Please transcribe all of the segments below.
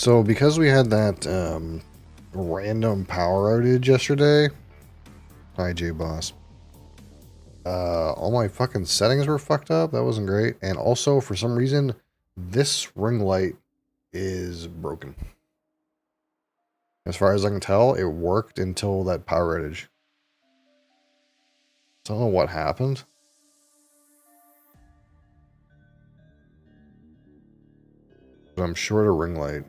So because we had that random power outage yesterday, hi J Boss. All my fucking settings were fucked up. That wasn't great. And also, for some reason, this ring light is broken. As far as I can tell, it worked until that power outage. Don't know what happened. But I'm short a ring light.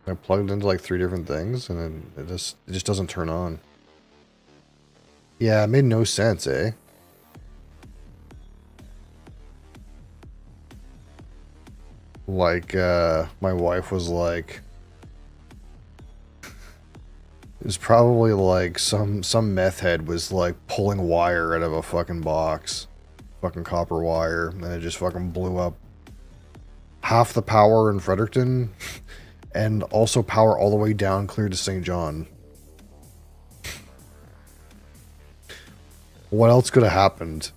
I plugged into like 3 different things, and then it just doesn't turn on. Yeah, it made no sense, eh? Like, my wife was like, it was probably like some meth head was like pulling wire out of a fucking box. Fucking copper wire, and it just fucking blew up half the power in Fredericton, and also power all the way down clear to St. John. What else could have happened?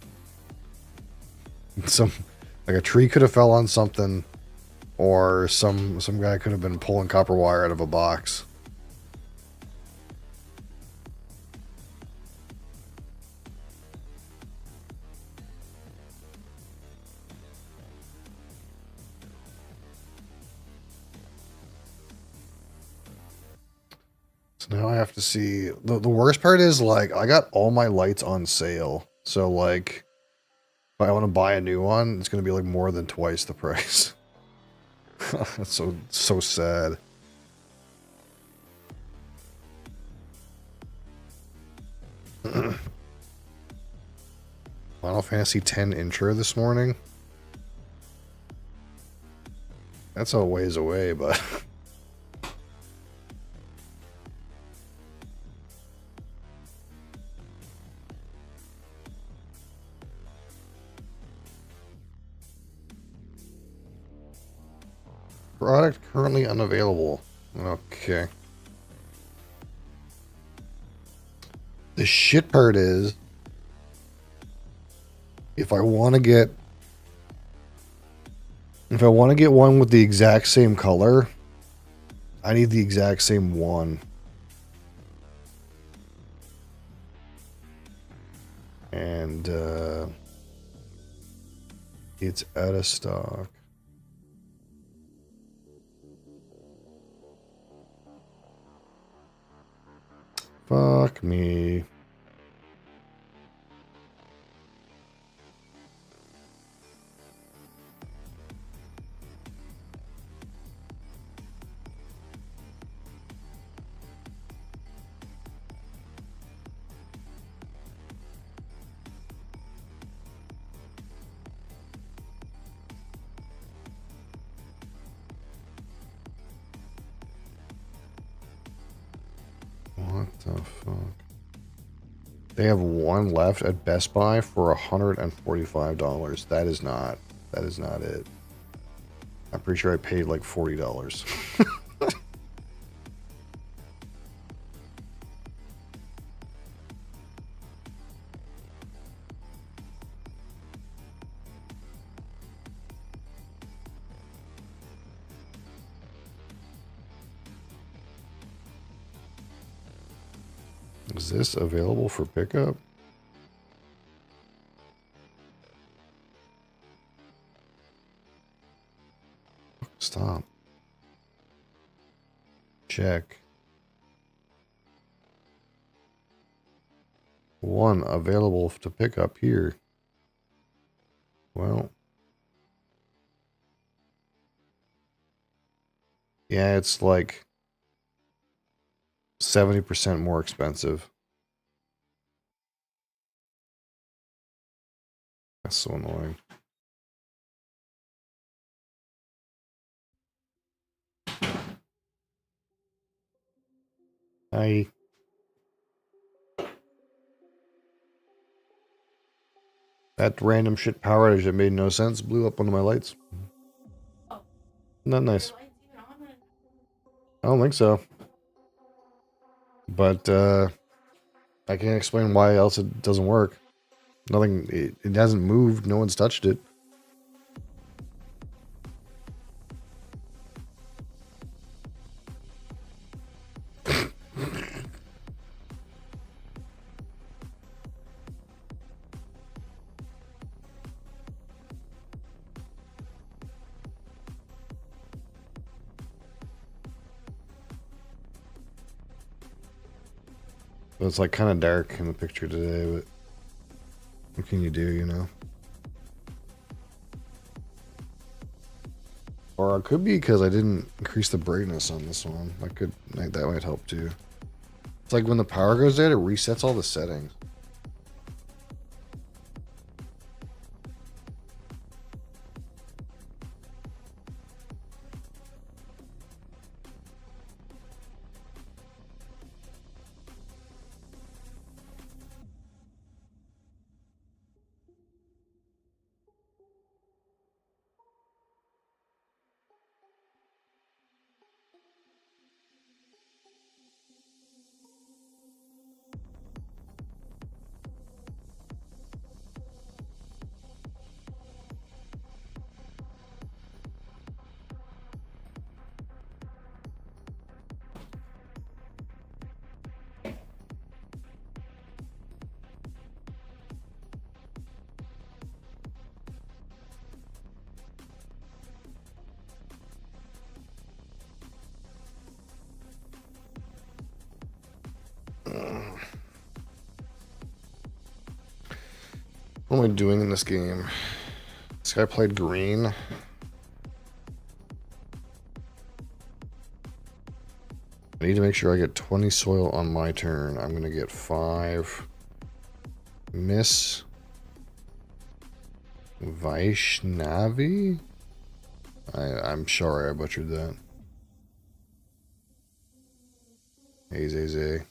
Like a tree could have fell on something, or some guy could have been pulling copper wire out of a box. So now I have to see. The worst part is, like, I got all my lights on sale. So, like, if I want to buy a new one, it's going to be, like, more than twice the price. That's so sad. Final Fantasy X intro this morning. That's a ways away, but... Product currently unavailable. Okay. The shit part is, if I want to get one with the exact same color, I need the exact same one. And it's out of stock. Fuck me. What the fuck? They have one left at Best Buy for $145. That is not it. I'm pretty sure I paid like $40. Is this available for pickup? Stop. Check. One available to pick up here. Well. Yeah, it's like 70% more expensive. That's so annoying. Hi. That random shit power outage that made no sense blew up one of my lights. Not nice. I don't think so. But I can't explain why else it doesn't work. Nothing, it hasn't moved. No one's touched it. So it's like kind of dark in the picture today, but what can you do, you know? Or it could be because I didn't increase the brightness on this one. That might help too. It's like when the power goes out, it resets all the settings. What am I doing in this game? This guy played green. I need to make sure I get 20 soil on my turn. I'm going to get 5. Miss Vaishnavi? I'm sorry I butchered that. Azaze.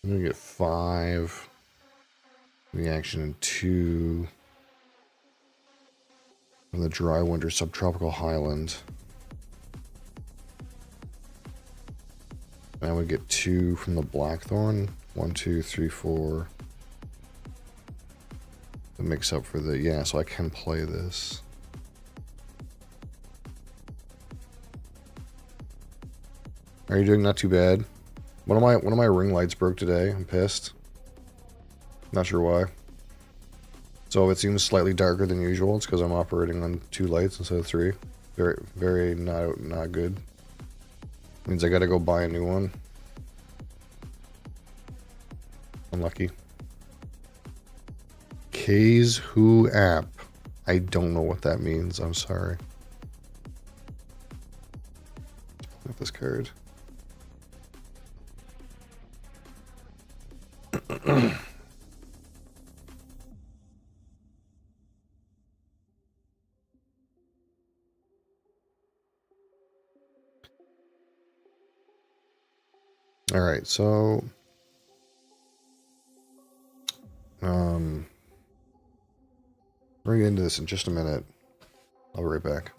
I'm going to get 5. Reaction in 2. From the dry winter subtropical highland. And I would get 2 from the blackthorn. 1, 2, 3, 4. To mix up for the, yeah, so I can play this. Are you doing not too bad? One of my ring lights broke today. I'm pissed. Not sure why. So it seems slightly darker than usual. It's because I'm operating on 2 lights instead of 3. Very not good. Means I gotta go buy a new one. Unlucky. K's Who app. I don't know what that means. I'm sorry. Look at this card. All right, so we're gonna get into this in just a minute. I'll be right back.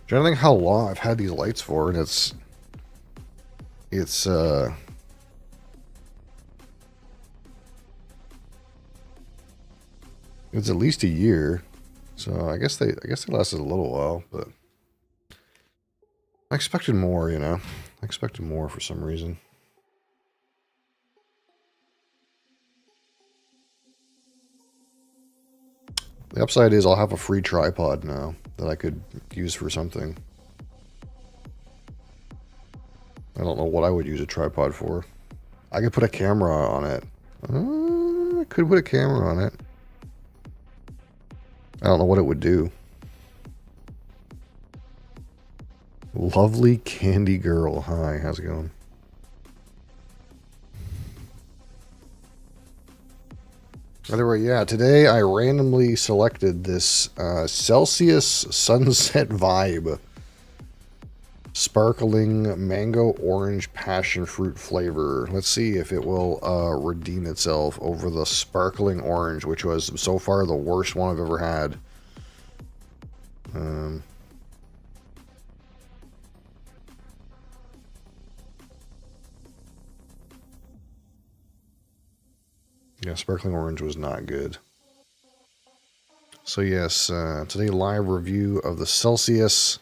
Trying to think how long I've had these lights for, and it's at least a year. So I guess they lasted a little while, but I expected more, you know. I expected more for some reason. The upside is I'll have a free tripod now that I could use for something. I don't know what I would use a tripod for. I could put a camera on it. I could put a camera on it. I don't know what it would do. Lovely Candy Girl. Hi, how's it going? Anyway, yeah, today I randomly selected this Celsius Sunset Vibe. Sparkling mango orange passion fruit flavor. Let's see if it will redeem itself over the sparkling orange, which was so far the worst one I've ever had. Yeah, sparkling orange was not good. So yes, today live review of the Celsius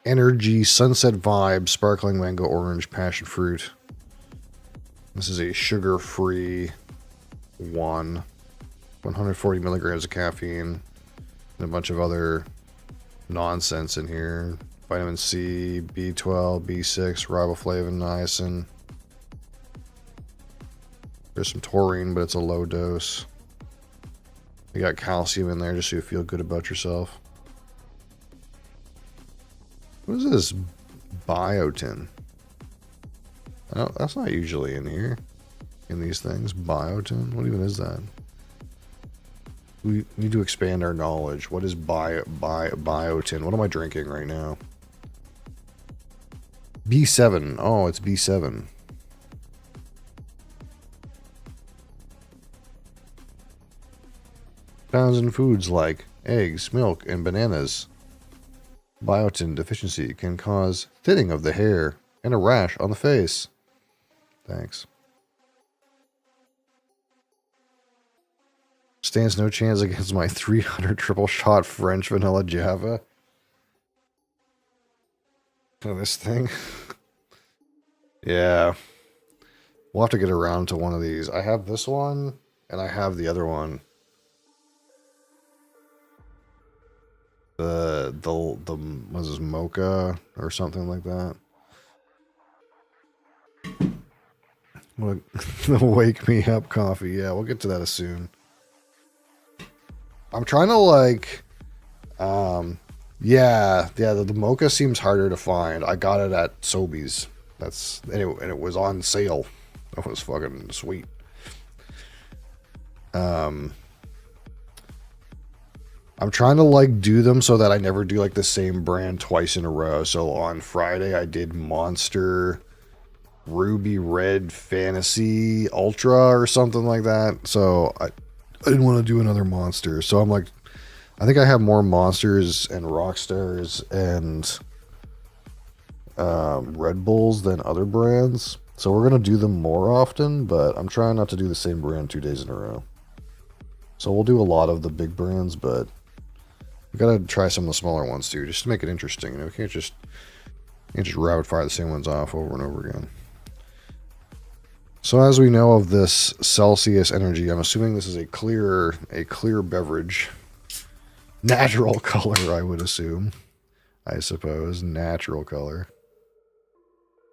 Energy Sunset Vibe Sparkling Mango Orange Passion Fruit. This is a sugar-free one. 140 milligrams of caffeine. And a bunch of other nonsense in here. Vitamin C, B12, B6, riboflavin, niacin. There's some taurine, but it's a low dose. You got calcium in there just so you feel good about yourself. What is this? Biotin. Oh, that's not usually in here. In these things. Biotin? What even is that? We need to expand our knowledge. What is biotin? What am I drinking right now? B7. Oh, it's B7. Found in foods like eggs, milk, and bananas. Biotin deficiency can cause thinning of the hair and a rash on the face. Thanks. Stands no chance against my 300 triple shot French vanilla Java. Oh, this thing. Yeah. We'll have to get around to one of these. I have this one, and I have the other one. The what is this, mocha or something like that. The wake me up coffee. Yeah, we'll get to that soon. I'm trying to like, yeah, the mocha seems harder to find. I got it at Sobeys. And it was on sale. That was fucking sweet. I'm trying to like do them so that I never do like the same brand twice in a row. So on Friday I did Monster Ruby Red Fantasy Ultra or something like that. So I didn't want to do another Monster. So I'm like, I think I have more Monsters and Rockstars and Red Bulls than other brands. So we're going to do them more often, but I'm trying not to do the same brand 2 days in a row. So we'll do a lot of the big brands, but we gotta try some of the smaller ones too, just to make it interesting. You know, we can't just rapid fire the same ones off over and over again. So as we know of this Celsius Energy, I'm assuming this is a clear beverage. Natural color, I would assume. I suppose. Natural color.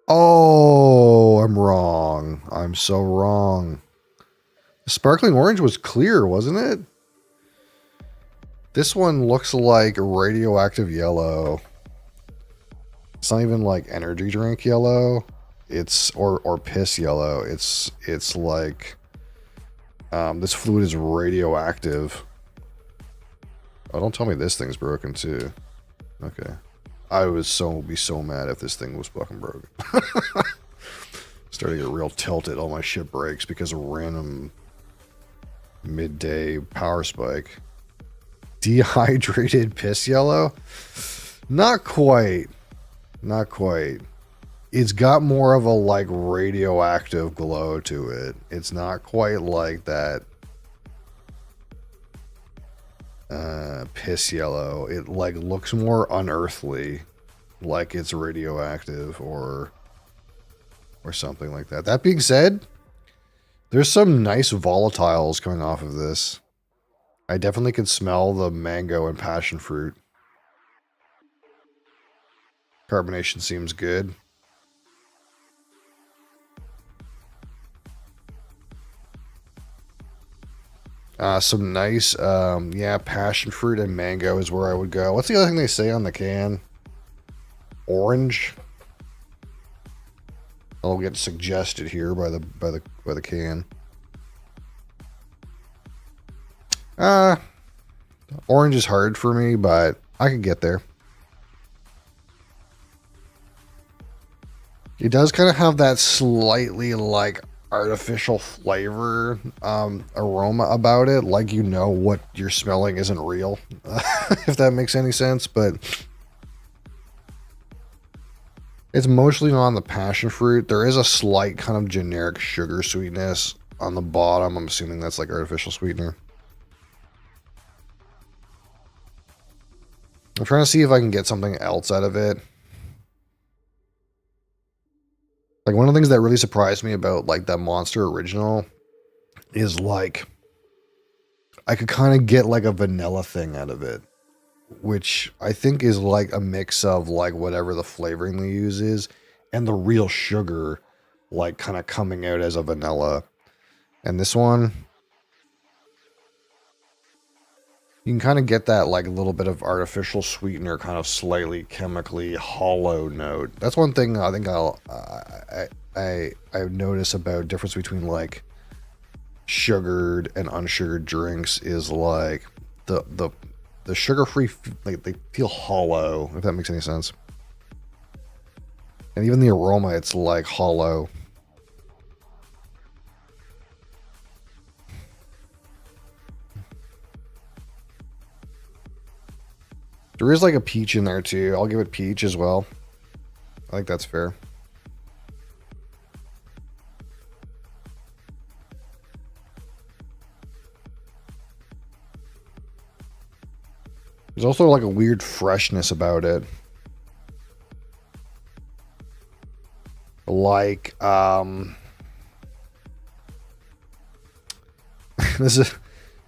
Oh, I'm wrong. I'm so wrong. The sparkling orange was clear, wasn't it? This one looks like radioactive yellow. It's not even like energy drink yellow. It's or piss yellow. It's like this fluid is radioactive. Oh, don't tell me this thing's broken too. Okay. I would be so mad if this thing was fucking broken. Starting to get real tilted. All my shit breaks because of random midday power spike. Dehydrated piss yellow? Not quite. Not quite. It's got more of a like radioactive glow to it. It's not quite like that piss yellow. It like looks more unearthly, like it's radioactive or something like that. That being said, there's some nice volatiles coming off of this. I definitely can smell the mango and passion fruit. Carbonation seems good. Some nice, yeah, passion fruit and mango is where I would go. What's the other thing they say on the can? Orange. I'll get suggested here by the can. Orange is hard for me, but I could get there. It does kind of have that slightly like artificial flavor aroma about it, like you know what you're smelling isn't real, if that makes any sense. But it's mostly not on the passion fruit. There is a slight kind of generic sugar sweetness on the bottom. I'm assuming that's like artificial sweetener. I'm trying to see if I can get something else out of it. Like one of the things that really surprised me about like that Monster Original is like I could kind of get like a vanilla thing out of it, which I think is like a mix of like whatever the flavoring they use is and the real sugar like kind of coming out as a vanilla. And this one, you can kind of get that like a little bit of artificial sweetener, kind of slightly chemically hollow note. That's one thing I think I notice about difference between like sugared and unsugared drinks is like the sugar-free, like they feel hollow, if that makes any sense. And even the aroma, it's like hollow. There is like a peach in there too. I'll give it peach as well. I think that's fair. There's also like a weird freshness about it. Like, this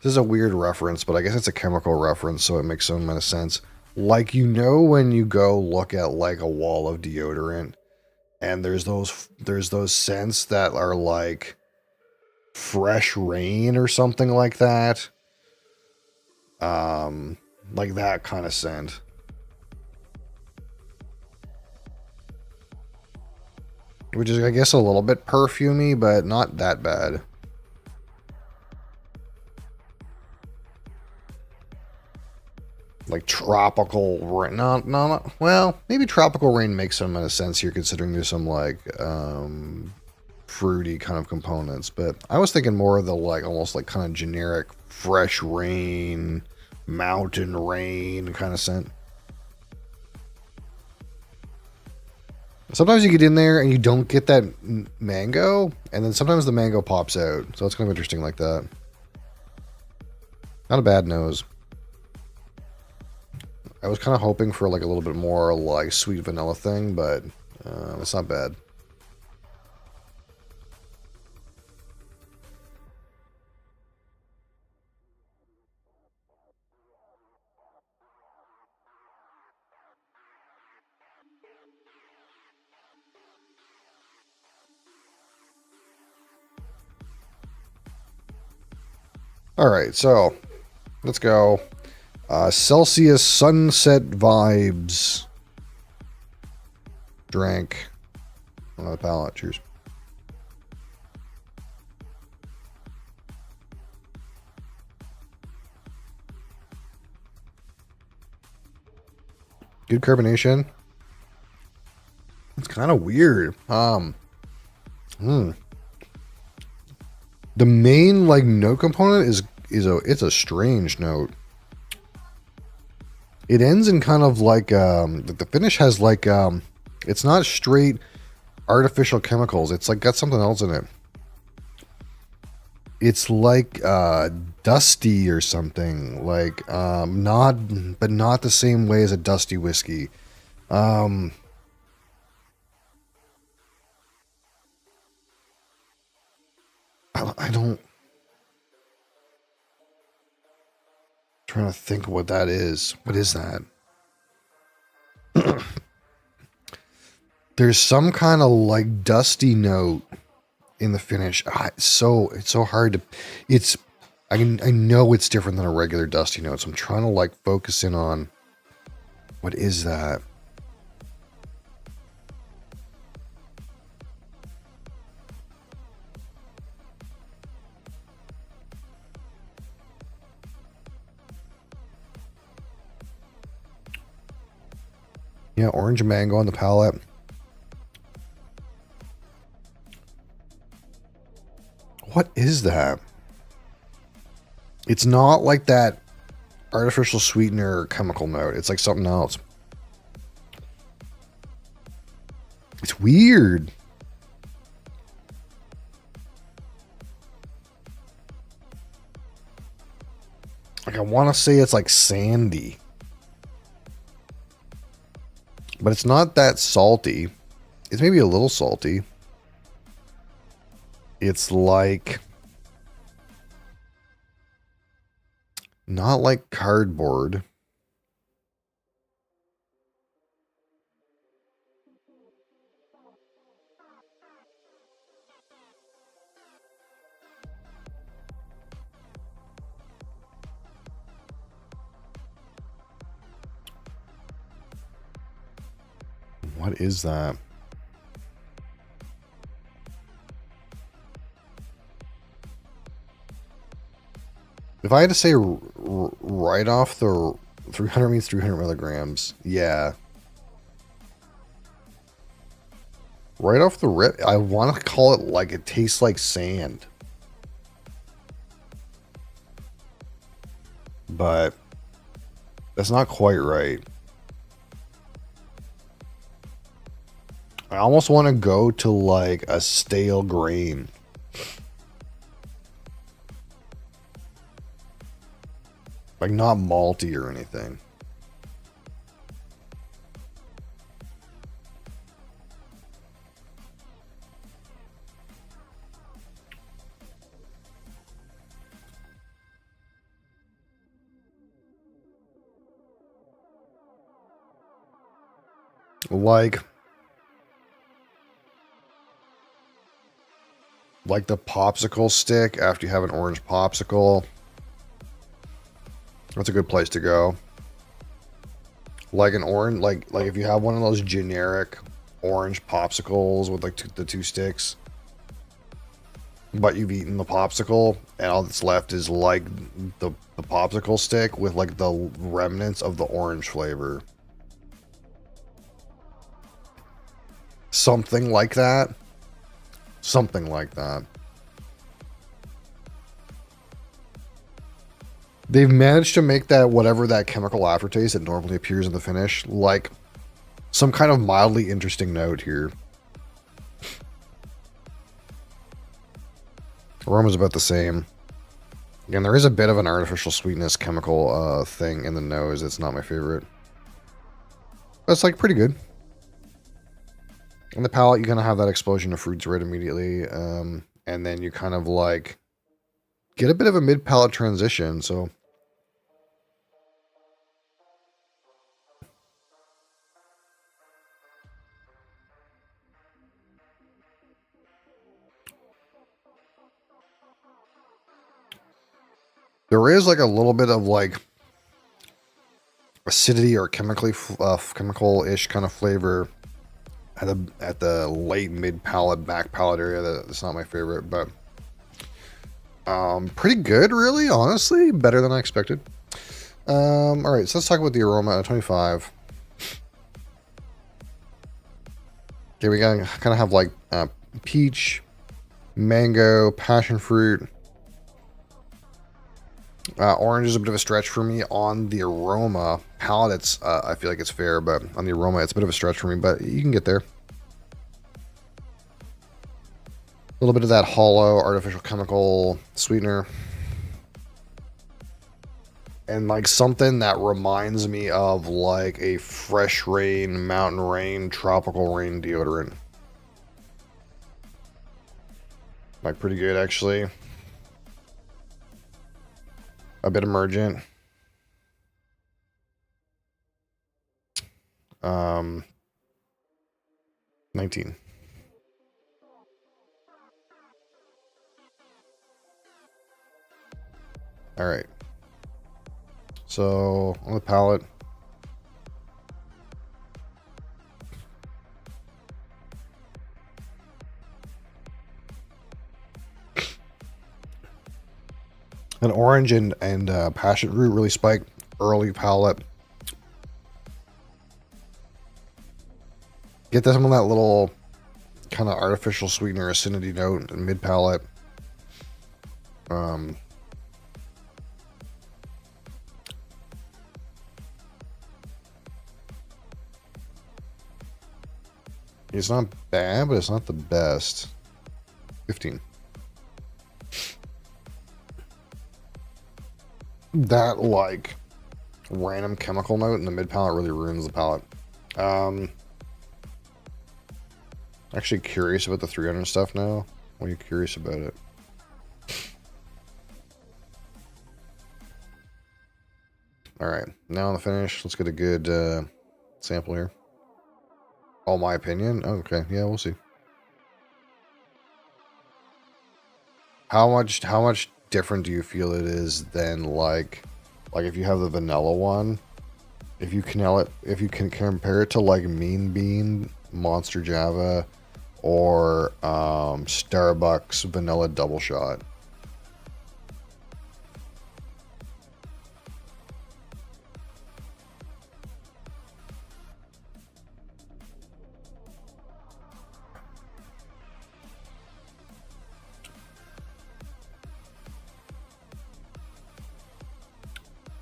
is a weird reference, but I guess it's a chemical reference, so it makes some amount of sense. Like, you know, when you go look at like a wall of deodorant and there's those scents that are like fresh rain or something like that. Like that kind of scent. Which is, I guess, a little bit perfumey, but not that bad. Like tropical rain. No, well, maybe tropical rain makes some amount of sense here, considering there's some like fruity kind of components. But I was thinking more of the like almost like kind of generic fresh rain, mountain rain kind of scent. Sometimes you get in there and you don't get that mango, and then sometimes the mango pops out. So it's kind of interesting like that. Not a bad nose. I was kind of hoping for like a little bit more like sweet vanilla thing, but it's not bad. All right, so let's go. Celsius Sunset Vibes. Drank. On the palate. Cheers. Good carbonation. It's kind of weird. The main like note component it's a strange note. It ends in kind of like the finish has like it's not straight artificial chemicals. It's like got something else in it. It's like dusty or something. Like not the same way as a dusty whiskey. I don't. Trying to think what that is. What is that? There's some kind of like dusty note in the finish. It's so hard to. I know it's different than a regular dusty note. So I'm trying to like focus in on what is that. Yeah, orange mango on the palate. What is that? It's not like that artificial sweetener chemical note. It's like something else. It's weird. Like, I want to say it's like sandy. But it's not that salty. It's maybe a little salty. It's like... not like cardboard. What is that? If I had to say right off the 300 means 300 milligrams, yeah. Right off the rip, I want to call it like it tastes like sand. But that's not quite right. I almost want to go to like a stale grain. Like not malty or anything. Like the popsicle stick after you have an orange popsicle. That's a good place to go. Like an orange, like if you have one of those generic orange popsicles with like the two sticks, but you've eaten the popsicle and all that's left is like the popsicle stick with like the remnants of the orange flavor. Something like that. Something like that. They've managed to make that whatever that chemical aftertaste that normally appears in the finish, like some kind of mildly interesting note here. Aroma's about the same. Again, there is a bit of an artificial sweetness chemical thing in the nose. It's not my favorite. But it's like pretty good. On the palate, you kind of have that explosion of fruits right immediately. And then you kind of like get a bit of a mid-palate transition. So there is like a little bit of like acidity or chemical-ish kind of flavor at the late mid palate back palate area. That's not my favorite, but pretty good, really, honestly, better than I expected. All right, so let's talk about the aroma at 25. Okay, we got kind of have like peach, mango, passion fruit. Orange is a bit of a stretch for me on the aroma. Palate, it's I feel like it's fair, but on the aroma, it's a bit of a stretch for me, but you can get there. A little bit of that hollow artificial chemical sweetener. And like something that reminds me of like a fresh rain, mountain rain, tropical rain deodorant. Like pretty good, actually. A bit emergent. 19. All right. So on the palate. An orange and passion fruit really spike early palate. Get some of that little kind of artificial sweetener acidity note in mid palate. Um, it's not bad, but it's not the best. 15. That, like, random chemical note in the mid palate really ruins the palate. Actually curious about the 300 stuff now. What are you curious about it? Alright, now on the finish, let's get a good sample here. All my opinion? Okay, yeah, we'll see. How much different do you feel it is than like if you have the vanilla one? If you can compare it to like Mean Bean, Monster Java, or Starbucks vanilla double shot.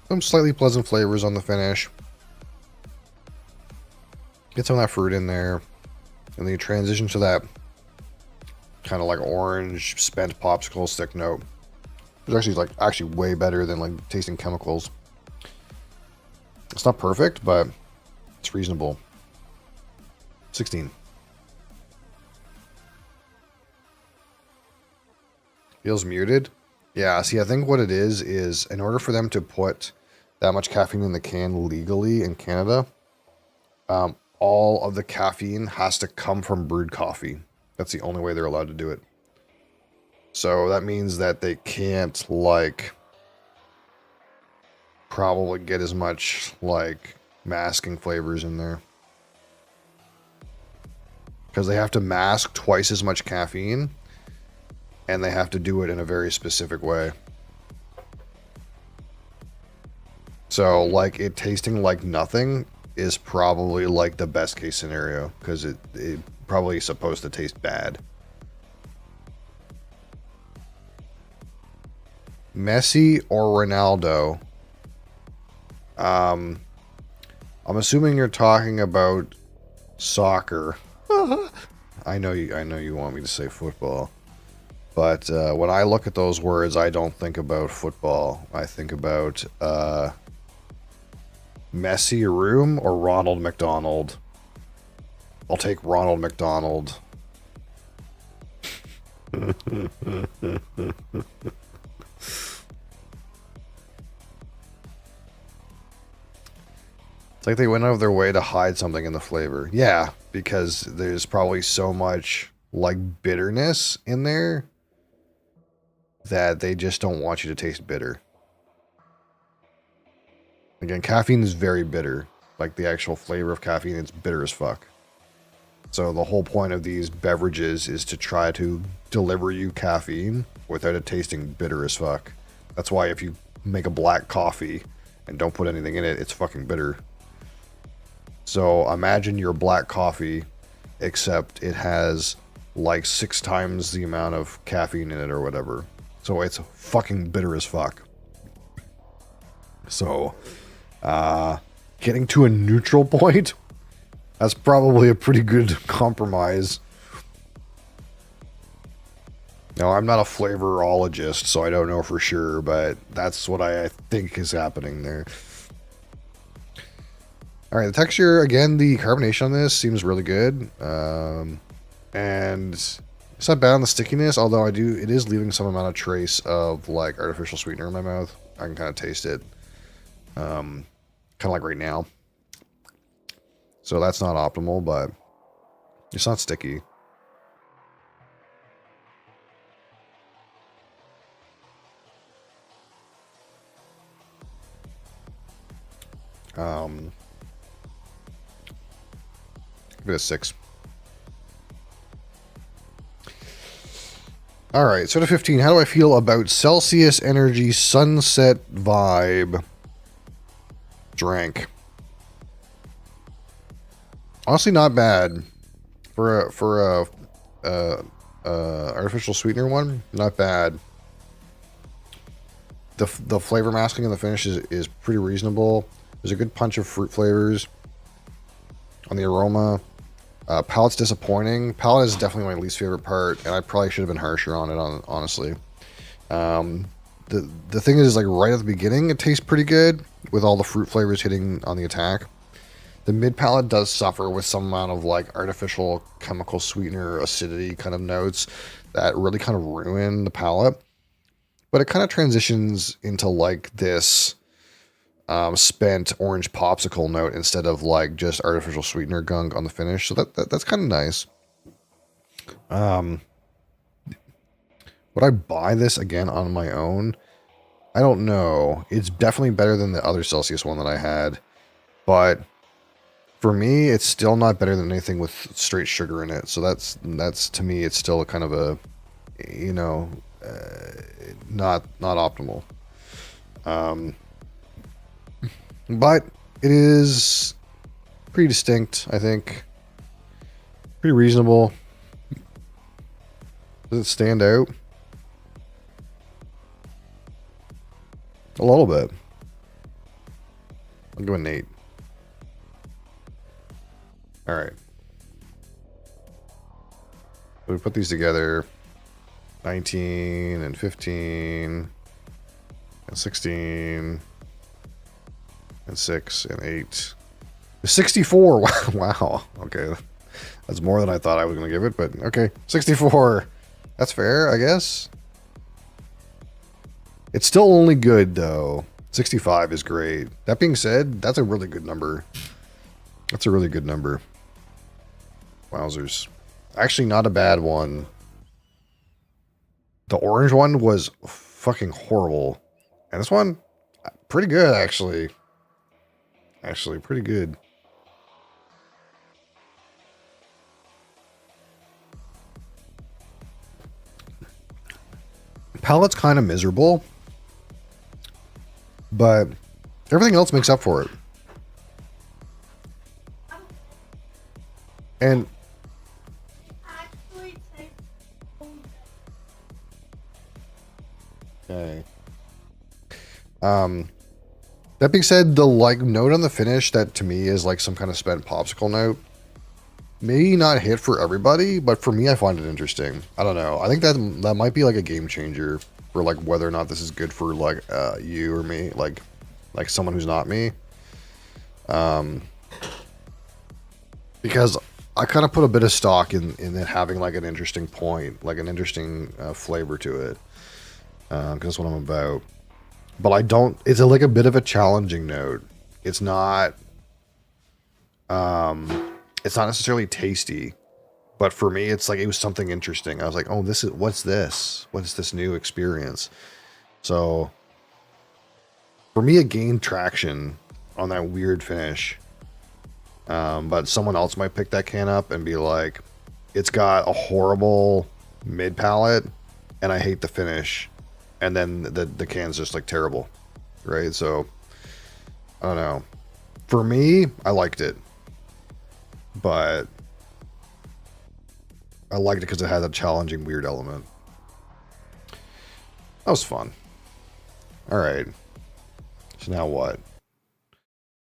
Some slightly pleasant flavors on the finish. Get some of that fruit in there. And then you transition to that kind of like orange spent popsicle stick note. It's actually way better than like tasting chemicals. It's not perfect, but it's reasonable. 16. Feels muted. Yeah, see, I think what it is in order for them to put that much caffeine in the can legally in Canada, all of the caffeine has to come from brewed coffee. That's the only way they're allowed to do it. So that means that they can't, like, probably get as much, like, masking flavors in there. Because they have to mask twice as much caffeine, and they have to do it in a very specific way. So, like, it tasting like nothing is probably, like, the best case scenario, because it probably is supposed to taste bad. Messi or Ronaldo? I'm assuming you're talking about soccer. I know you want me to say football. But when I look at those words, I don't think about football. I think about Messi Room or Ronald McDonald. I'll take Ronald McDonald. It's like they went out of their way to hide something in the flavor. Yeah, because there's probably so much like bitterness in there that they just don't want you to taste bitter. Again, caffeine is very bitter. Like the actual flavor of caffeine, it's bitter as fuck. So the whole point of these beverages is to try to deliver you caffeine without it tasting bitter as fuck. That's why if you make a black coffee and don't put anything in it, it's fucking bitter. So imagine your black coffee, except it has like 6 times the amount of caffeine in it or whatever. So it's fucking bitter as fuck. So, getting to a neutral point, that's probably a pretty good compromise. Now, I'm not a flavorologist, so I don't know for sure, but that's what I think is happening there. Alright, the texture, again, the carbonation on this seems really good. And it's not bad on the stickiness, although it is leaving some amount of trace of like artificial sweetener in my mouth. I can kind of taste it. Kind of like right now. So that's not optimal, but it's not sticky. Give it a 6. Alright, so to 15, how do I feel about Celsius Energy Sunset Vibe Drink? Honestly, not bad. For a artificial sweetener one, not bad. the flavor masking in the finish is pretty reasonable. There's a good punch of fruit flavors on the aroma. Palate's disappointing. Palate is definitely my least favorite part, and I probably should have been harsher on it, honestly. The thing is, like, right at the beginning, it tastes pretty good, with all the fruit flavors hitting on the attack. The mid palate does suffer with some amount of, like, artificial chemical sweetener, acidity kind of notes that really kind of ruin the palate. But it kind of transitions into, like, this spent orange popsicle note instead of, like, just artificial sweetener gunk on the finish. So that's kind of nice. Would I buy this again on my own? I don't know. It's definitely better than the other Celsius one that I had. But for me, it's still not better than anything with straight sugar in it. So that's to me, it's still a kind of a, you know, not optimal. But it is pretty distinct, I think. Pretty reasonable. Does it stand out? A little bit. I'll go with Nate. All right. So we put these together. 19 and 15 and 16 and 6 and 8. 64. Wow. Okay. That's more than I thought I was going to give it, but okay. 64. That's fair, I guess. It's still only good, though. 65 is great. That being said, that's a really good number. That's a really good number. Wowzers. Actually, not a bad one. The orange one was fucking horrible. And this one, pretty good, actually. Actually, pretty good. Palate's kind of miserable, but everything else makes up for it. And okay. That being said, the like note on the finish that to me is like some kind of spent popsicle note, maybe not hit for everybody, but for me, I find it interesting. I don't know. I think that might be like a game changer for like whether or not this is good for like you or me, like someone who's not me. Because I kind of put a bit of stock in it having like an interesting point, like an interesting flavor to it, because that's what I'm about. But I don't. It's like a bit of a challenging note. It's not. It's not necessarily tasty, but for me, it's like it was something interesting. I was like, oh, what's this? What's this new experience? So for me, it gained traction on that weird finish. But someone else might pick that can up and be like, it's got a horrible mid palate, and I hate the finish. And then the can's just like terrible, right? So I don't know. For me, I liked it, but I liked it because it had a challenging, weird element. That was fun. All right. So now what?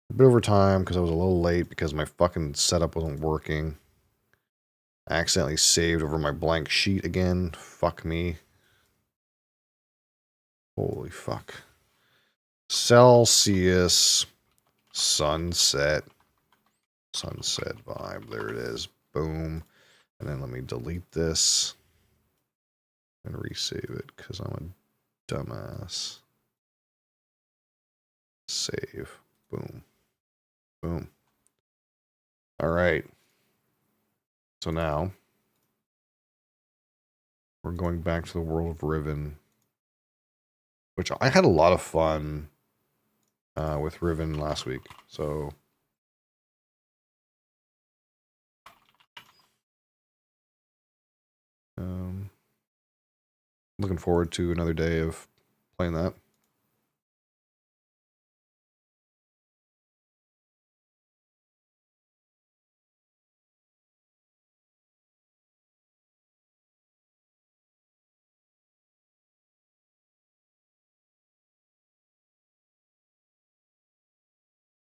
A bit over time because I was a little late because my fucking setup wasn't working. I accidentally saved over my blank sheet again. Fuck me. Holy fuck. Celsius sunset vibe. There it is. Boom. And then let me delete this and resave it because I'm a dumbass. Save. Boom. Boom. All right. So now we're going back to the world of Riven, which I had a lot of fun with Riven last week. So looking forward to another day of playing that.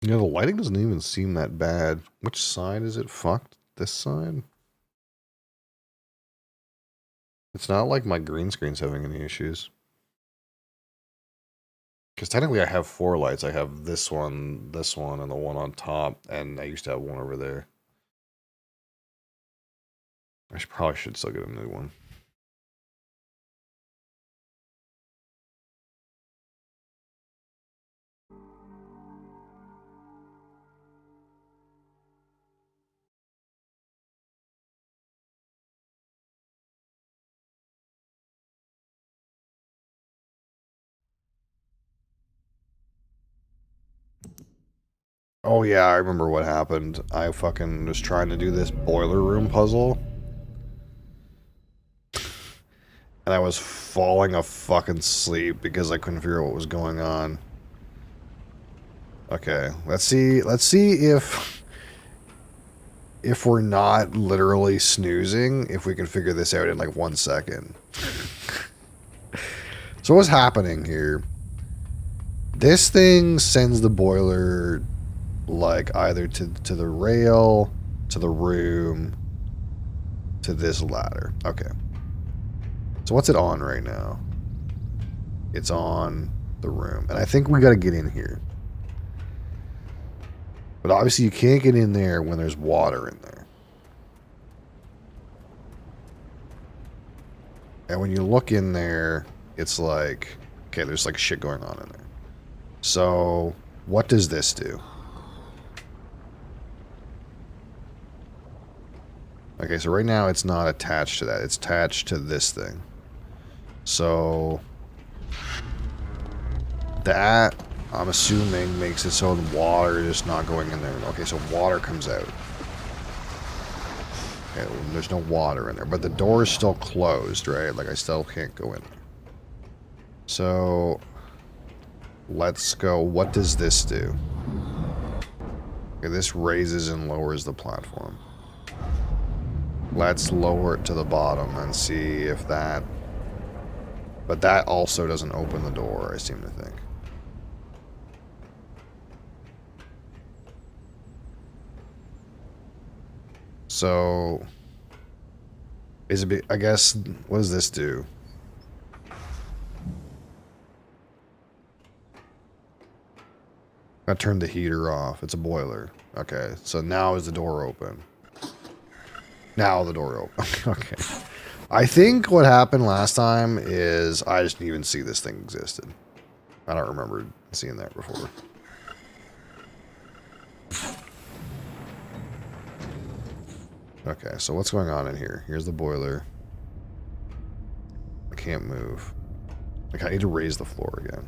You know, the lighting doesn't even seem that bad. Which side is it fucked? This side? It's not like my green screen's having any issues. Because technically I have 4 lights. I have this one, and the one on top, and I used to have one over there. Probably should still get a new one. Oh yeah, I remember what happened. I fucking was trying to do this boiler room puzzle. And I was falling a fucking sleep because I couldn't figure out what was going on. Okay, let's see if we're not literally snoozing, if we can figure this out in like 1 second. So what's happening here? This thing sends the boiler like either to the rail, to the room, to this ladder. Okay. So what's it on right now? It's on the room. And I think we got to get in here. But obviously you can't get in there when there's water in there. And when you look in there, it's like, okay, there's like shit going on in there. So, what does this do? Okay, so right now it's not attached to that. It's attached to this thing. So, that, I'm assuming, makes it so the water is just not going in there. Okay, so water comes out. Okay, well, there's no water in there. But the door is still closed, right? Like, I still can't go in there. So, let's go. What does this do? Okay, this raises and lowers the platform. Let's lower it to the bottom and see if that... But that also doesn't open the door, I seem to think. So... Is it... I guess... What does this do? I turned the heater off. It's a boiler. Okay, so now is the door open. Now the door open. Okay. I think what happened last time is I just didn't even see this thing existed. I don't remember seeing that before. Okay, so what's going on in here? Here's the boiler. I can't move. Like, I need to raise the floor again.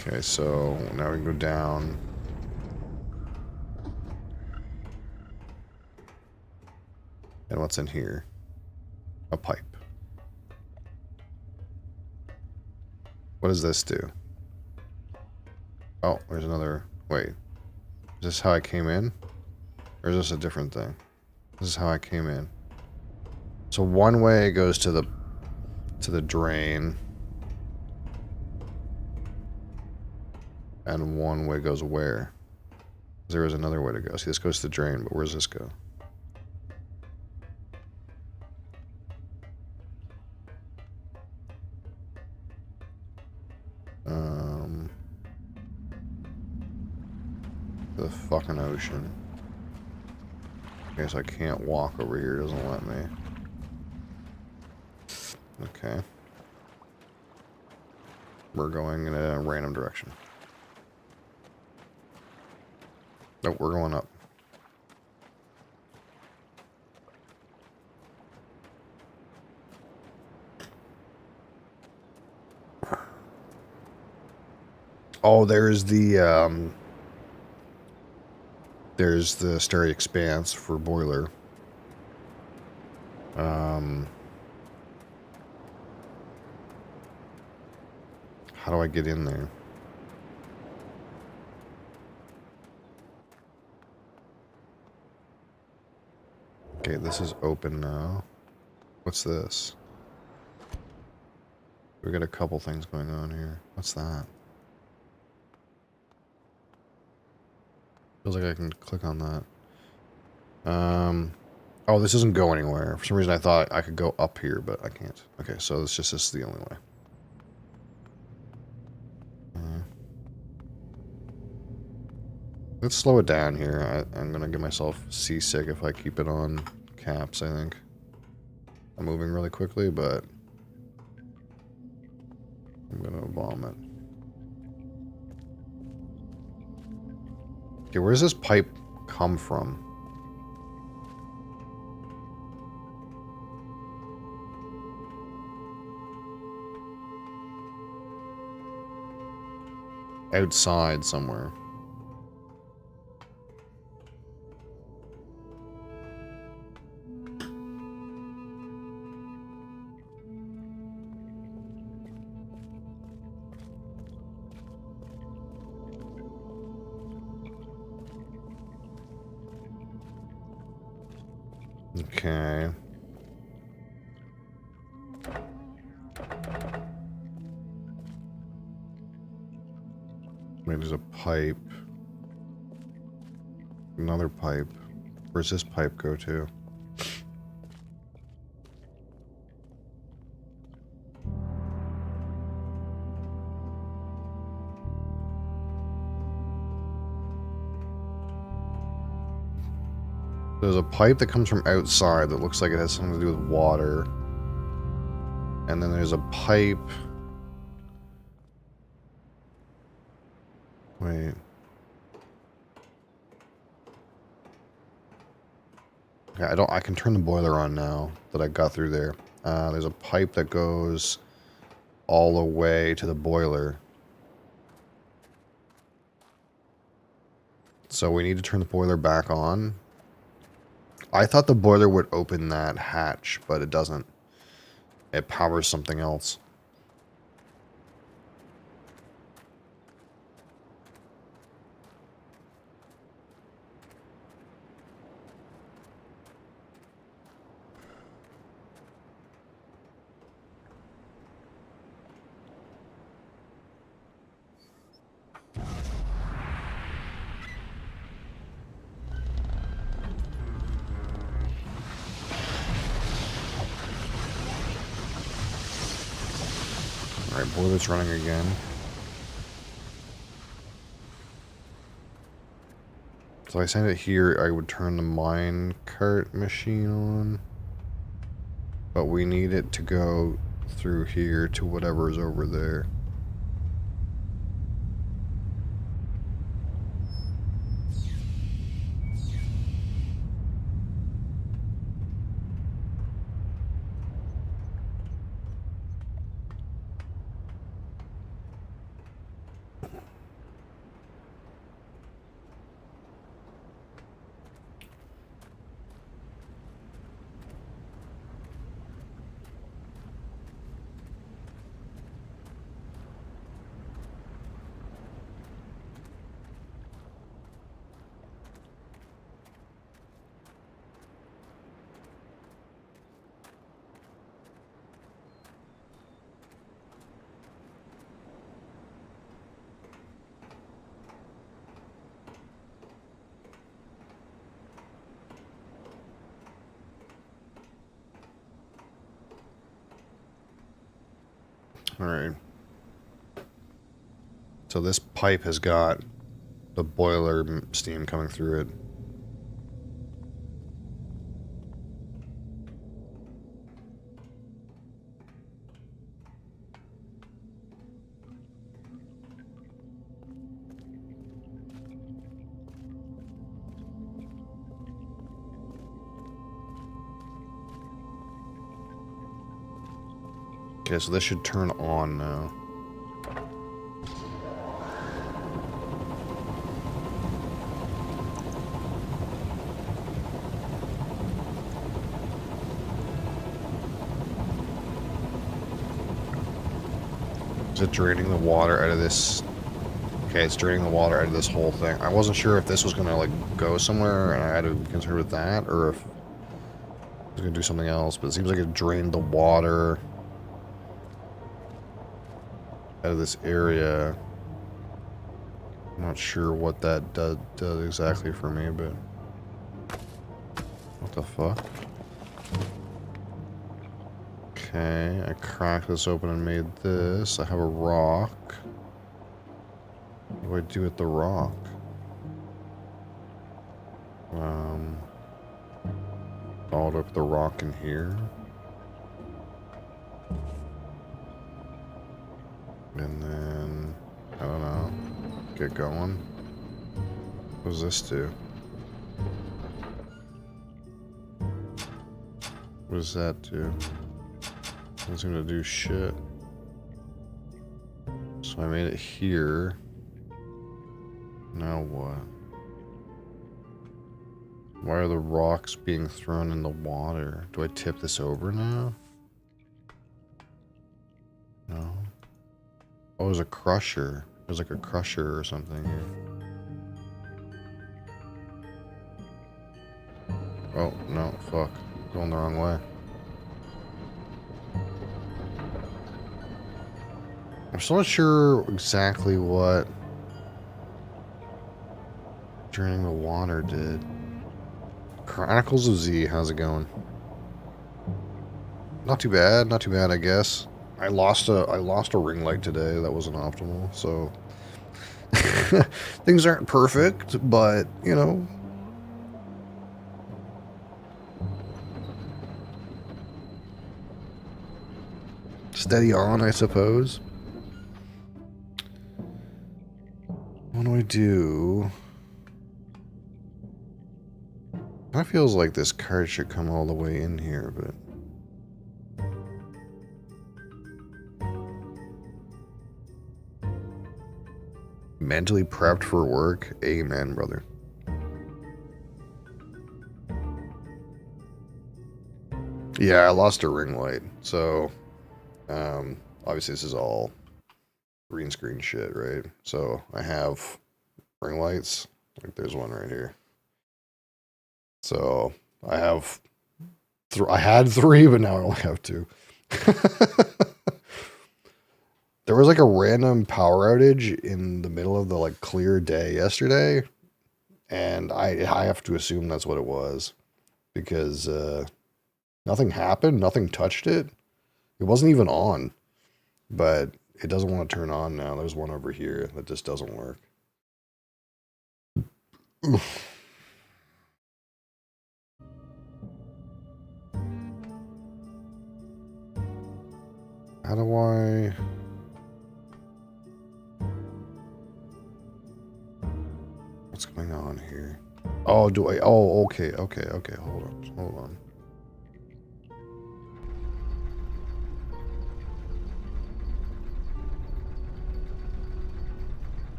Okay, so now we can go down. And what's in here? A pipe. What does this do? Oh, there's another... Wait. Is this how I came in? Or is this a different thing? This is how I came in. So one way goes to the drain. And one way goes where? There is another way to go. See, this goes to the drain, but where does this go? The fucking ocean. I guess I can't walk over here. It doesn't let me. Okay. We're going in a random direction. Nope, we're going up. Oh, there's the Starry Expanse for boiler. How do I get in there? Okay, this is open now. What's this? We got a couple things going on here. What's that? Feels like I can click on that. Oh, this doesn't go anywhere. For some reason I thought I could go up here, but I can't. Okay, so this is the only way. Let's slow it down here. I'm gonna get myself seasick if I keep it on caps, I think. I'm moving really quickly, but I'm gonna vomit. Okay, where does this pipe come from? Outside somewhere. Okay. Maybe there's a pipe. Another pipe. Where's this pipe go to? There's a pipe that comes from outside that looks like it has something to do with water. And then there's a pipe... Wait. Okay, I can turn the boiler on now that I got through there. There's a pipe that goes all the way to the boiler. So we need to turn the boiler back on. I thought the boiler would open that hatch, but it doesn't. It powers something else. Alright, boiler's running again. So I send it here, I would turn the mine cart machine on. But we need it to go through here to whatever's over there. Alright. So this pipe has got the boiler steam coming through it. Okay, so this should turn on now. Is it draining the water out of this? Okay, it's draining the water out of this whole thing. I wasn't sure if this was gonna like go somewhere and I had to be concerned with that, or if was gonna do something else, but it seems like it drained the water out of this area. I'm not sure what that does exactly for me, but what the fuck? Okay, I cracked this open and made this. I have a rock. What do I do with the rock? Followed up the rock in here. And then, I don't know, get going. What does this do? What does that do? Doesn't seem to do shit. So I made it here. Now what? Why are the rocks being thrown in the water? Do I tip this over now? No. Oh, there's a crusher. There's like a crusher or something here. Oh, no, fuck. Going the wrong way. I'm still not sure exactly what draining the water did. Chronicles of Z, how's it going? Not too bad, I guess. I lost a ring light today. That wasn't optimal, so things aren't perfect, but you know. Steady on, I suppose. What do I do? It feels like this card should come all the way in here, but mentally prepped for work? Amen, brother. Yeah, I lost a ring light, so obviously this is all green screen shit, right? So I have ring lights, like there's one right here. So I have, I had 3, but now I only have 2. There was like a random power outage in the middle of the like clear day yesterday, and I have to assume that's what it was, because nothing happened, nothing touched it. It wasn't even on, but it doesn't want to turn on now. There's one over here that just doesn't work. Oof. How do I... What's going on here? Oh, do I... Oh, okay. Hold on.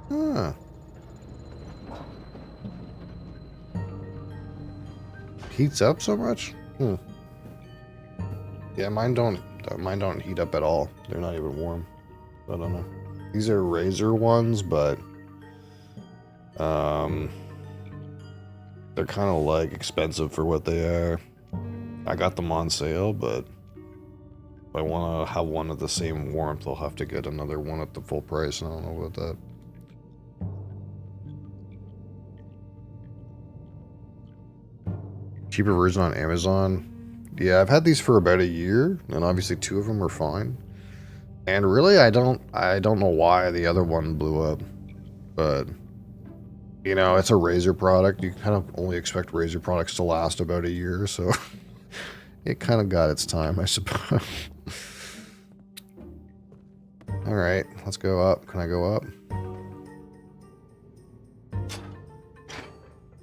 Huh. Heats up so much? Yeah, mine don't heat up at all. They're not even warm. I don't know. These are Razer ones, but they're kind of like expensive for what they are. I got them on sale, but if I want to have one at the same warmth, I'll have to get another one at the full price. I don't know about that. Cheaper version on Amazon. Yeah, I've had these for about a year, and obviously 2 of them are fine. And really, I don't know why the other one blew up, but you know, it's a Razer product. You kind of only expect Razer products to last about a year, so it kind of got its time, I suppose. All right, let's go up. Can I go up?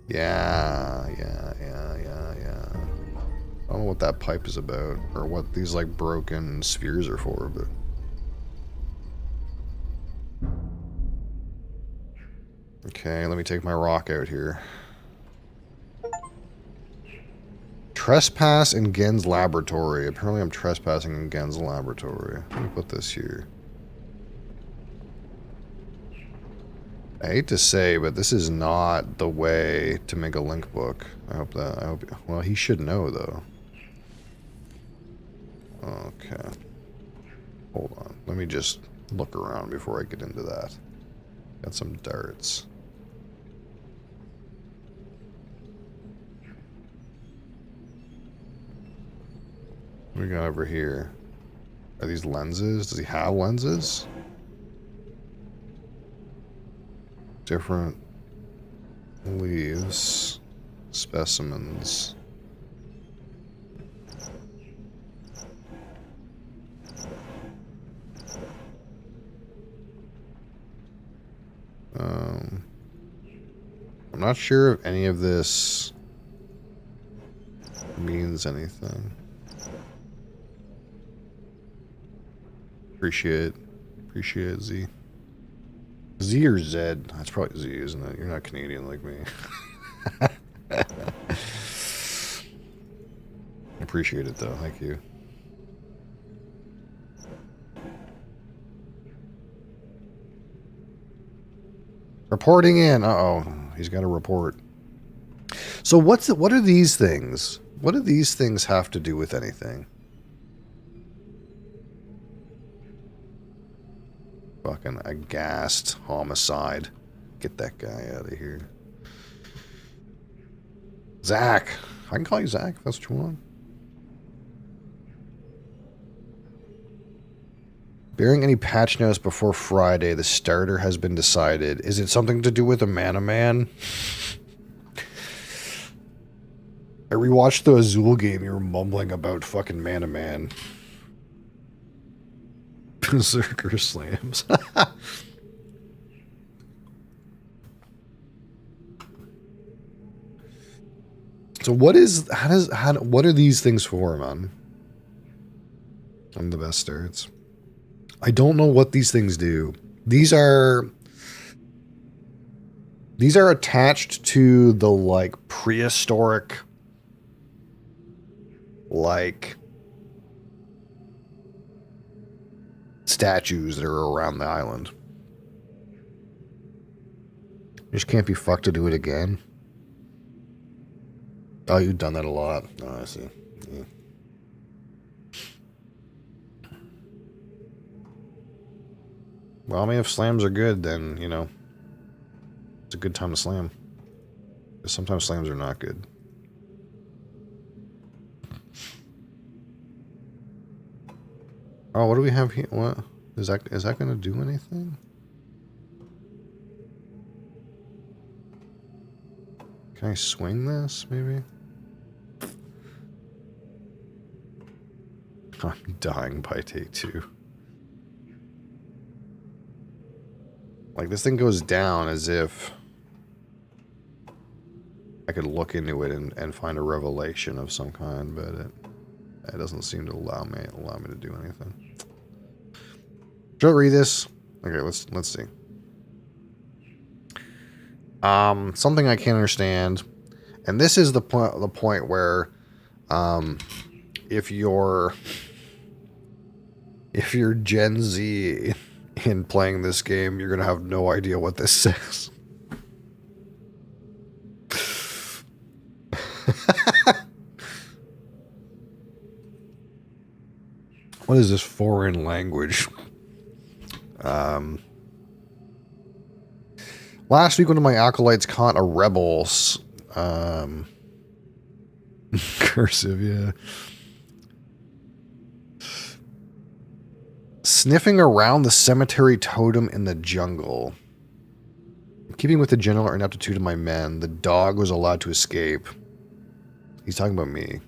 Yeah. I don't know what that pipe is about, or what these like broken spheres are for, but... Okay, let me take my rock out here. Trespass in Gen's laboratory. Apparently I'm trespassing in Gen's laboratory. Let me put this here. I hate to say, but this is not the way to make a link book. Well, he should know, though. Okay. Hold on. Let me just look around before I get into that. Got some darts. What do we got over here? Are these lenses? Does he have lenses? Different leaves. Specimens. I'm not sure if any of this means anything. Appreciate Z. Z or Zed? That's probably Z, isn't it? You're not Canadian like me. Appreciate it though, thank you. Reporting in. Uh-oh. He's got a report. So what are these things? What do these things have to do with anything? Fucking aghast homicide. Get that guy out of here. Zach. I can call you Zach if that's what you want. Bearing any patch notes before Friday, the starter has been decided. Is it something to do with a man? I rewatched the Azul game. You were mumbling about fucking man. Berserker slams. So what are these things for, man? I'm the best starts. I don't know what these things do. These are attached to the like prehistoric like statues that are around the island. You just can't be fucked to do it again. Oh, you've done that a lot. Oh, I see. Yeah. Well, I mean, if slams are good, then, you know, it's a good time to slam. Because sometimes slams are not good. Oh, what do we have here? What? Is that going to do anything? Can I swing this, maybe? I'm dying by take 2. Like, this thing goes down as if I could look into it and find a revelation of some kind, but it doesn't seem to allow me to do anything. Should I read this? Okay, let's see. Something I can't understand, and this is the point where, if you're Gen Z in playing this game, you're gonna have no idea what this says. What is this foreign language? Last week, one of my acolytes caught a rebel. Cursive, yeah. Sniffing around the cemetery totem in the jungle. Keeping with the general ineptitude of my men, the dog was allowed to escape. He's talking about me.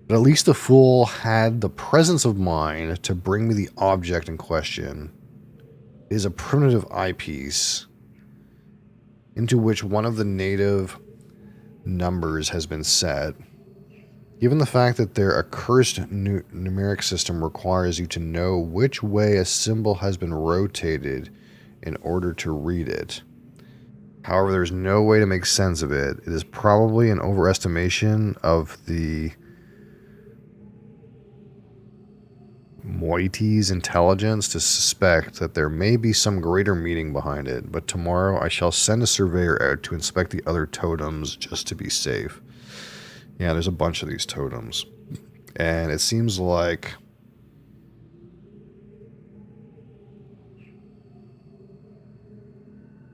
But at least the fool had the presence of mind to bring me the object in question. It is a primitive eyepiece into which one of the native numbers has been set. Given the fact that their accursed numeric system requires you to know which way a symbol has been rotated in order to read it. However, there's no way to make sense of it. It is probably an overestimation of the moiety's intelligence to suspect that there may be some greater meaning behind it, but tomorrow I shall send a surveyor out to inspect the other totems just to be safe. Yeah, there's a bunch of these totems. And it seems like...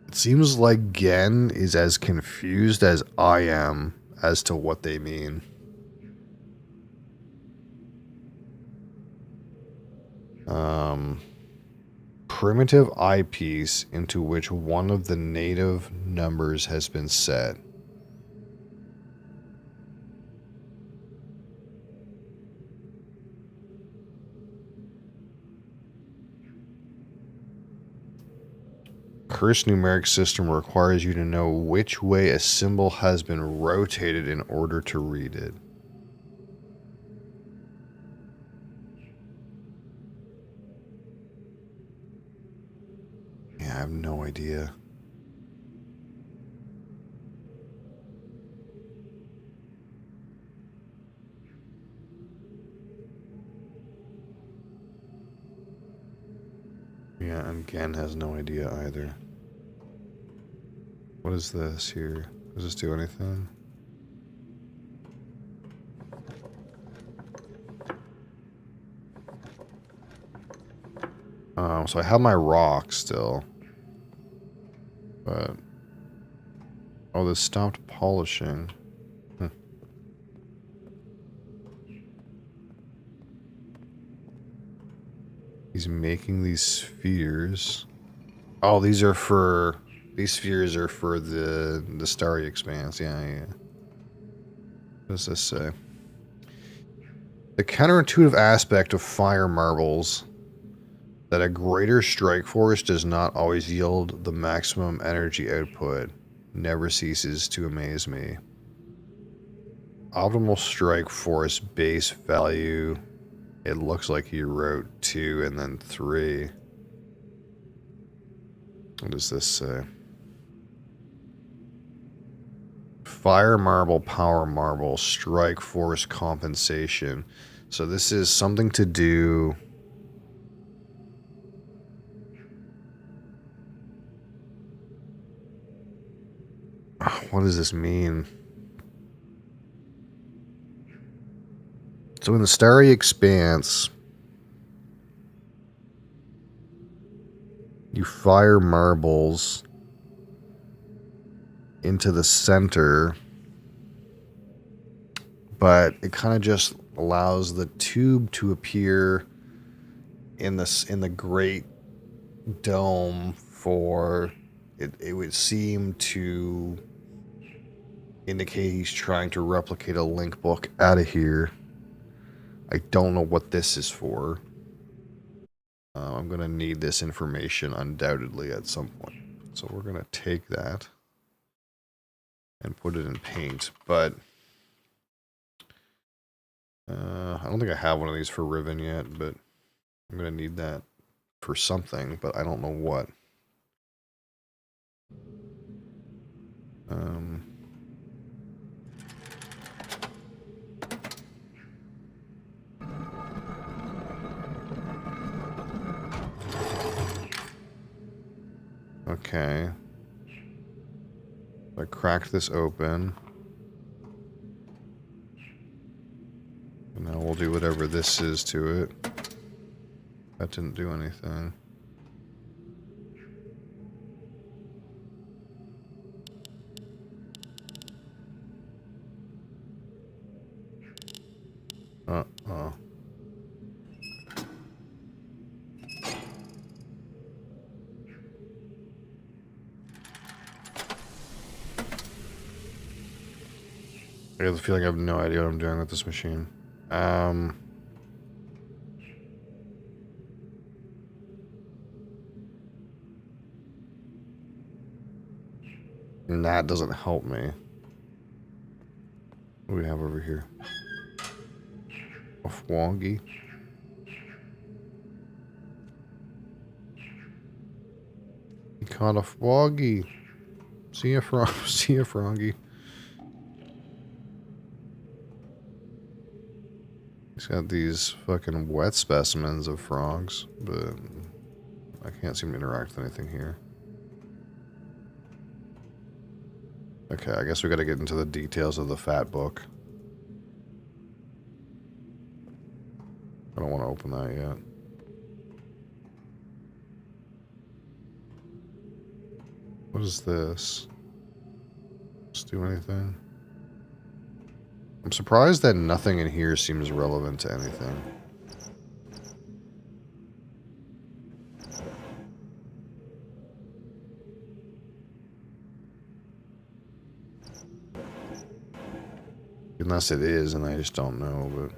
It seems like Gen is as confused as I am as to what they mean. Primitive eyepiece into which one of the native numbers has been set. Cursed numeric system requires you to know which way a symbol has been rotated in order to read it. Yeah, I have no idea. Yeah, and Gen has no idea either. What is this here? Does this do anything? So I have my rock still. But... Oh, this stopped polishing. He's making these spheres. Oh, these are for... These spheres are for the starry expanse. Yeah, yeah. What does this say? The counterintuitive aspect of fire marbles that a greater strike force does not always yield the maximum energy output never ceases to amaze me. Optimal strike force base value. It looks like he wrote 2 and then 3. What does this say? Fire marble, power marble, strike force compensation. So this is something to do... What does this mean? So in the starry expanse, you fire marbles into the center, but it kind of just allows the tube to appear in the great dome for it. It would seem to indicate he's trying to replicate a link book out of here. I don't know what this is for. I'm going to need this information undoubtedly at some point. So we're going to take that and put it in paint. But I don't think I have one of these for Riven yet, but I'm going to need that for something, but I don't know what. Okay. I cracked this open. And now we'll do whatever this is to it. That didn't do anything. Uh-oh. I have the feeling I have no idea what I'm doing with this machine. And that doesn't help me. What do we have over here? A Fwongi. He caught a Fwongi. See ya, Frongi. He's got these fucking wet specimens of frogs, but I can't seem to interact with anything here. Okay, I guess we gotta get into the details of the fat book. I don't want to open that yet. What is this? Does this do anything? I'm surprised that nothing in here seems relevant to anything. Unless it is, and I just don't know, but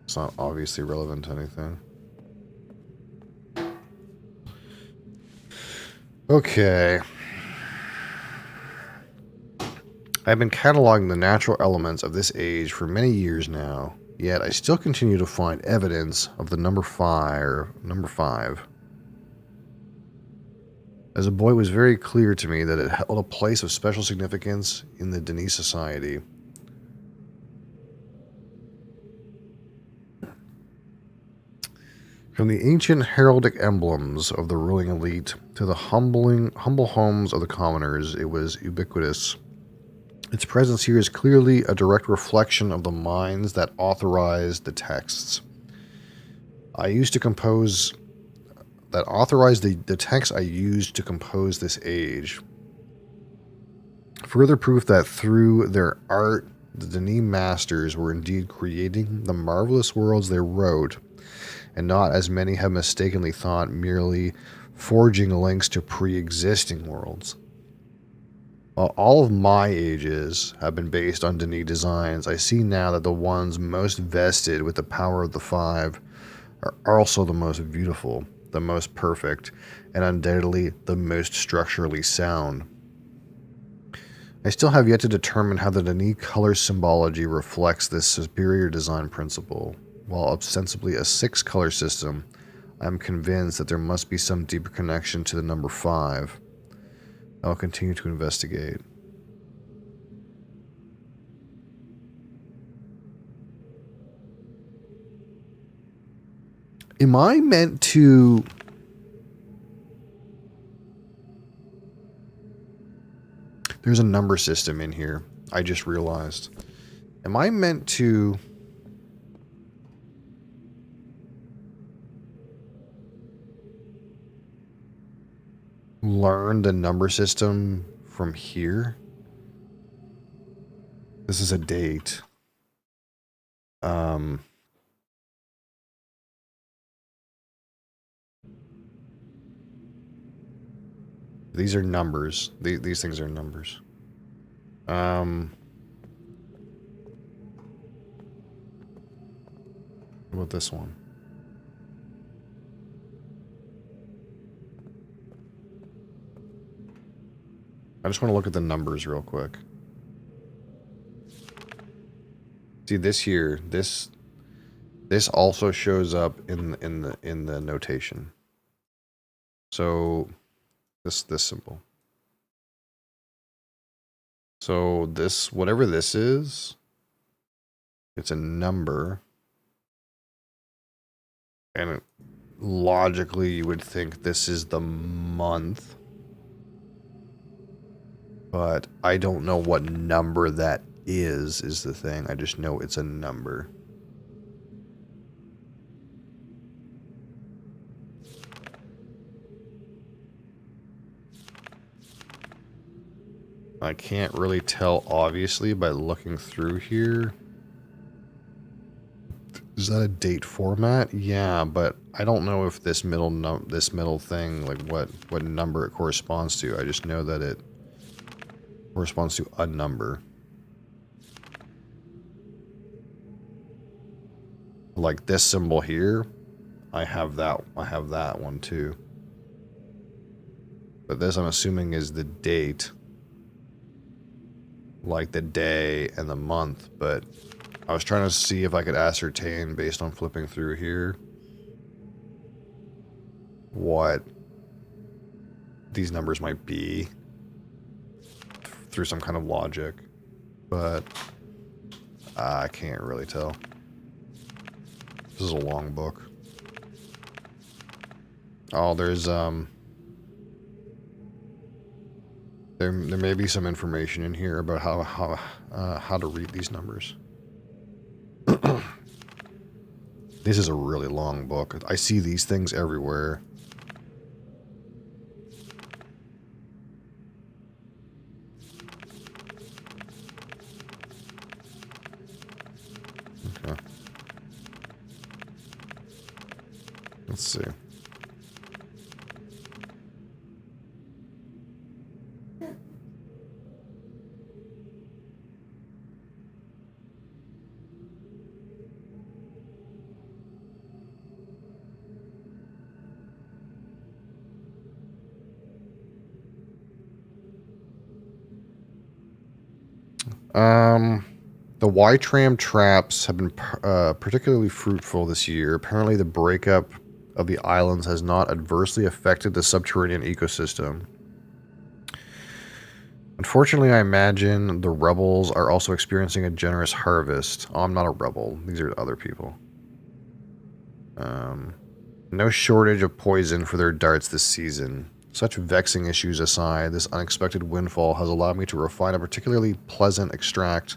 it's not obviously relevant to anything. Okay. I've been cataloging the natural elements of this age for many years now, yet I still continue to find evidence of the number 5. As a boy, it was very clear to me that it held a place of special significance in the Denis society. From the ancient heraldic emblems of the ruling elite to the humble homes of the commoners, it was ubiquitous. Its presence here is clearly a direct reflection of the minds that authorized the texts. The texts I used to compose this age. Further proof that through their art, the Denis masters were indeed creating the marvelous worlds they wrote, and not, as many have mistakenly thought, merely forging links to pre-existing worlds. While all of my ages have been based on Denis designs, I see now that the ones most vested with the power of the 5 are also the most beautiful, the most perfect, and undoubtedly the most structurally sound. I still have yet to determine how the Denis color symbology reflects this superior design principle. While ostensibly a 6 color system, I am convinced that there must be some deeper connection to the number 5. I will continue to investigate. Am I meant to... There's a number system in here. I just realized. Am I meant to... learn the number system from here? This is a date. These are numbers. These things are numbers. What about this one? I just want to look at the numbers real quick. See this here, this also shows up in the notation. So this symbol. So this, whatever this is, it's a number. And logically you would think this is the month. But I don't know what number that is the thing. I just know it's a number. I can't really tell, obviously, by looking through here. Is that a date format? Yeah, but I don't know if this middle thing, like what number it corresponds to. I just know that it corresponds to a number. Like this symbol here, I have that one too. But this, I'm assuming, is the date. Like the day and the month, but I was trying to see if I could ascertain based on flipping through here what these numbers might be through some kind of logic, but I can't really tell. This is a long book. Oh, there's there may be some information in here about how to read these numbers. This is a really long book. I see these things everywhere. Okay. Let's see. The Y-tram traps have been particularly fruitful this year. Apparently the breakup of the islands has not adversely affected the subterranean ecosystem. Unfortunately, I imagine the rebels are also experiencing a generous harvest. Oh, I'm not a rebel. These are other people. No shortage of poison for their darts this season. Such vexing issues aside, this unexpected windfall has allowed me to refine a particularly pleasant extract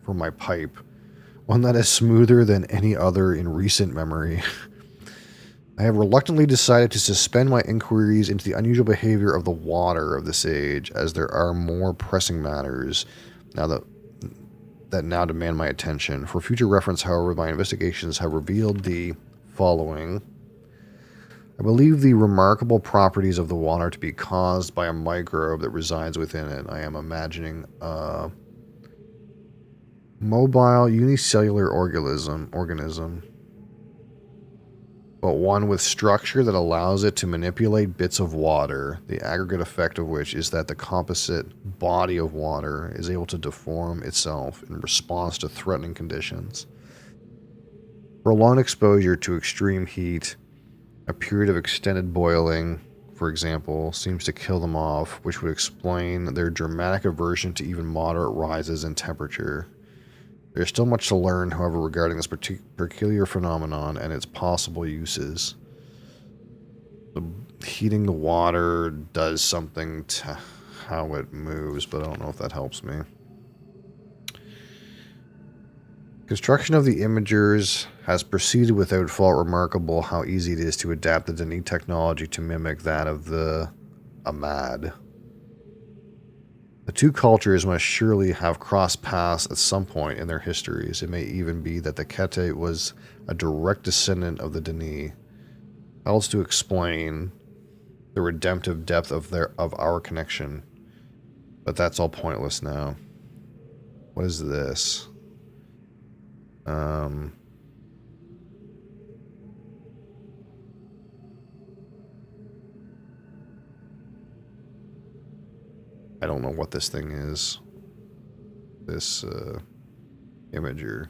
for my pipe. One that is smoother than any other in recent memory. I have reluctantly decided to suspend my inquiries into the unusual behavior of the water of this age, as there are more pressing matters that now demand my attention. For future reference, however, my investigations have revealed the following. I believe the remarkable properties of the water to be caused by a microbe that resides within it. I am imagining a mobile unicellular organism, but one with structure that allows it to manipulate bits of water, the aggregate effect of which is that the composite body of water is able to deform itself in response to threatening conditions. Prolonged exposure to extreme heat, a period of extended boiling, for example, seems to kill them off, which would explain their dramatic aversion to even moderate rises in temperature. There's still much to learn, however, regarding this peculiar phenomenon and its possible uses. Heating the water does something to how it moves, but I don't know if that helps me. Construction of the imagers has proceeded without fault. Remarkable how easy it is to adapt the Denis technology to mimic that of the Ahmad. The two cultures must surely have crossed paths at some point in their histories. It may even be that the Kete was a direct descendant of the Denis. Helps to explain the redemptive depth of our connection. But that's all pointless now. What is this? I don't know what this thing is. This imager.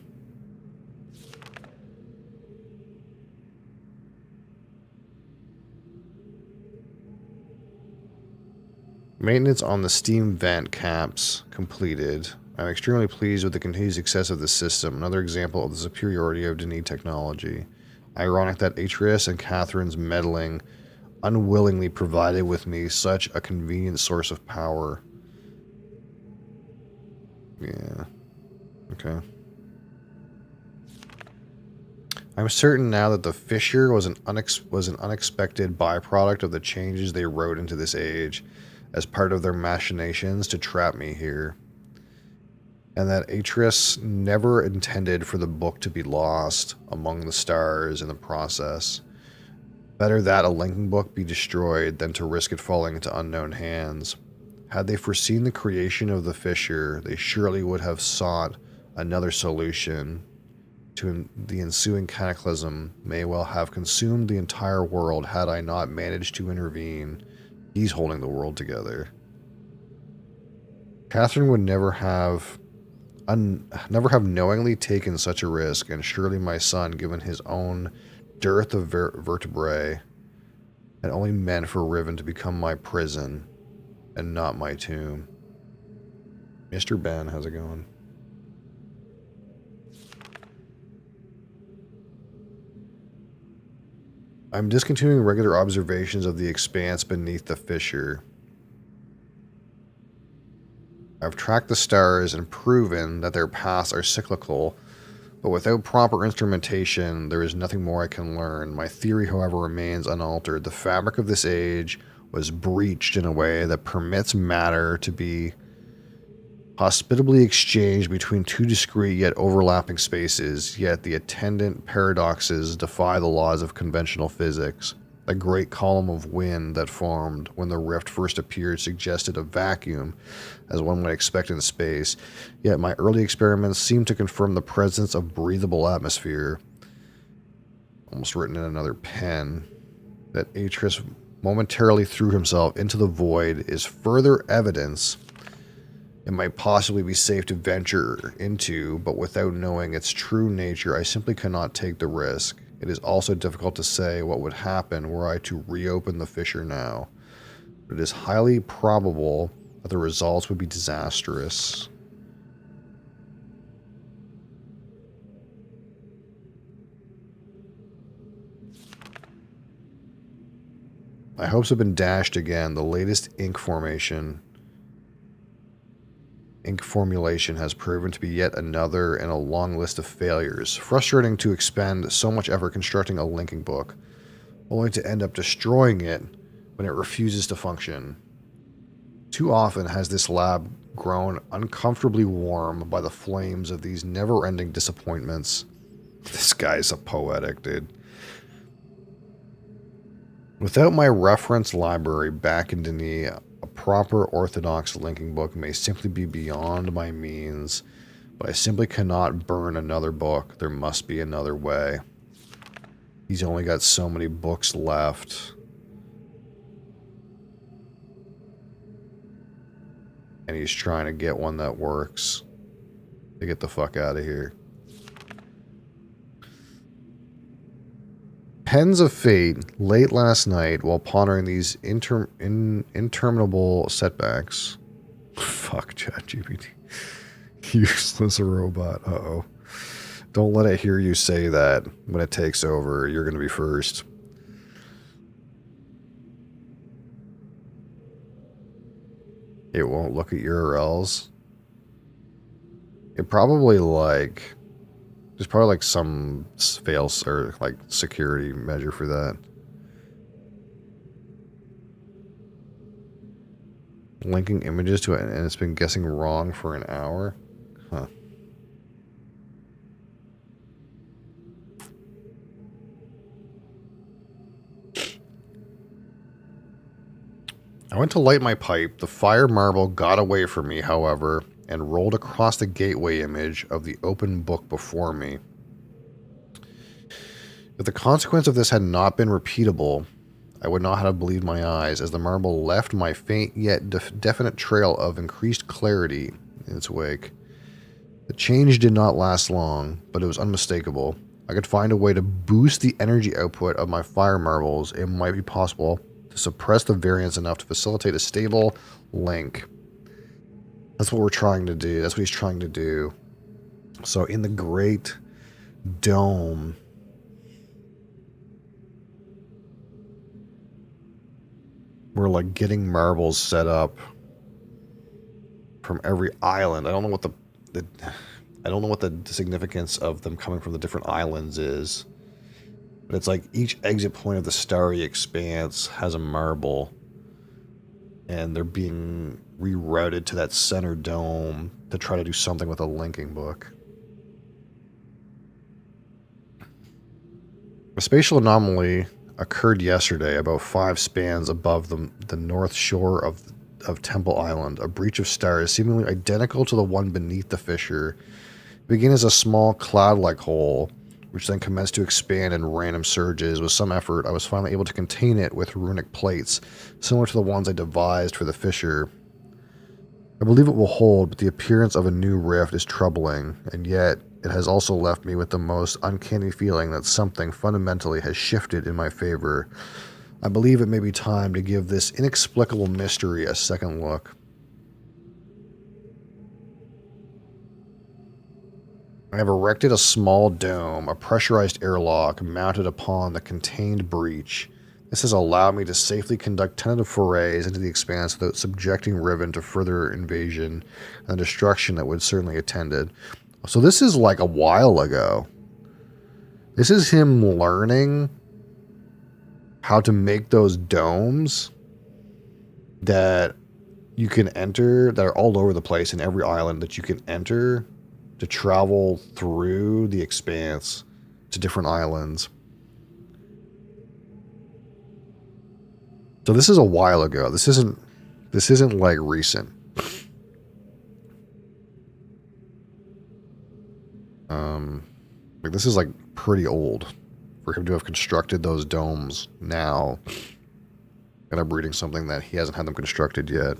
Maintenance on the steam vent caps completed. I'm extremely pleased with the continued success of the system. Another example of the superiority of Denis technology. Ironic that Atreus and Catherine's meddling unwillingly provided with me such a convenient source of power. Yeah. Okay. I'm certain now that the fissure was an unexpected byproduct of the changes they wrote into this age as part of their machinations to trap me here. And that Atreus never intended for the book to be lost among the stars in the process. Better that a linking book be destroyed than to risk it falling into unknown hands. Had they foreseen the creation of the fissure, they surely would have sought another solution to the ensuing cataclysm. May well have consumed the entire world had I not managed to intervene. He's holding the world together. Catherine would never have knowingly taken such a risk, and surely my son, given his own dearth of vertebrae, had only meant for Riven to become my prison and not my tomb. Mr. Ben, how's it going? I'm discontinuing regular observations of the expanse beneath the fissure. I've tracked the stars and proven that their paths are cyclical, but without proper instrumentation, there is nothing more I can learn. My theory, however, remains unaltered. The fabric of this age was breached in a way that permits matter to be hospitably exchanged between two discrete yet overlapping spaces, yet the attendant paradoxes defy the laws of conventional physics. A great column of wind that formed when the rift first appeared suggested a vacuum, as one might expect in space, yet my early experiments seemed to confirm the presence of breathable atmosphere. Almost written in another pen. That Atreus momentarily threw himself into the void is further evidence it might possibly be safe to venture into, but without knowing its true nature, I simply cannot take the risk. It is also difficult to say what would happen were I to reopen the fissure now. But it is highly probable that the results would be disastrous. My hopes have been dashed again. The latest ink formulation has proven to be yet another in a long list of failures. Frustrating to expend so much effort constructing a linking book, only to end up destroying it when it refuses to function. Too often has this lab grown uncomfortably warm by the flames of these never-ending disappointments. This guy's a poetic, dude. Without my reference library back in Denis, a proper orthodox linking book may simply be beyond my means, but I simply cannot burn another book. There must be another way. He's only got so many books left. And he's trying to get one that works. To get the fuck out of here. Pens of Fate, late last night, while pondering these interminable setbacks. Fuck ChatGPT. Useless robot. Uh-oh. Don't let it hear you say that. When it takes over, you're going to be first. It won't look at URLs. It probably like... There's probably like some fails or like security measure for that. Linking images to it and it's been guessing wrong for an hour? Huh. I went to light my pipe. The fire marble got away from me, however, and rolled across the gateway image of the open book before me. If the consequence of this had not been repeatable, I would not have believed my eyes, as the marble left my faint yet definite trail of increased clarity in its wake. The change did not last long, but it was unmistakable. I could find a way to boost the energy output of my fire marbles. It might be possible to suppress the variance enough to facilitate a stable link. That's what we're trying to do. That's what he's trying to do. So in the Great Dome, we're like getting marbles set up from every island. I don't know what the significance of them coming from the different islands is. But it's like each exit point of the starry expanse has a marble. And they're being rerouted to that center dome to try to do something with a linking book. A spatial anomaly occurred yesterday about 5 spans above the north shore of Temple Island. A breach of stars seemingly identical to the one beneath the fissure began as a small cloud-like hole, which then commenced to expand in random surges. With some effort, I was finally able to contain it with runic plates, similar to the ones I devised for the fissure. I believe it will hold, but the appearance of a new rift is troubling, and yet it has also left me with the most uncanny feeling that something fundamentally has shifted in my favor. I believe it may be time to give this inexplicable mystery a second look. I have erected a small dome, a pressurized airlock mounted upon the contained breach. This has allowed me to safely conduct tentative forays into the expanse without subjecting Riven to further invasion and the destruction that would certainly attend it. So this is like a while ago. This is him learning how to make those domes that you can enter, that are all over the place in every island that you can enter to travel through the expanse to different islands. So this is a while ago. This isn't like recent. Like this is like pretty old for him to have constructed those domes now and I'm reading something that he hasn't had them constructed yet.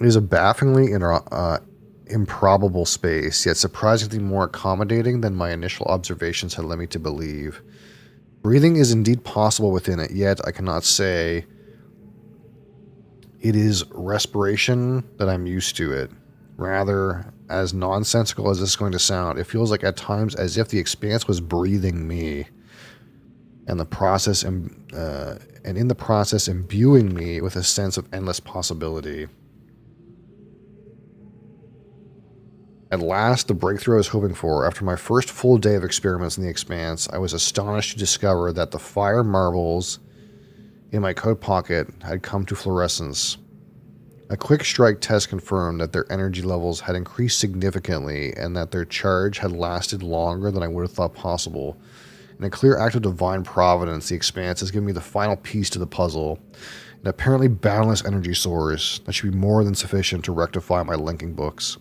It is a bafflingly improbable space, yet surprisingly more accommodating than my initial observations had led me to believe. Breathing is indeed possible within it, yet I cannot say it is respiration that I'm used to it. Rather, as nonsensical as this is going to sound, it feels like at times as if the expanse was breathing me, and in the process imbuing me with a sense of endless possibility. At last, the breakthrough I was hoping for. After my first full day of experiments in the expanse, I was astonished to discover that the fire marbles in my coat pocket had come to fluorescence. A quick strike test confirmed that their energy levels had increased significantly and that their charge had lasted longer than I would have thought possible. In a clear act of divine providence, the expanse has given me the final piece to the puzzle, an apparently boundless energy source that should be more than sufficient to rectify my linking books.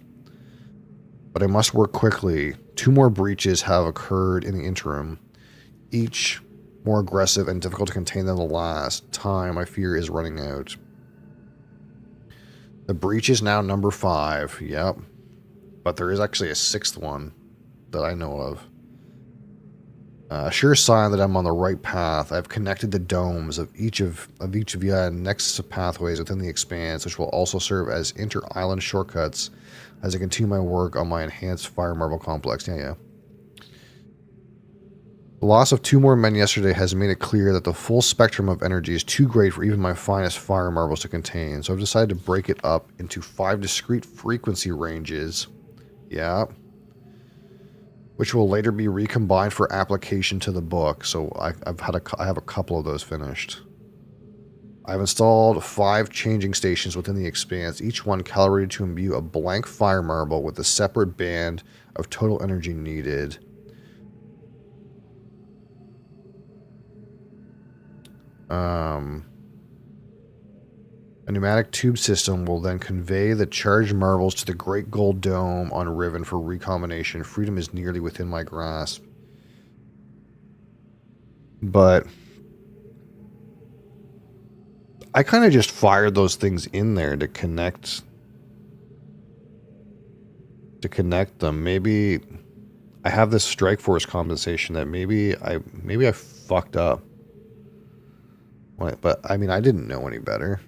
But I must work quickly. 2 more breaches have occurred in the interim, each more aggressive and difficult to contain than the last. Time, I fear, is running out. The breach is now number 5, yep. But there is actually a 6th one that I know of. A sure sign that I'm on the right path. I've connected the domes of each of the next pathways within the expanse, which will also serve as inter-island shortcuts as I continue my work on my enhanced fire marble complex. Yeah. The loss of 2 more men yesterday has made it clear that the full spectrum of energy is too great for even my finest fire marbles to contain, so I've decided to break it up into 5 discrete frequency ranges. Yeah. Which will later be recombined for application to the book, so I have a couple of those finished. I've installed 5 changing stations within the expanse, each one calibrated to imbue a blank fire marble with a separate band of total energy needed. A pneumatic tube system will then convey the charged marbles to the Great Gold Dome on Riven for recombination. Freedom is nearly within my grasp. But I kind of just fired those things in there to connect them. Maybe I have this strike force compensation that maybe I fucked up. But I mean, I didn't know any better.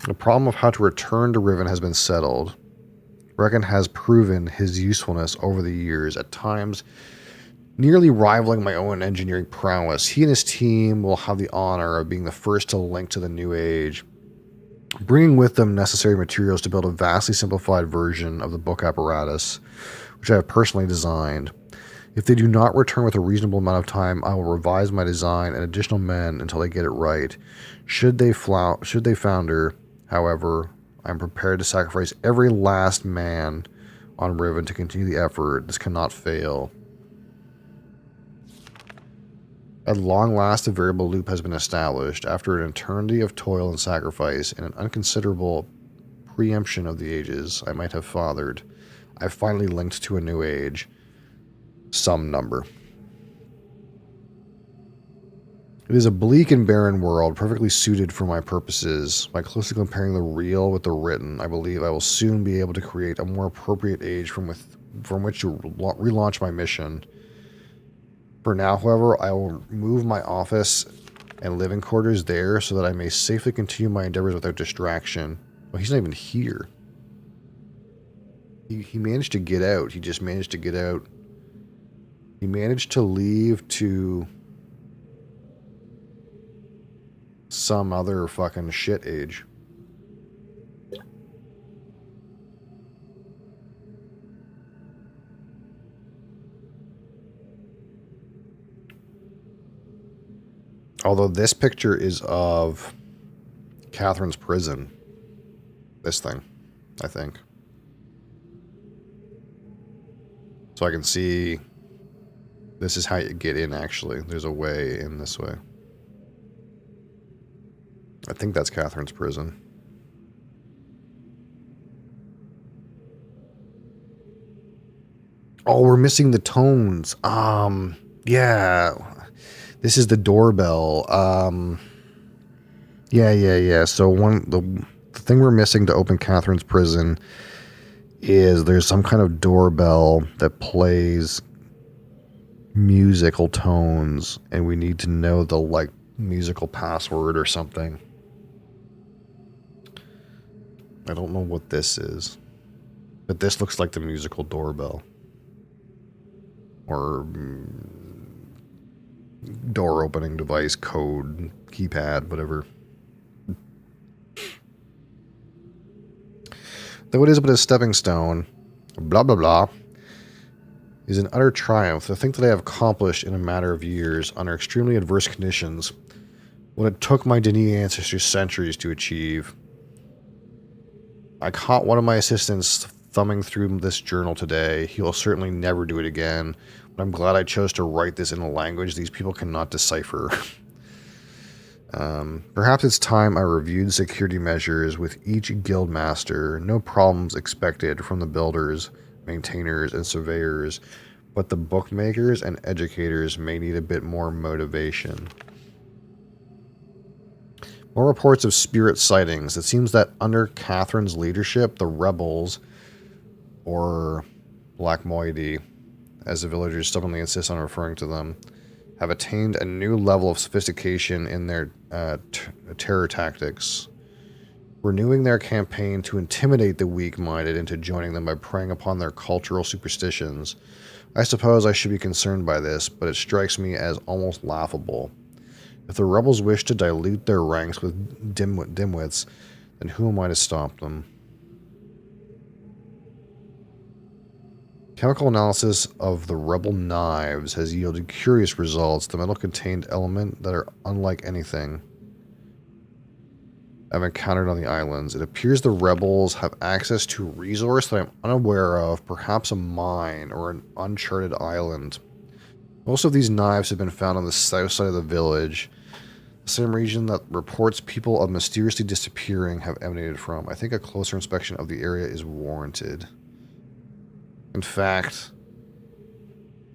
The problem of how to return to Riven has been settled. Reckon has proven his usefulness over the years, at times nearly rivaling my own engineering prowess. He and his team will have the honor of being the first to link to the new age, bringing with them necessary materials to build a vastly simplified version of the book apparatus, which I have personally designed. If they do not return with a reasonable amount of time, I will revise my design and additional men until they get it right. Should they founder, however, I am prepared to sacrifice every last man on Riven to continue the effort. This cannot fail. At long last, a variable loop has been established. After an eternity of toil and sacrifice and an unconsiderable preemption of the ages I might have fathered, I finally linked to a new age. Some number. It is a bleak and barren world, perfectly suited for my purposes. By closely comparing the real with the written, I believe I will soon be able to create a more appropriate age from which to relaunch my mission. For now, however, I will move my office and living quarters there so that I may safely continue my endeavors without distraction. Well, he's not even here. He managed to get out. He just managed to get out. He managed to leave to some other fucking shit age. Although this picture is of Catherine's prison. This thing, I think. So I can see this is how you get in, actually. There's a way in this way. I think that's Catherine's prison. Oh, we're missing the tones. Yeah. This is the doorbell. Yeah. So the thing we're missing to open Catherine's prison is there's some kind of doorbell that plays musical tones, and we need to know the, like, musical password or something. I don't know what this is, but this looks like the musical doorbell. Or door opening device, code, keypad, whatever. Though it is but a stepping stone, blah blah blah, is an utter triumph to think that I have accomplished in a matter of years, under extremely adverse conditions, what it took my Denis ancestors centuries to achieve. I caught one of my assistants thumbing through this journal today. He will certainly never do it again, but I'm glad I chose to write this in a language these people cannot decipher. Perhaps it's time I reviewed security measures with each guild master. No problems expected from the builders, maintainers, and surveyors, but the bookmakers and educators may need a bit more motivation. More reports of spirit sightings. It seems that under Catherine's leadership, the rebels, or Black Moiety, as the villagers stubbornly insist on referring to them, have attained a new level of sophistication in their terror tactics, renewing their campaign to intimidate the weak-minded into joining them by preying upon their cultural superstitions. I suppose I should be concerned by this, but it strikes me as almost laughable. If the rebels wish to dilute their ranks with dimwits, then who am I to stop them? Chemical analysis of the rebel knives has yielded curious results. The metal contained element that are unlike anything I've encountered on the islands. It appears the rebels have access to a resource that I'm unaware of, perhaps a mine or an uncharted island. Most of these knives have been found on the south side of the village, the same region that reports people of mysteriously disappearing have emanated from. I think a closer inspection of the area is warranted. In fact,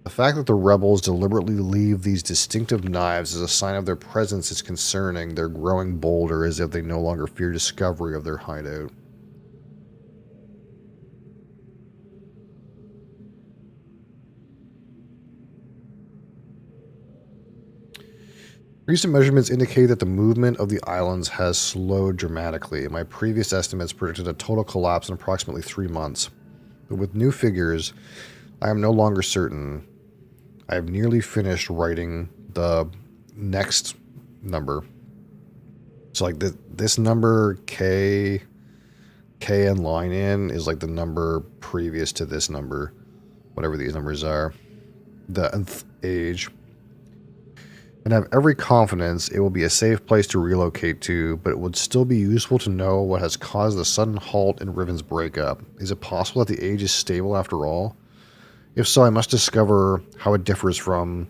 the fact that the rebels deliberately leave these distinctive knives as a sign of their presence is concerning. They're growing bolder as if they no longer fear discovery of their hideout. Recent measurements indicate that the movement of the islands has slowed dramatically. My previous estimates predicted a total collapse in approximately 3 months. But with new figures, I am no longer certain. I have nearly finished writing the next number. So like this number K and line in is like the number previous to this number, whatever these numbers are, the nth age. And I have every confidence it will be a safe place to relocate to, but it would still be useful to know what has caused the sudden halt in Riven's breakup. Is it possible that the age is stable after all? If so, I must discover how it differs from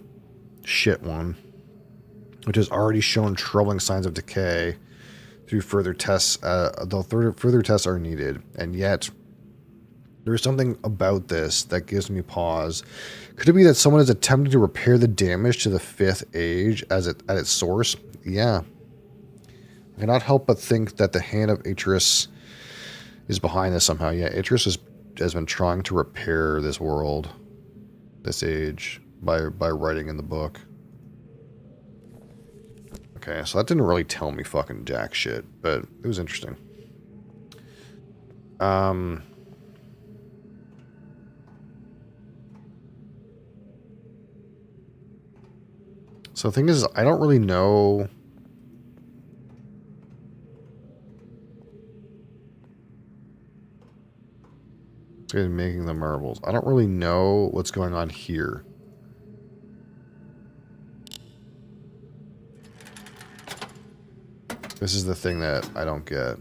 Shit One, which has already shown troubling signs of decay through further tests, though further tests are needed. And yet, there is something about this that gives me pause. Could it be that someone is attempting to repair the damage to the 5th age at its source? Yeah. I cannot help but think that the hand of Atris is behind this somehow. Yeah, Atris has been trying to repair this world, this age, by writing in the book. Okay, so that didn't really tell me fucking jack shit, but it was interesting. So the thing is, I don't really know. Making the marbles. I don't really know what's going on here. This is the thing that I don't get.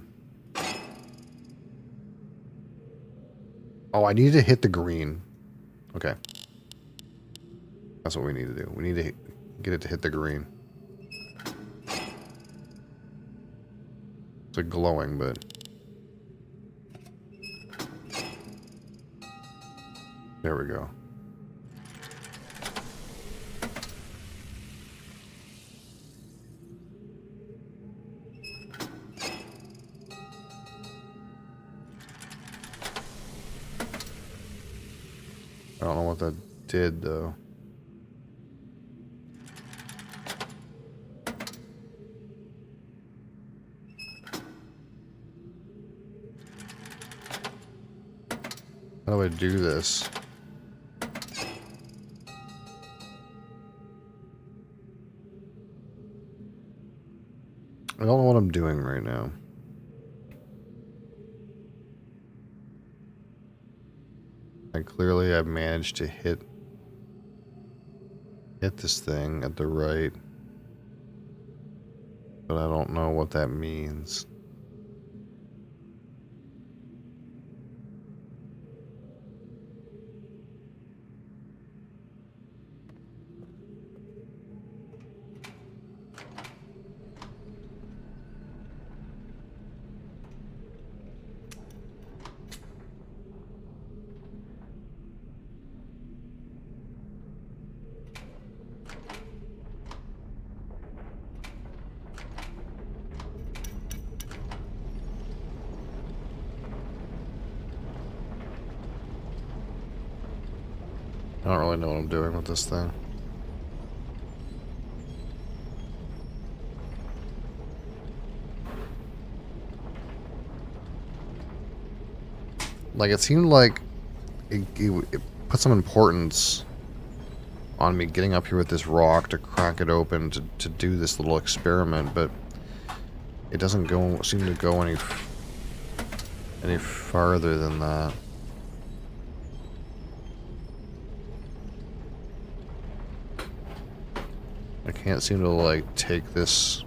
Oh, I need to hit the green. Okay. That's what we need to do. We need to get it to hit the green. It's like glowing, but... There we go. I don't know what that did, though. How do I do this? I don't know what I'm doing right now. And clearly I've managed to hit this thing at the right. But I don't know what that means. I don't really know what I'm doing with this thing. Like, it seemed like it put some importance on me getting up here with this rock to crack it open to do this little experiment, but it doesn't seem to go any farther than that. I can't seem to, like, take this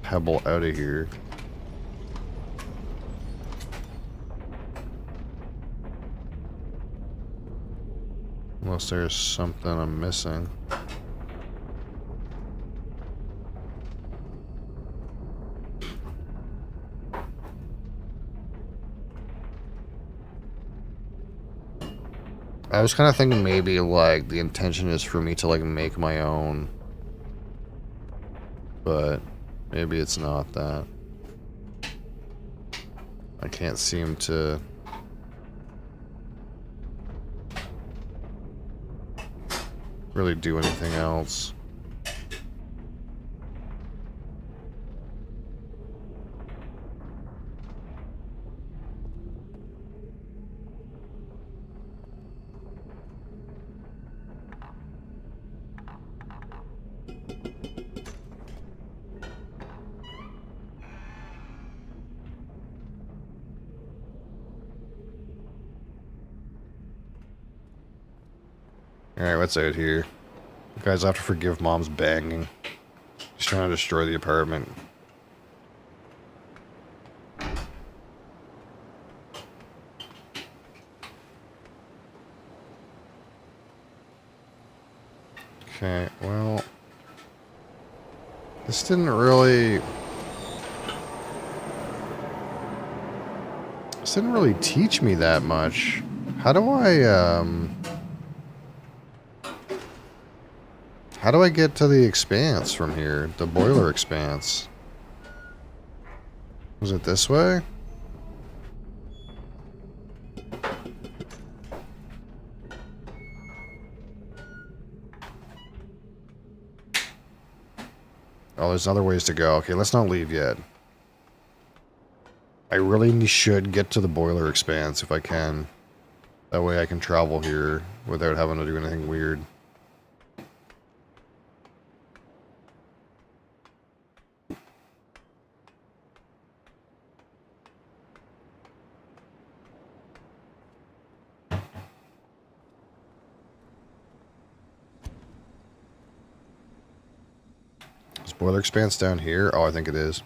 pebble out of here. Unless there's something I'm missing. I was kind of thinking maybe, like, the intention is for me to, like, make my own. But maybe it's not that. I can't seem to... really do anything else. Alright, what's out here? You guys have to forgive Mom's banging. She's trying to destroy the apartment. Okay, well... This didn't really... This didn't really teach me that much. How do I get to the expanse from here? The boiler expanse. Was it this way? Oh, there's other ways to go. Okay, let's not leave yet. I really should get to the boiler expanse if I can. That way I can travel here without having to do anything weird. Is boiler expanse down here? Oh, I think it is.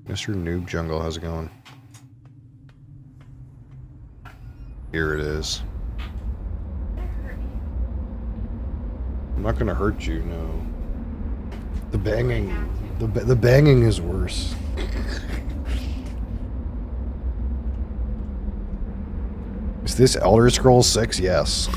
Mr. Noob Jungle, how's it going? Here it is. I'm not gonna hurt you, no. The banging, the banging is worse. Is this Elder Scrolls 6? Yes.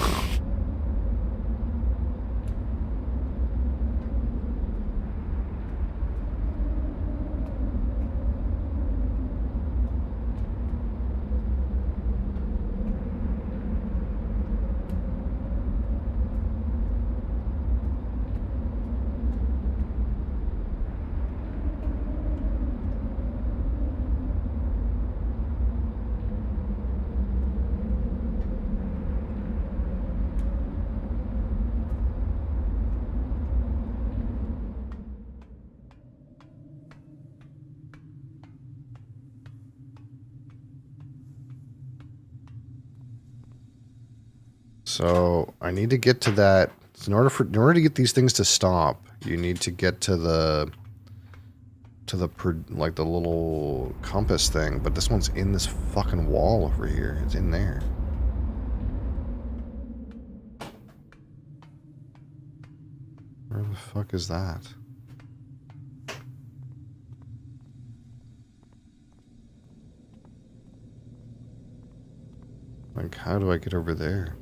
So I need to get to that. In order to get these things to stop, you need to get to the like the little compass thing. But this one's in this fucking wall over here. It's in there. Where the fuck is that? Like, how do I get over there?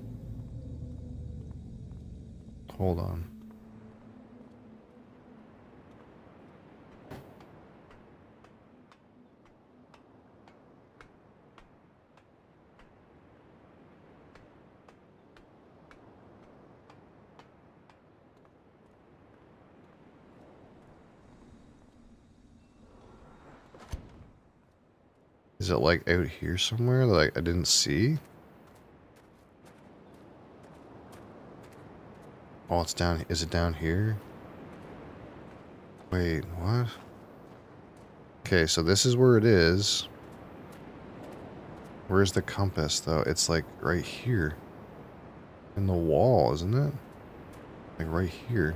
Hold on. Is it like out here somewhere that I didn't see? Oh, it's down. Is it down here? Wait, what? Okay, so this is where it is. Where's the compass, though? It's like right here. In the wall, isn't it? Like right here.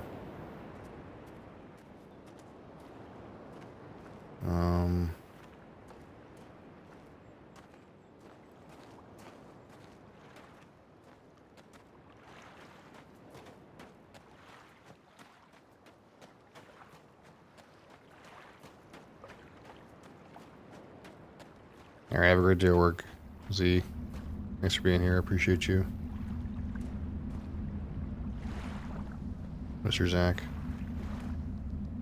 Alright, have a great day at work. Z, thanks for being here. I appreciate you. Mr. Zach.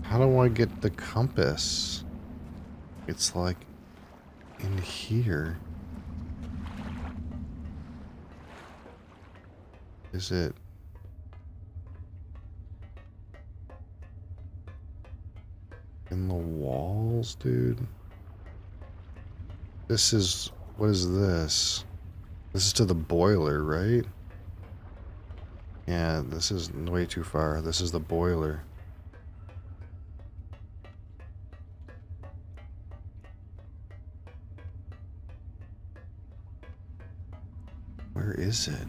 How do I get the compass? It's like in here. Is it? In the walls, dude? This is... What is this? This is to the boiler, right? Yeah, this is way too far. This is the boiler. Where is it?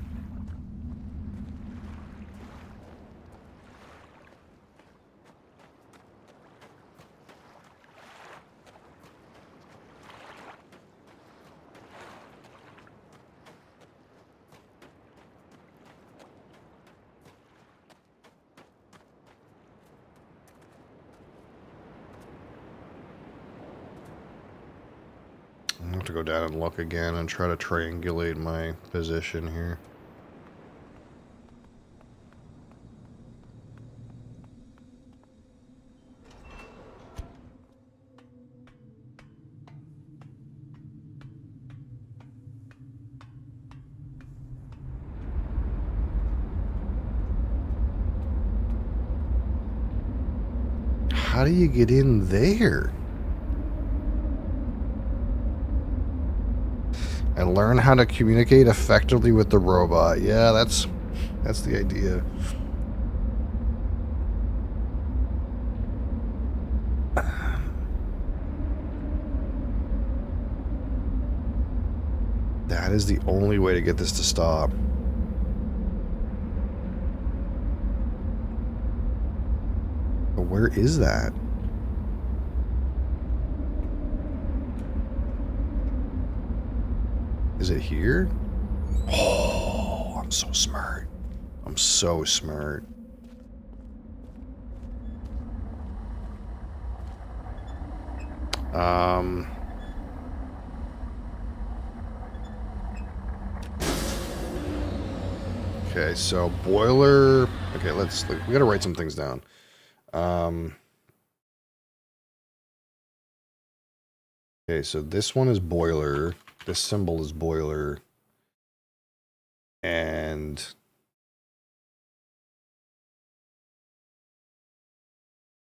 I have to go down and look again and try to triangulate my position here. how do you get in there? I learn how to communicate effectively with the robot. Yeah, that's the idea. That is the only way to get this to stop. But where is that? Is it here? Oh, I'm so smart. I'm so smart. Okay, so boiler. Okay, we gotta write some things down. Okay, so this one is boiler. This symbol is boiler. And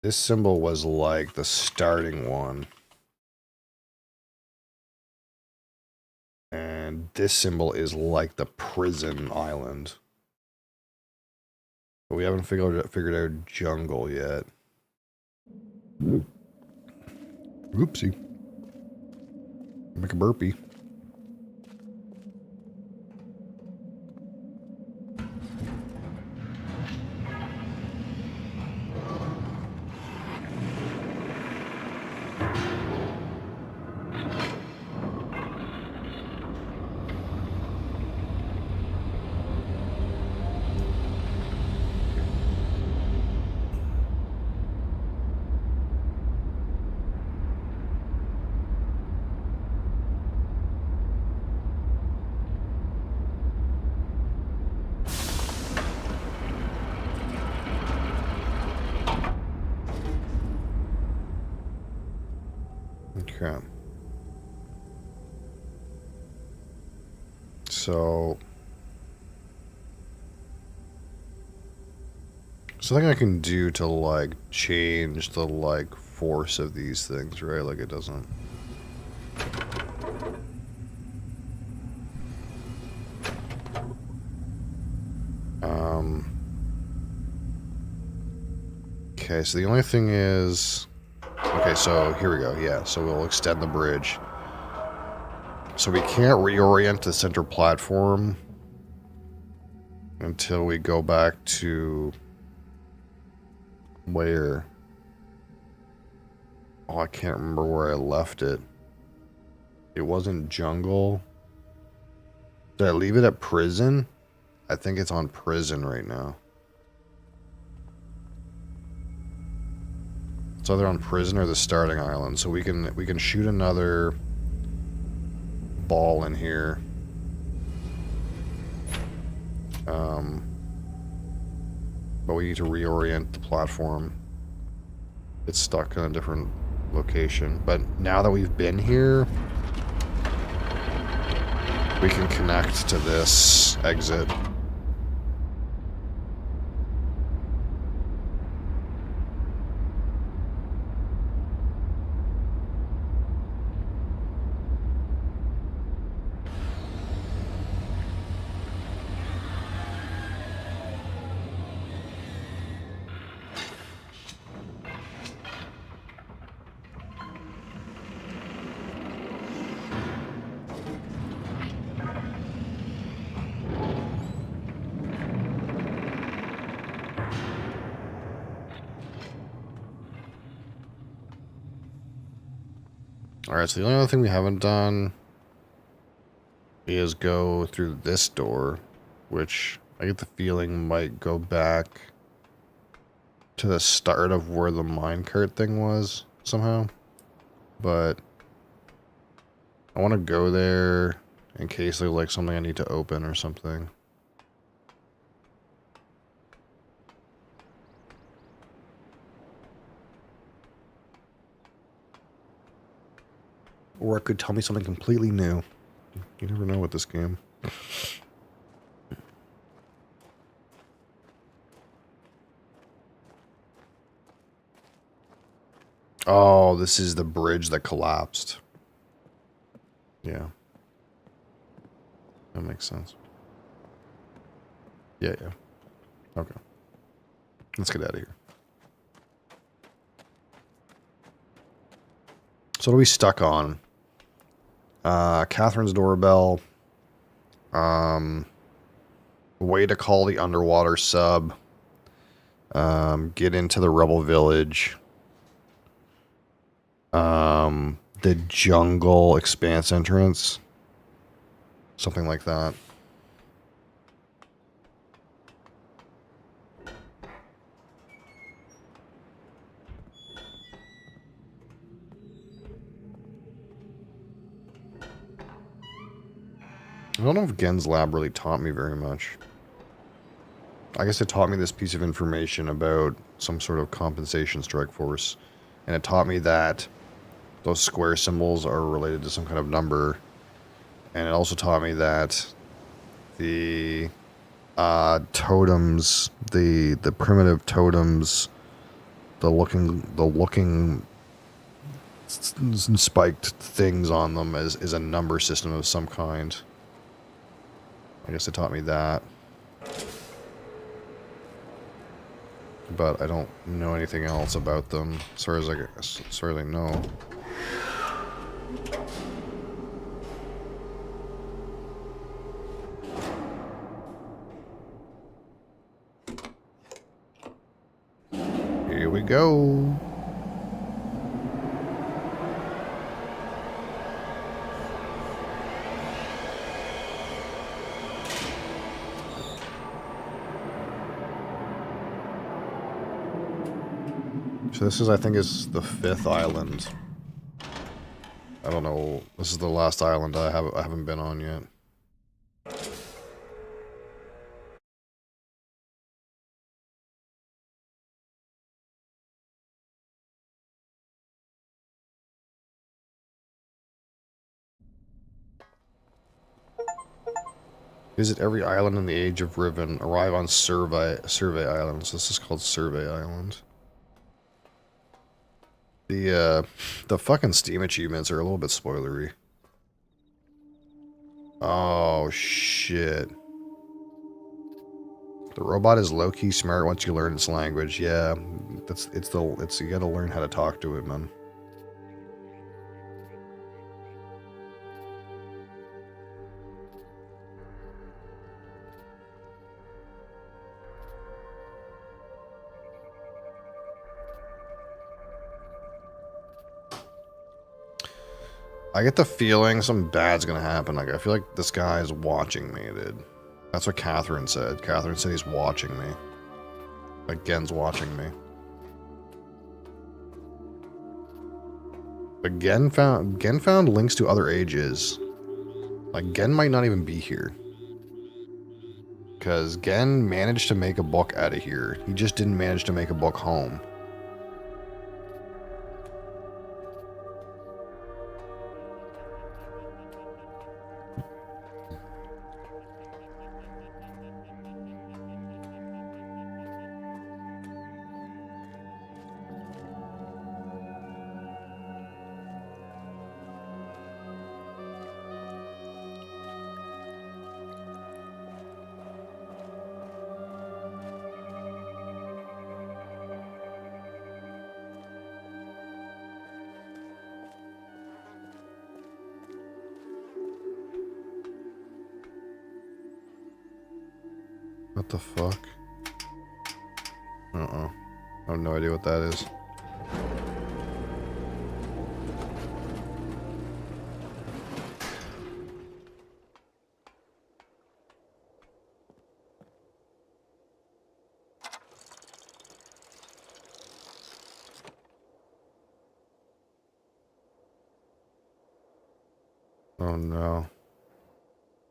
this symbol was like the starting one. And this symbol is like the prison island. But we haven't figured out jungle yet. Oopsie. Make a burpee. Okay. So something I can do to like change the like force of these things, right? Like it doesn't. Okay, so the only thing is, okay, so here we go. Yeah, so we'll extend the bridge. So we can't reorient the center platform until we go back to where? Oh, I can't remember where I left it. It wasn't jungle. Did I leave it at prison? I think it's on prison right now. It's either on prison or the starting island. So we can shoot another ball in here. But we need to reorient the platform. It's stuck in a different location. But now that we've been here, we can connect to this exit. Alright, so the only other thing we haven't done is go through this door, which I get the feeling might go back to the start of where the minecart thing was, somehow. But I want to go there in case there's like something I need to open or something. Or it could tell me something completely new. You never know with this game. Oh, this is the bridge that collapsed. Yeah. That makes sense. Yeah, yeah. Okay. Let's get out of here. So what are we stuck on? Catherine's doorbell. Way to call the underwater sub. Get into the rebel village. The jungle expanse entrance. Something like that. I don't know if Gen's lab really taught me very much. I guess it taught me this piece of information about some sort of compensation strike force. And it taught me that those square symbols are related to some kind of number. And it also taught me that the totems, the primitive totems, the looking spiked things on them is a number system of some kind. I guess it taught me that. But I don't know anything else about them, as far as I know. Here we go. So this is, I think, is the 5th island. I don't know. This is the last island I haven't been on yet. Visit every island in the Age of Riven. Arrive on Survey Island. So this is called Survey Island. The fucking Steam achievements are a little bit spoilery. Oh shit. The robot is low-key smart once you learn its language. Yeah, it's you gotta learn how to talk to it, man. I get the feeling something bad's gonna happen. Like, I feel like this guy is watching me, dude. That's what Catherine said. Catherine said he's watching me. Like, Gen's watching me. But Gen found links to other ages. Like, Gen might not even be here. Because Gen managed to make a book out of here. He just didn't manage to make a book home. What the fuck? Uh-oh. I have no idea what that is. Oh no.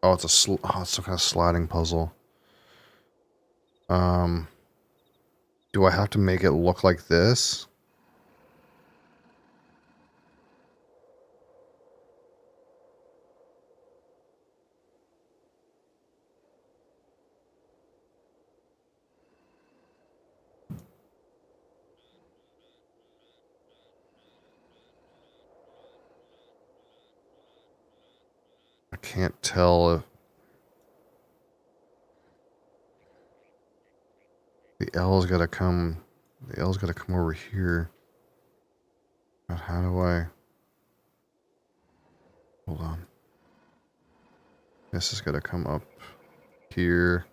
Oh, it's some kind of sliding puzzle. Do I have to make it look like this? can't tell if the L's got to come. The L's got to come over here. But how do I? Hold on. This has got to come up here.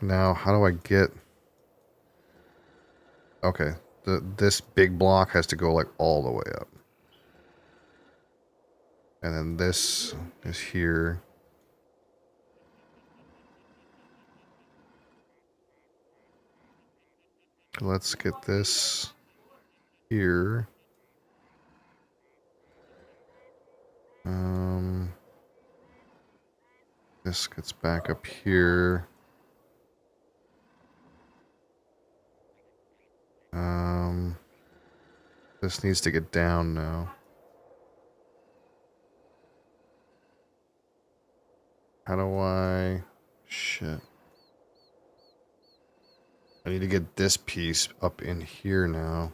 Now, how do I get? Okay, this big block has to go like all the way up. And then this is here. Let's get this here. This gets back up here. This needs to get down now. How do I... Shit. I need to get this piece up in here now.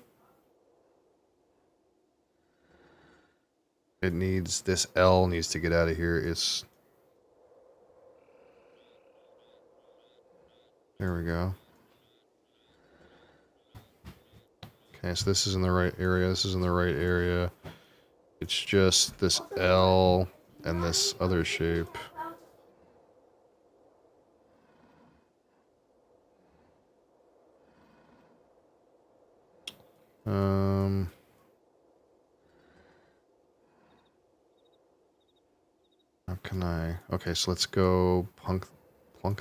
It needs... This L needs to get out of here. It's... There we go. Okay, so this is in the right area. This is in the right area. It's just this L and this other shape. How can I... Okay, so let's go plunk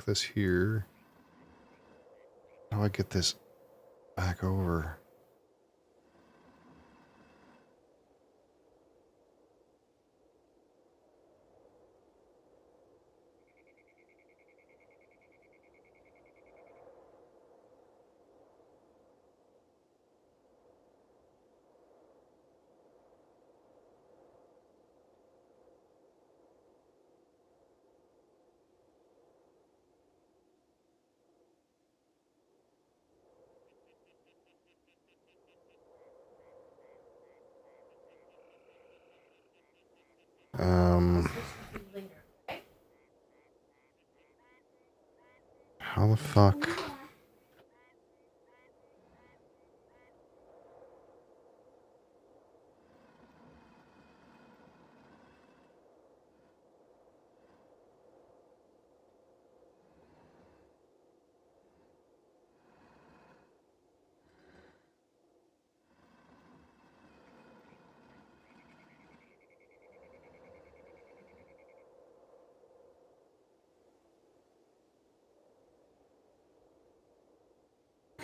this here. How do I get this back over? How the fuck?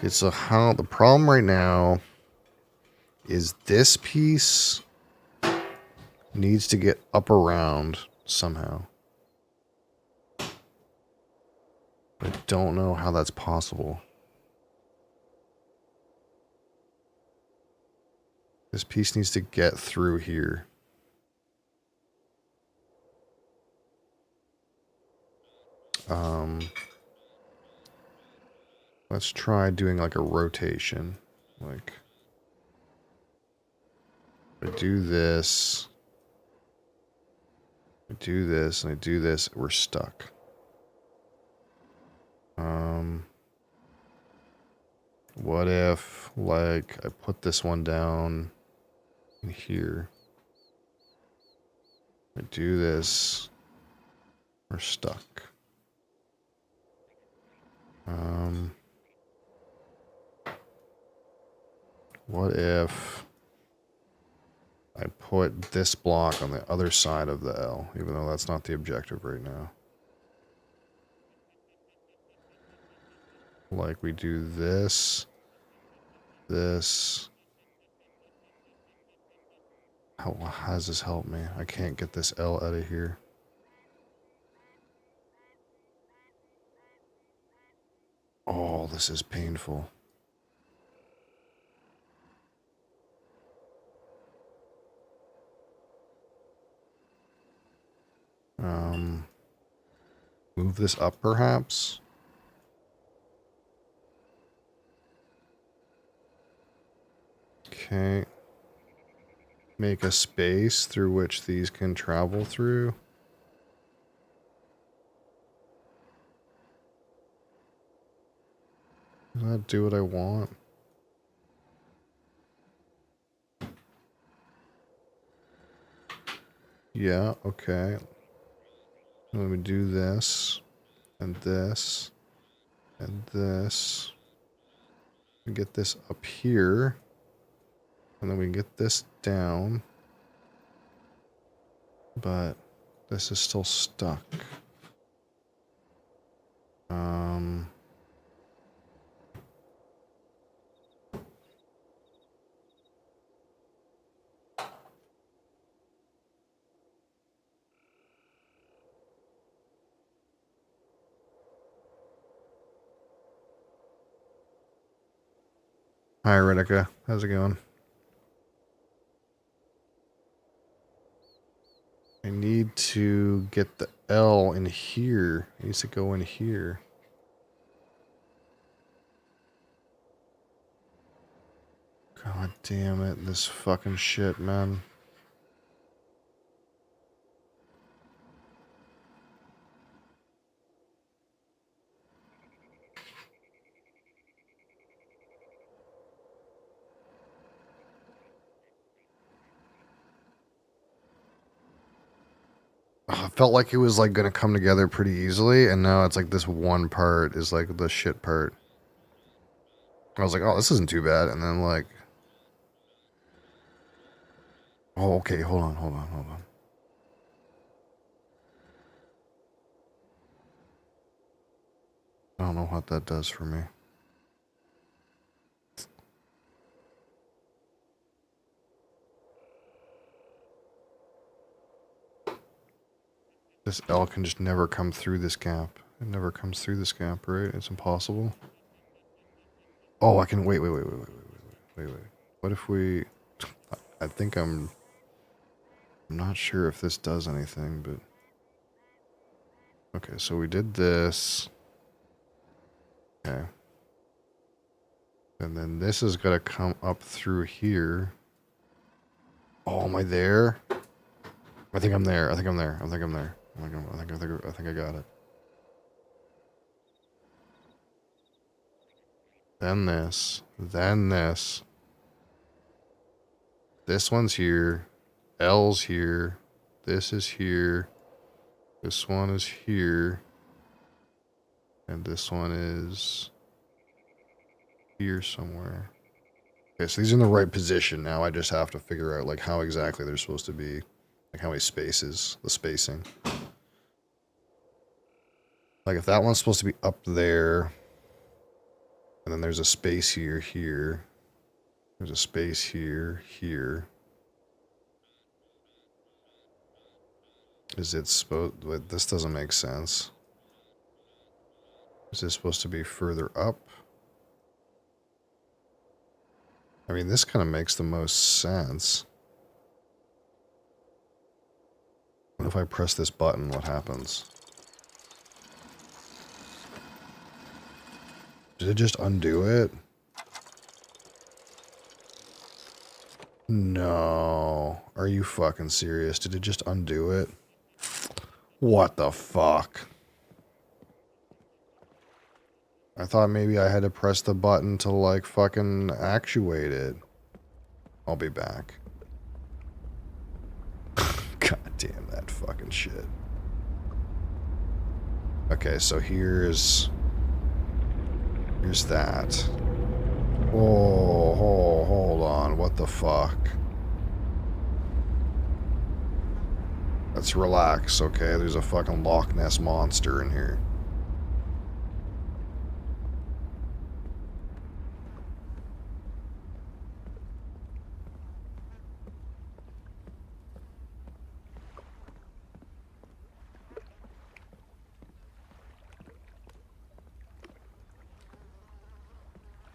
Okay, so how the problem right now is this piece needs to get up around somehow. I don't know how that's possible. This piece needs to get through here. Let's try doing like a rotation. Like, I do this, I do this, and I do this, we're stuck. What if, like, I put this one down in here. I do this, we're stuck. What if I put this block on the other side of the L, even though that's not the objective right now. Like we do this, this. How does this help me? I can't get this L out of here. Oh, this is painful. Move this up perhaps. Okay. Make a space through which these can travel through. Does that do what I want? Yeah, okay. Let me do this, and this, and this. We get this up here, and then we can get this down. But this is still stuck. Hi, Ritika. How's it going? I need to get the L in here. It needs to go in here. God damn it, this fucking shit, man. I felt like it was like gonna come together pretty easily, and now it's like this one part is like the shit part. I was like, oh, this isn't too bad, and then like, oh, okay, hold on. I don't know what that does for me. This L can just never come through this gap. It never comes through this gap, right? It's impossible. Oh, I can wait. What if we? I think I'm not sure if this does anything, but okay. So we did this. Okay. And then this is gonna come up through here. Oh, am I there? I think I'm there. I think I'm there. I think I got it. Then this. Then this. This one's here. L's here. This is here. This one is here. And this one is here somewhere. Okay, so these are in the right position now. I just have to figure out like how exactly they're supposed to be. Like how many spaces, the spacing. Like if that one's supposed to be up there, and then there's a space here. There's a space here. Is it supposed... Wait, this doesn't make sense. Is this supposed to be further up? I mean, this kind of makes the most sense. What if I press this button? What happens? Did it just undo it? No. Are you fucking serious? Did it just undo it? What the fuck? I thought maybe I had to press the button to like fucking actuate it. I'll be back. God damn that fucking shit. Okay, so here's that. Oh, hold on. What the fuck? Let's relax, okay? There's a fucking Loch Ness monster in here.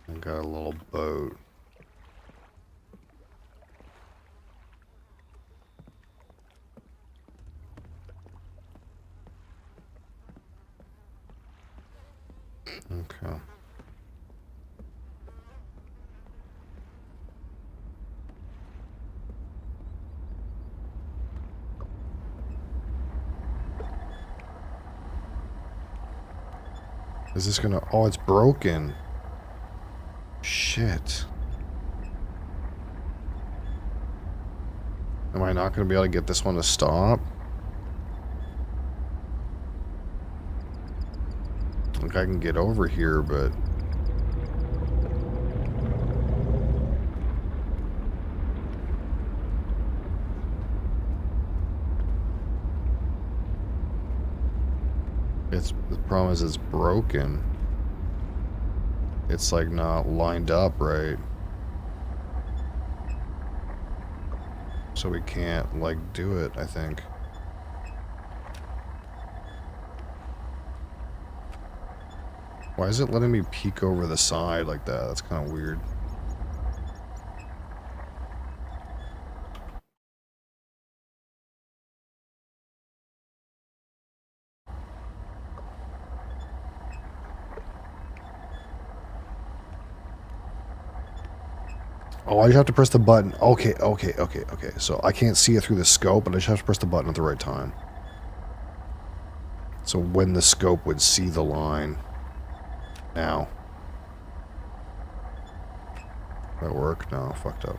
I got a little boat. Okay. Is this gonna... Oh, it's broken. Shit. Am I not gonna be able to get this one to stop? Like I can get over here, but... The problem is it's broken. It's like not lined up right. So we can't like do it, I think. Why is it letting me peek over the side like that? That's kind of weird. Oh, I just have to press the button. Okay. So I can't see it through the scope, but I just have to press the button at the right time. So when the scope would see the line. Now. That work? No, fucked up.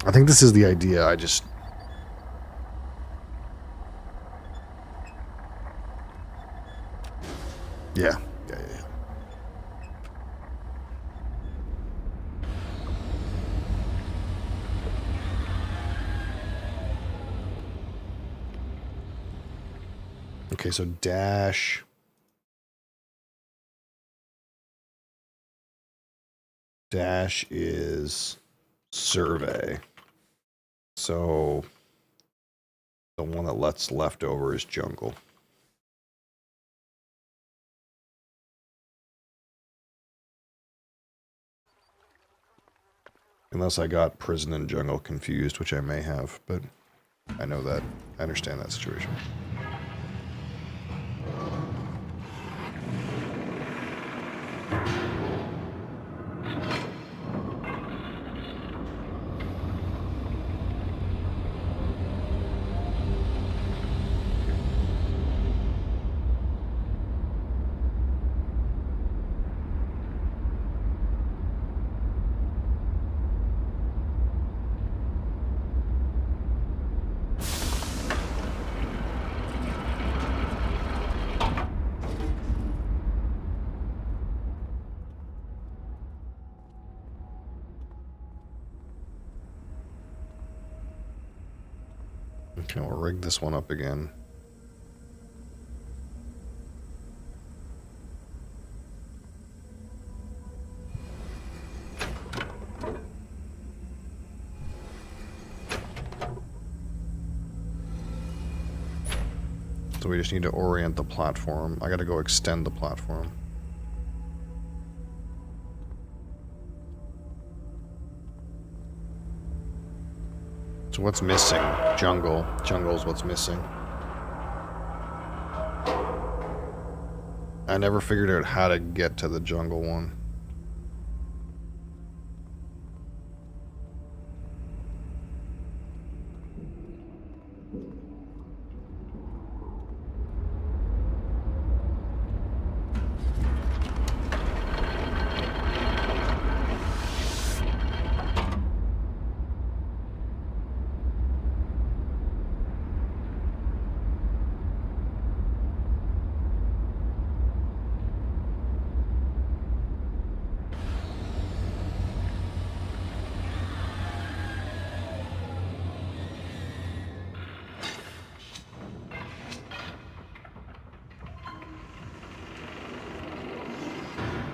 I think this is the idea. I just... Yeah. Okay, so dash is survey. So the one that lets left over is jungle. Unless I got prison and jungle confused, which I may have, but I know that. I understand that situation. Okay, we'll rig this one up again. So we just need to orient the platform. I gotta go extend the platform. So what's missing? Jungle. Jungle's what's missing. I never figured out how to get to the jungle one.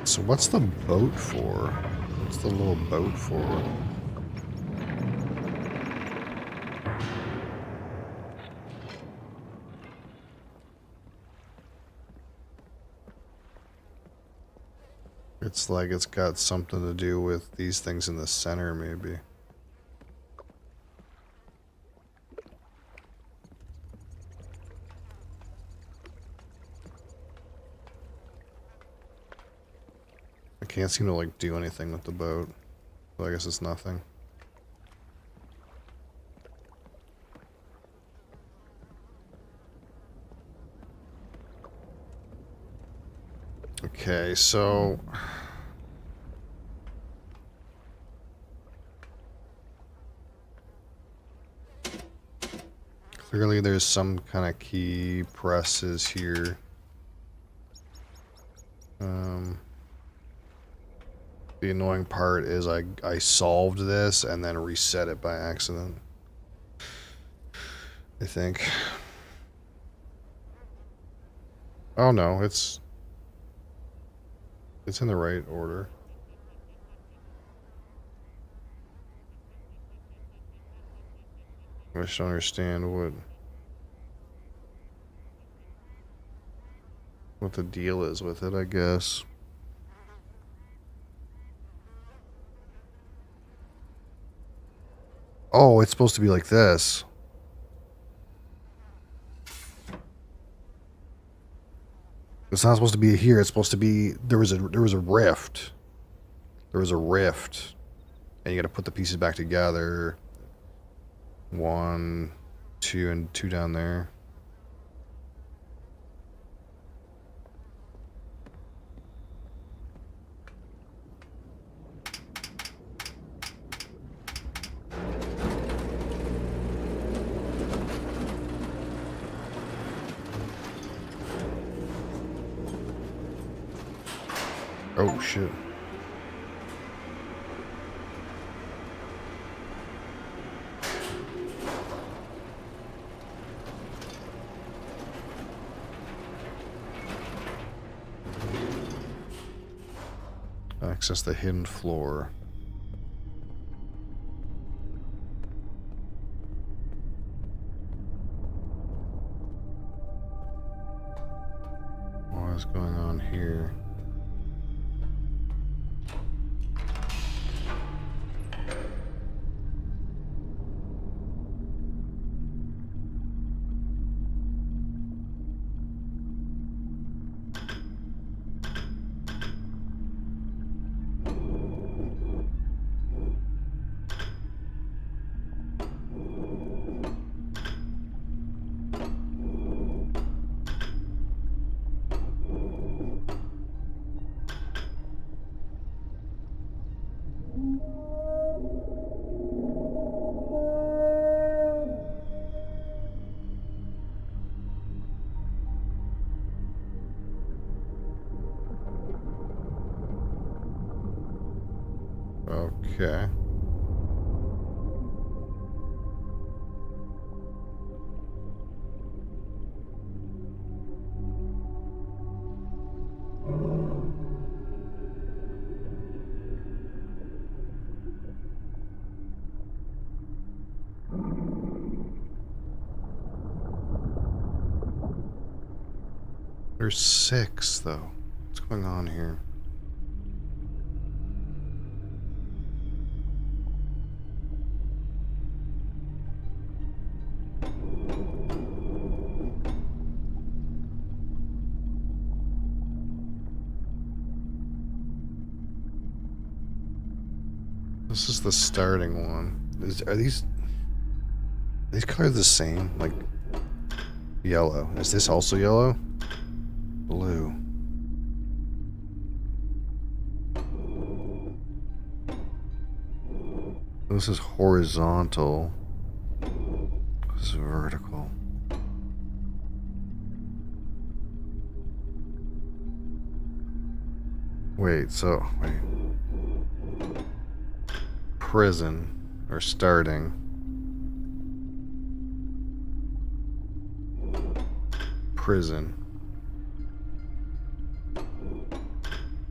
So what's the boat for? What's the little boat for? It's like it's got something to do with these things in the center, maybe. I can't seem to like do anything with the boat. So I guess it's nothing. Okay, so clearly there's some kind of key presses here. The annoying part is I solved this and then reset it by accident, I think. Oh no, it's in the right order. I just don't understand what the deal is with it, I guess. Oh, it's supposed to be like this. It's not supposed to be here. It's supposed to be there was a rift. There was a rift. And you got to put the pieces back together. 1, 2, and 2 down there. Oh shit. Access the hidden floor. What is going on here? Okay. There's 6 though. What's going on here? This is the starting one. Are these colors the same? Like yellow. Is this also yellow? Blue. This is horizontal. This is vertical. Wait. Prison or starting. Prison.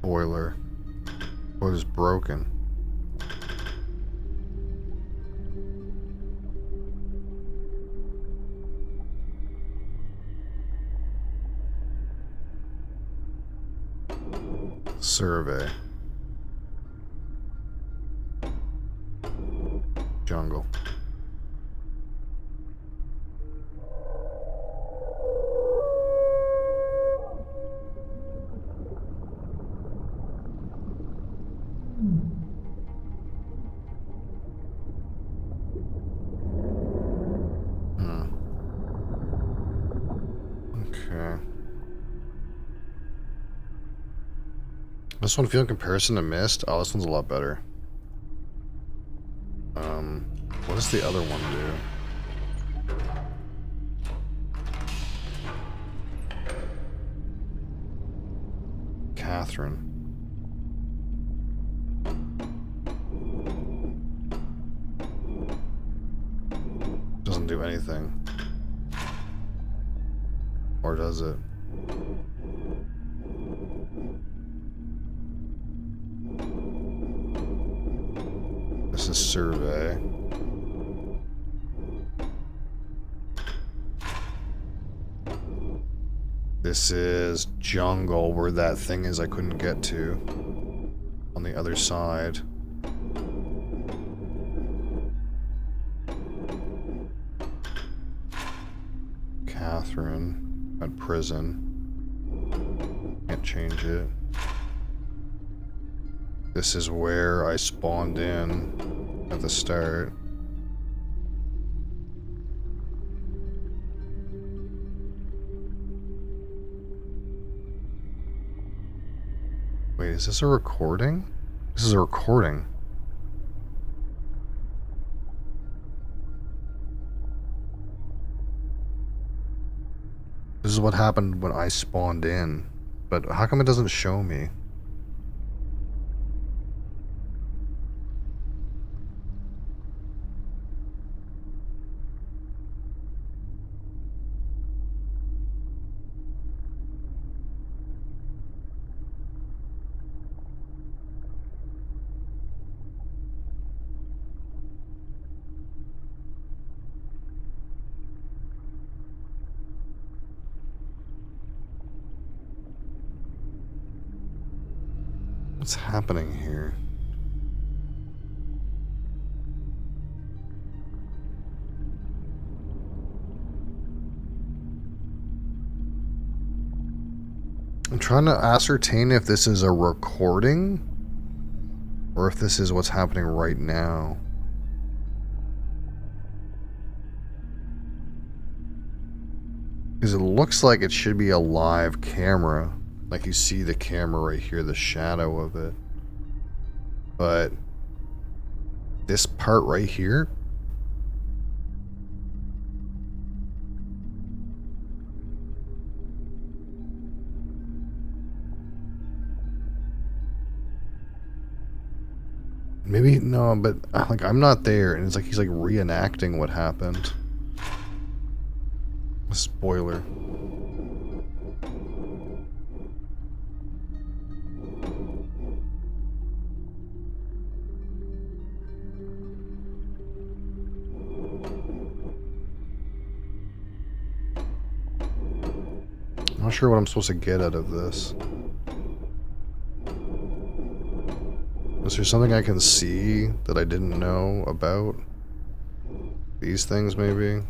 Boiler. Boiler's broken. Survey. Jungle. Okay. This one, feel in comparison to Mist. Oh, this one's a lot better. What does the other one do? Catherine. Doesn't do anything. Or does it? This is survey. This is jungle, where that thing is I couldn't get to. On the other side. Catherine at prison. Can't change it. This is where I spawned in at the start. Wait, is this a recording? This is a recording. This is what happened when I spawned in. But how come it doesn't show me? What's happening here? I'm trying to ascertain if this is a recording or if this is what's happening right now. Because it looks like it should be a live camera. Like you see the camera right here, the shadow of it. But this part right here, maybe no, but like I'm not there, and it's like he's like reenacting what happened. A spoiler. I'm not sure what I'm supposed to get out of this. Is there something I can see that I didn't know about? These things, maybe?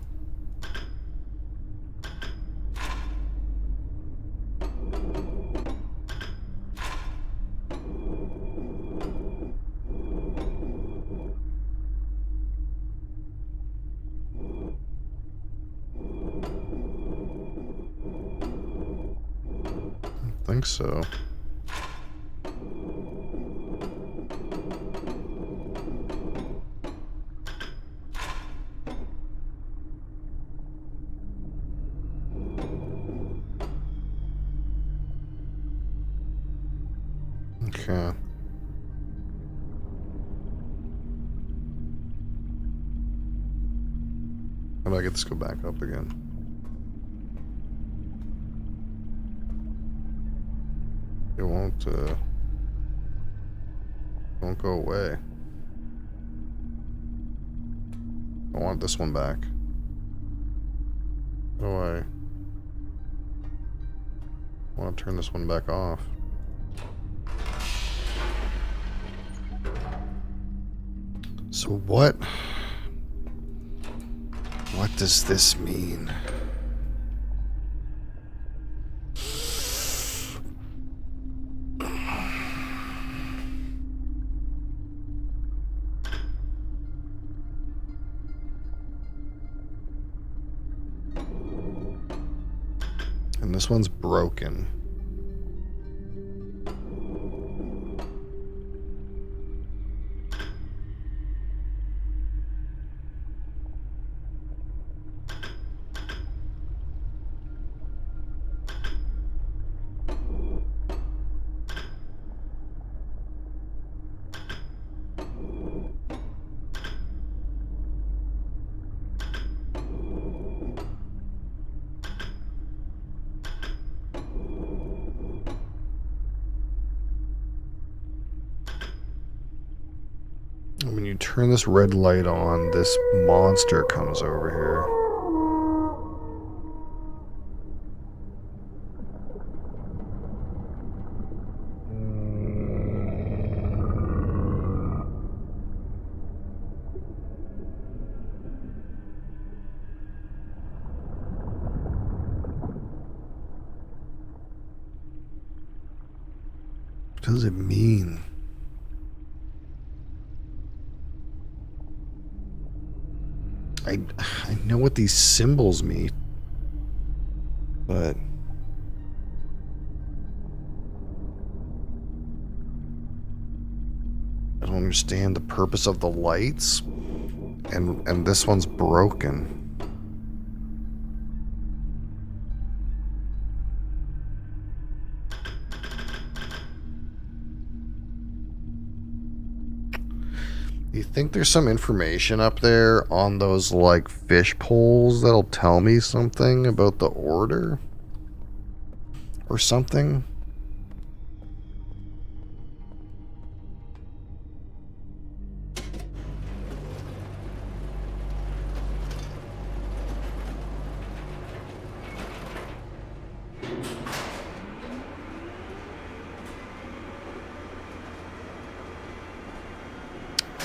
I think so. Okay. How do I get this to go back up again? It won't go away. I want this one back. How do I want to turn this one back off? So what does this mean? And this one's broken. When you turn this red light on, this monster comes over here. What does it mean? I know what these symbols mean, but I don't understand the purpose of the lights. And this one's broken. You think there's some information up there on those, like, fish poles that'll tell me something about the order? Or something?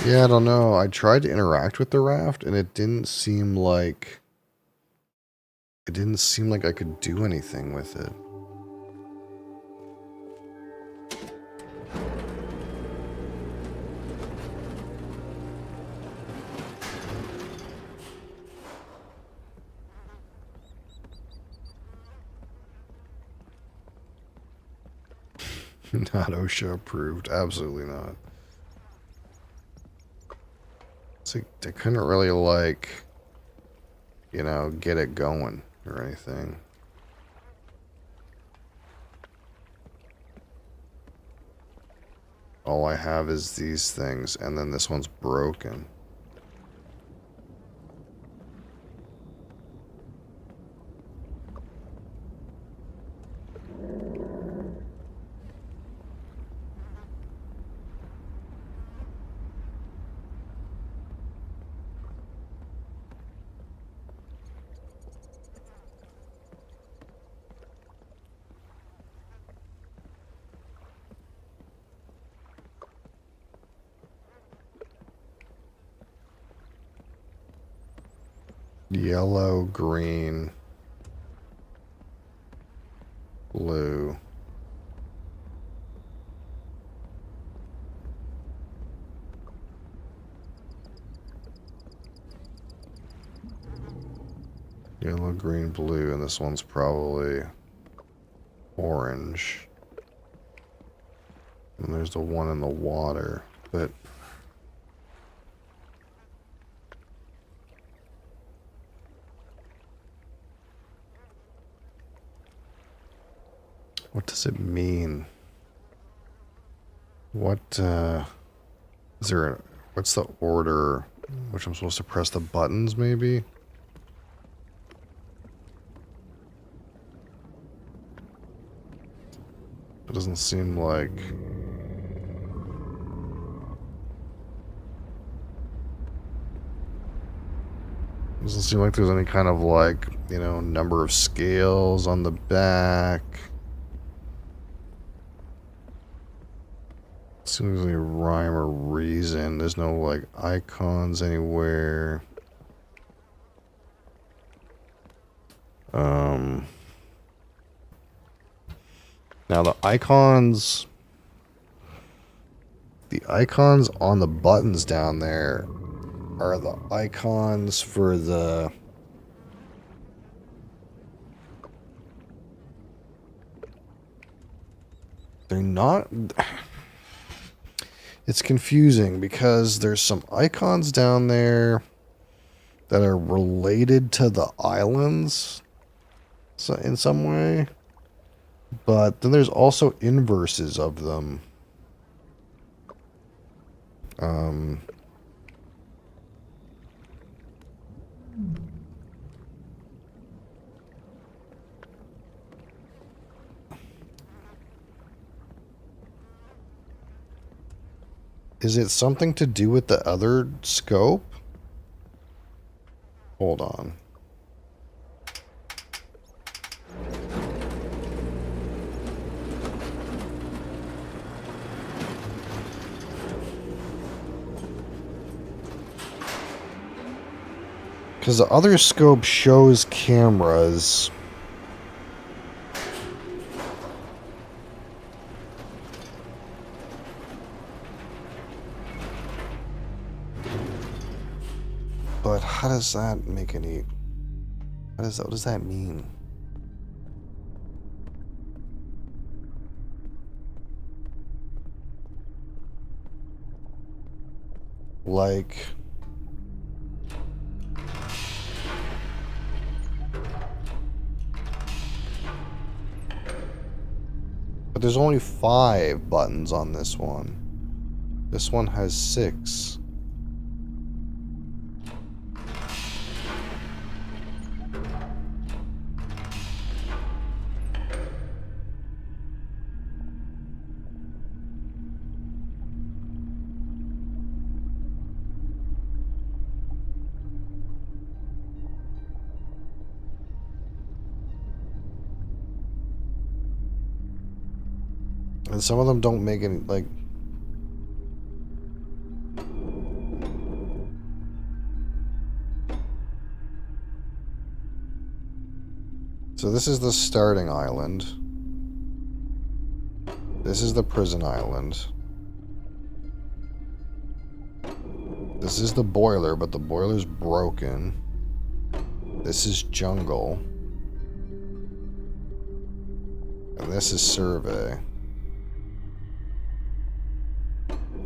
Yeah, I don't know. I tried to interact with the raft, and it didn't seem like... It didn't seem like I could do anything with it. Not OSHA approved. Absolutely not. It's like they couldn't really, like, you know, get it going or anything. All I have is these things, and then this one's broken. Yellow, green, blue. Yellow, green, blue, and this one's probably orange. And there's the one in the water, but... What does it mean? What, is there, what's the order? Which I'm supposed to press the buttons, maybe? It doesn't seem like... Doesn't seem like there's any kind of, like, you know, number of scales on the back. Seems like a rhyme or reason. There's no, like, icons anywhere. Now the icons on the buttons down there are the icons for the... They're not... It's confusing because there's some icons down there that are related to the islands in some way. But then there's also inverses of them. Is it something to do with the other scope? Hold on. Because the other scope shows cameras. But how does that make any... what does that mean? Like... but there's only 5 buttons on this one. This one has 6. And some of them don't make any, like... so this is the starting island. This is the prison island. This is the boiler, but the boiler's broken. This is jungle. And this is survey.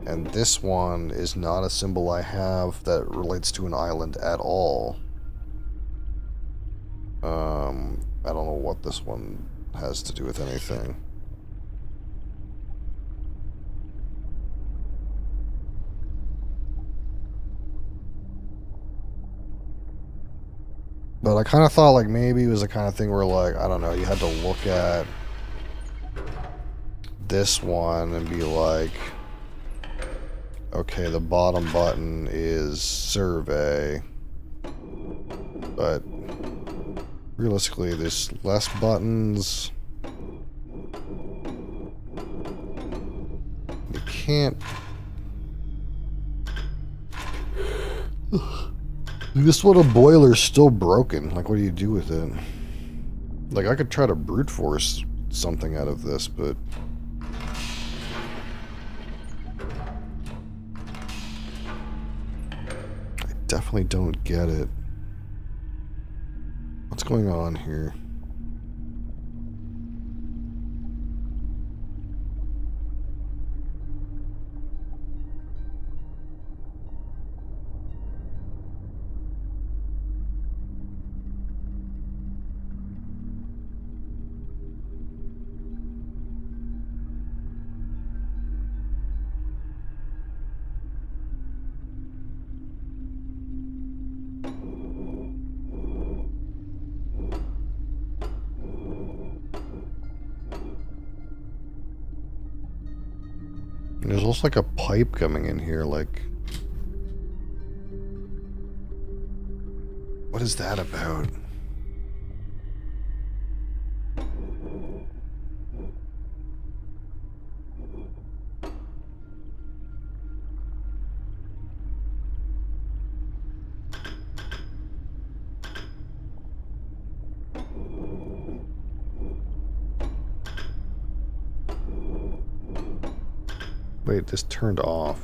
And this one is not a symbol I have that relates to an island at all. I don't know what this one has to do with anything. But I kind of thought like maybe it was the kind of thing where like, I don't know, you had to look at this one and be like, okay, the bottom button is survey, but realistically there's less buttons. You can't... this little boiler's still broken. Like, what do you do with it? Like, I could try to brute force something out of this, but... I definitely don't get it. What's going on here? There's also like a pipe coming in here, like... what is that about? Wait, this turned off.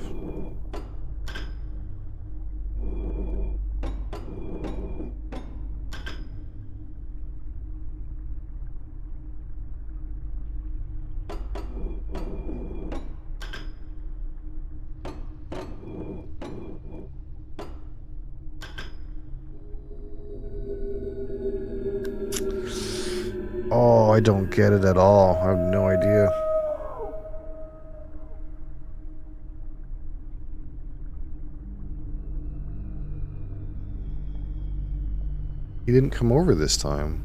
Oh, I don't get it at all. I have no idea. He didn't come over this time.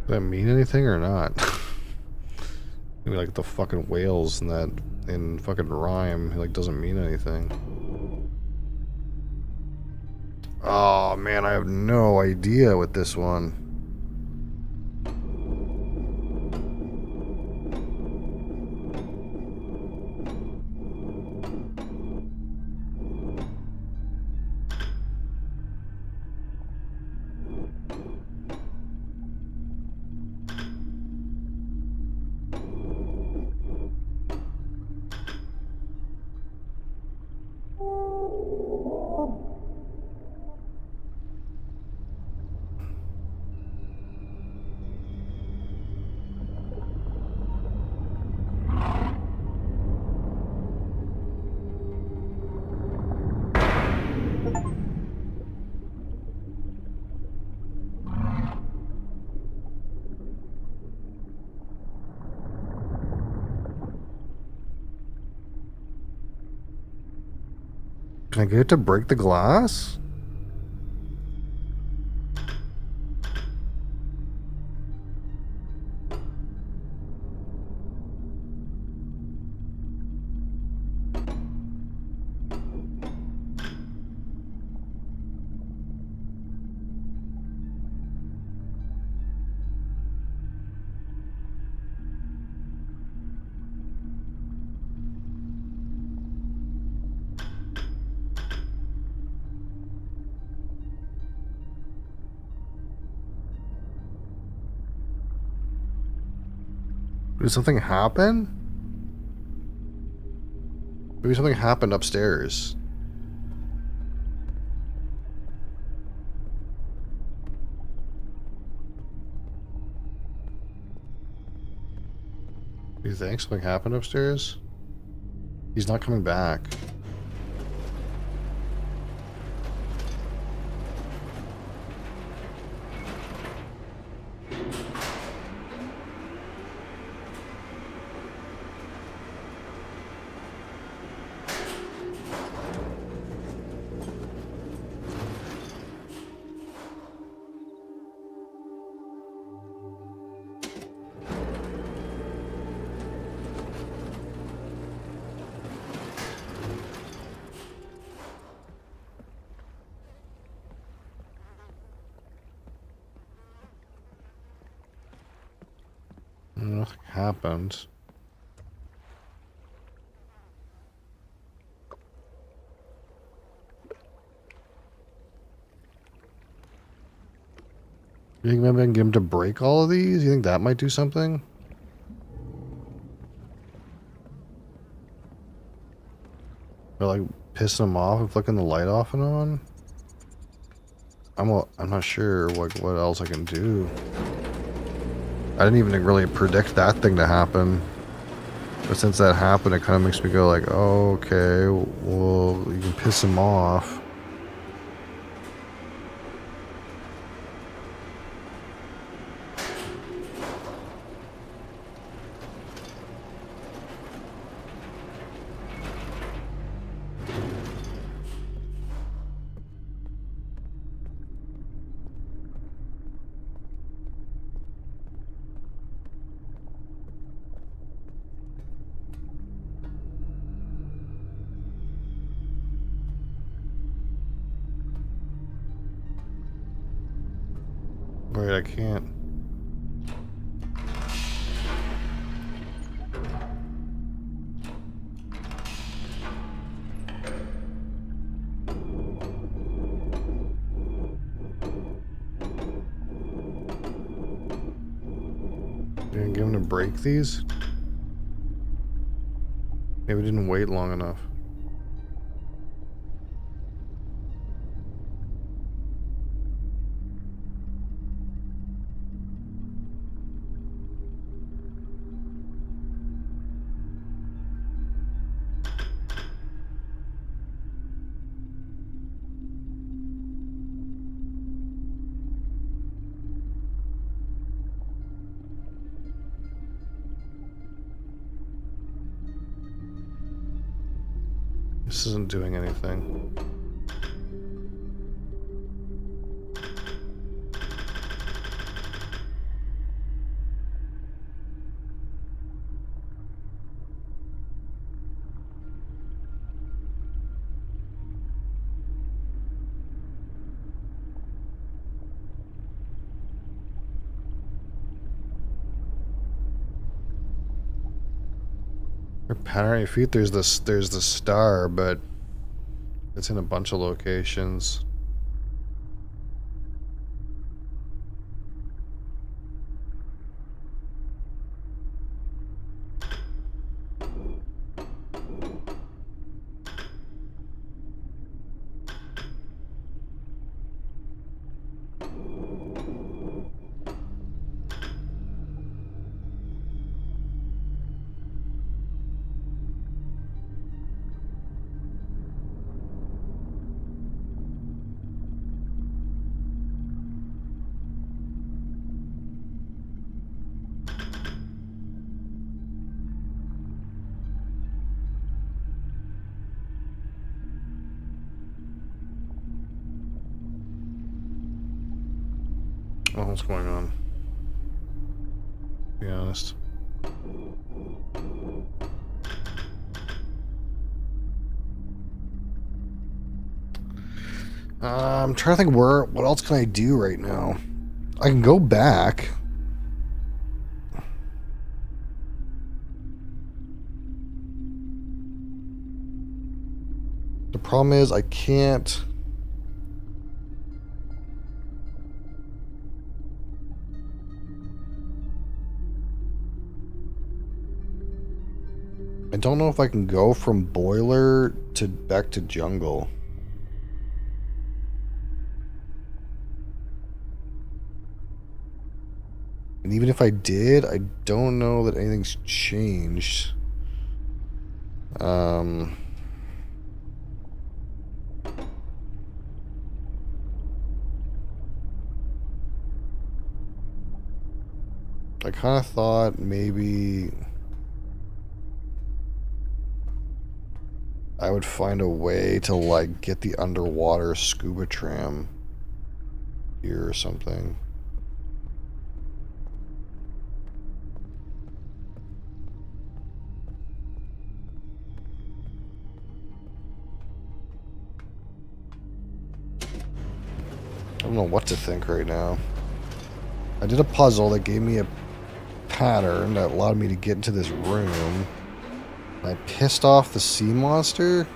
that mean anything or not? Maybe like the fucking whales in fucking rhyme, it like doesn't mean anything. Oh man, I have no idea with this one. Can I get it to break the glass? Did something happen? Maybe something happened upstairs. Do you think something happened upstairs? He's not coming back. Nothing happened. You think maybe I can get him to break all of these? You think that might do something? Or like pissing him off and flicking the light off and on? I'm not sure what else I can do. I didn't even really predict that thing to happen. But since that happened, it kind of makes me go like, oh, okay, well, you can piss him off. Wait, I can't. You're gonna get him to break these? Maybe we didn't wait long enough. This isn't doing anything. Or pattern at your feet. There's this. There's the star, but it's in a bunch of locations. Oh, what's going on? To be honest. I'm trying to think what else can I do right now? I can go back. The problem is I can't. I don't know if I can go from boiler to back to jungle. And even if I did, I don't know that anything's changed. I kind of thought maybe I would find a way to like get the underwater scuba tram here or something. I don't know what to think right now. I did a puzzle that gave me a pattern that allowed me to get into this room. I pissed off the sea monster,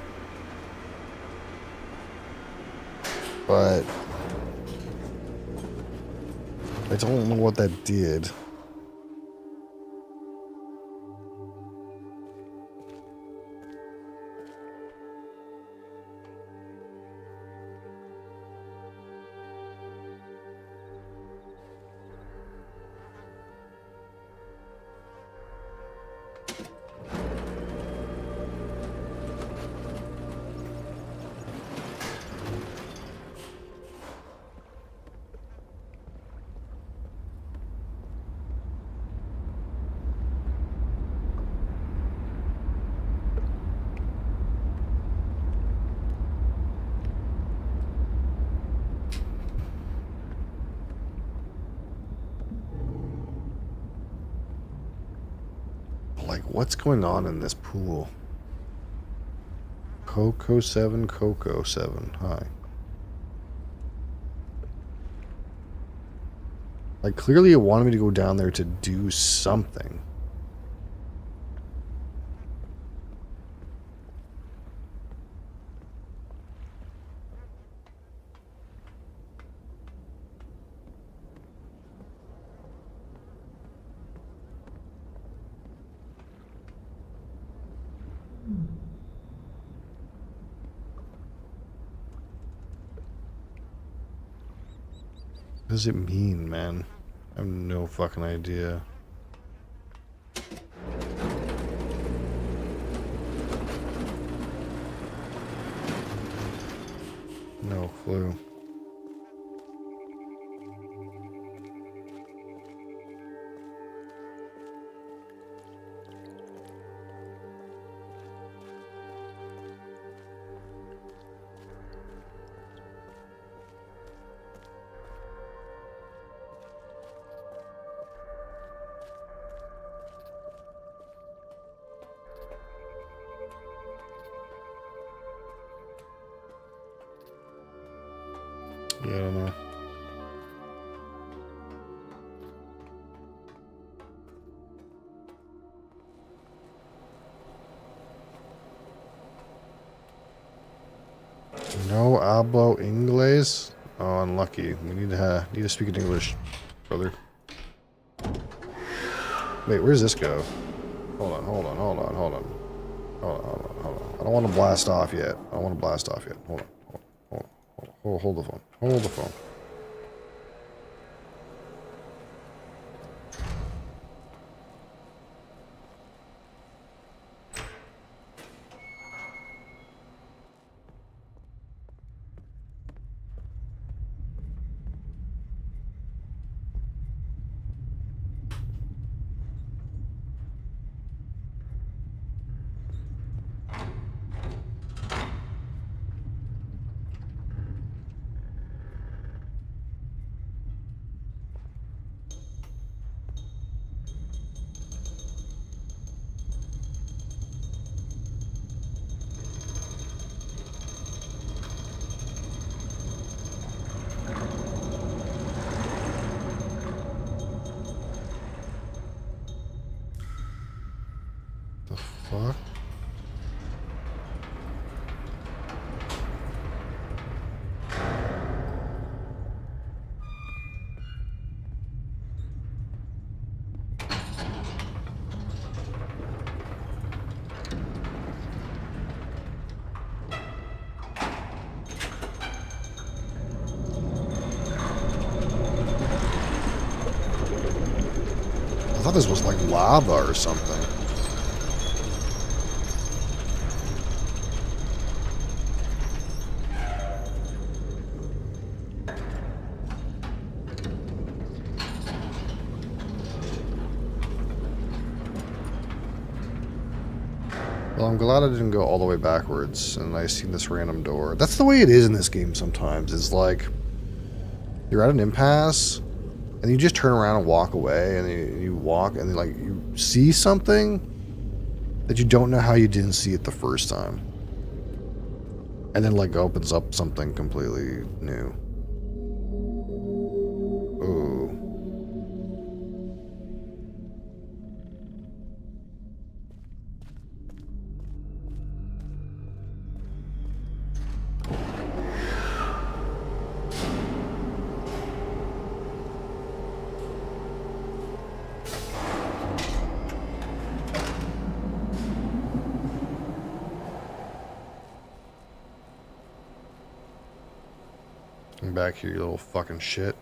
but I don't know what that did. Like, what's going on in this pool? Coco 7, Coco 7. Hi. Like, clearly it wanted me to go down there to do something. What does it mean, man? I have no fucking idea. No clue. Yeah, I don't know. No hablo inglés. Oh, unlucky. We need to speak in English, brother. Wait, where does this go? Hold on. Hold on. I don't want to blast off yet. Hold on. Hold the phone. Hold the phone. The fuck? I thought this was like lava or something. Well, I'm glad I didn't go all the way backwards and I seen this random door. That's the way it is in this game sometimes. It's like you're at an impasse and you just turn around and walk away and you walk and like you see something that you don't know how you didn't see it the first time. And then like opens up something completely new. Ooh. Come back here, you little fucking shit.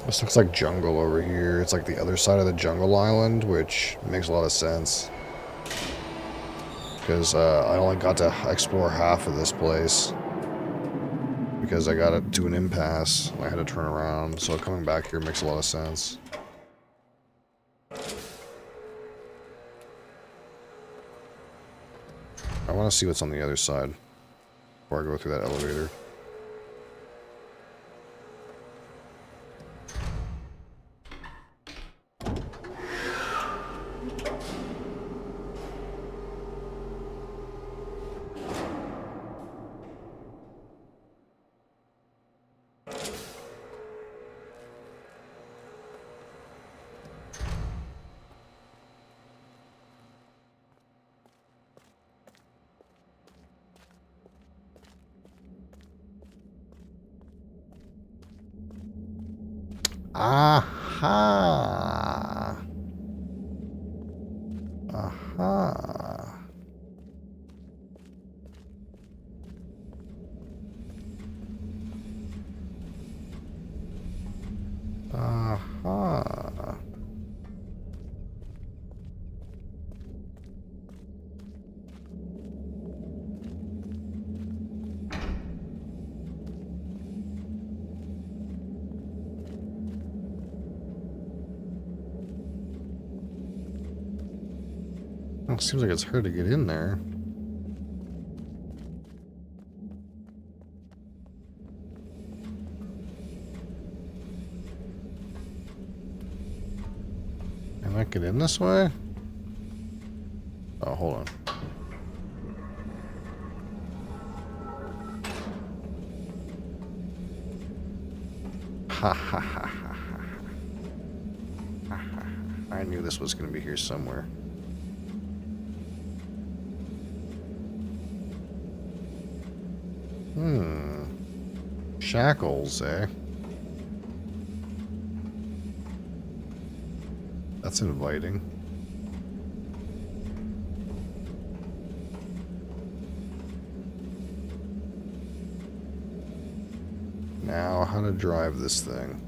This looks like jungle over here. It's like the other side of the jungle island, which makes a lot of sense. Because I only got to explore half of this place. Because I got to an impasse. I had to turn around, so coming back here makes a lot of sense. I want to see what's on the other side before I go through that elevator. Aha. Aha. Aha. Well, it seems like it's hard to get in there. Can I get in this way? Oh, hold on. Ha ha ha ha ha. I knew this was going to be here somewhere. Shackles, eh? That's inviting. Now, how to drive this thing?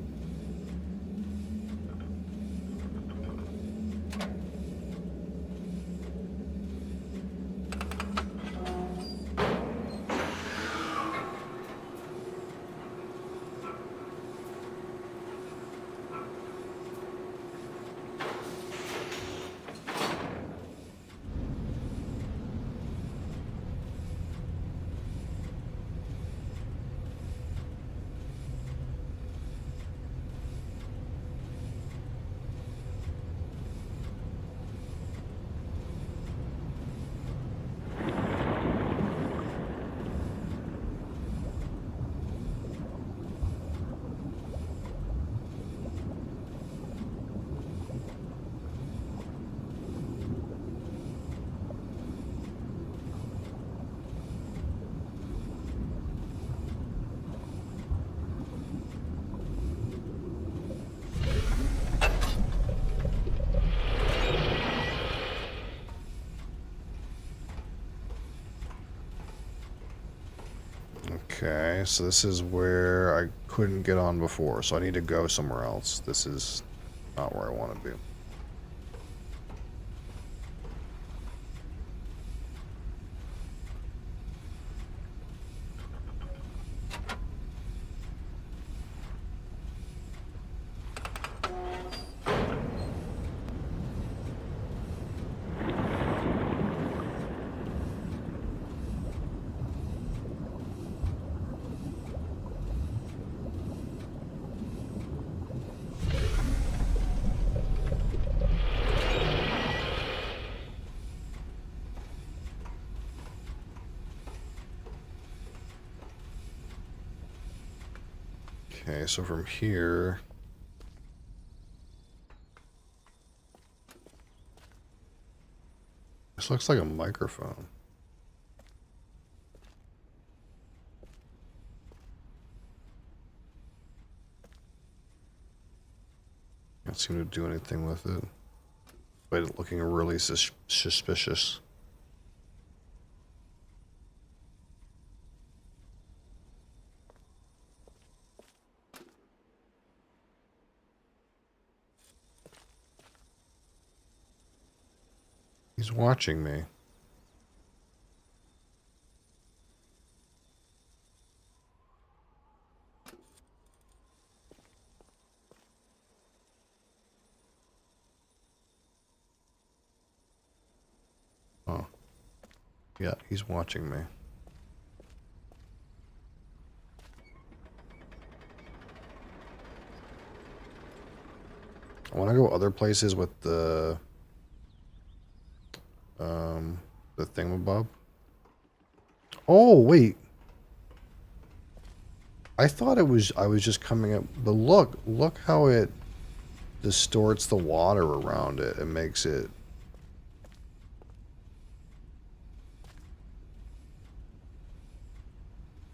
Okay, so this is where I couldn't get on before, so I need to go somewhere else. This is not where I want to be. Okay, so from here... This looks like a microphone. Can't seem to do anything with it. But it's looking really suspicious. He's watching me. Oh. Yeah, he's watching me. I want to go other places with the thingamabob. Oh, wait. I thought I was just coming up, but look how it distorts the water around it and makes it.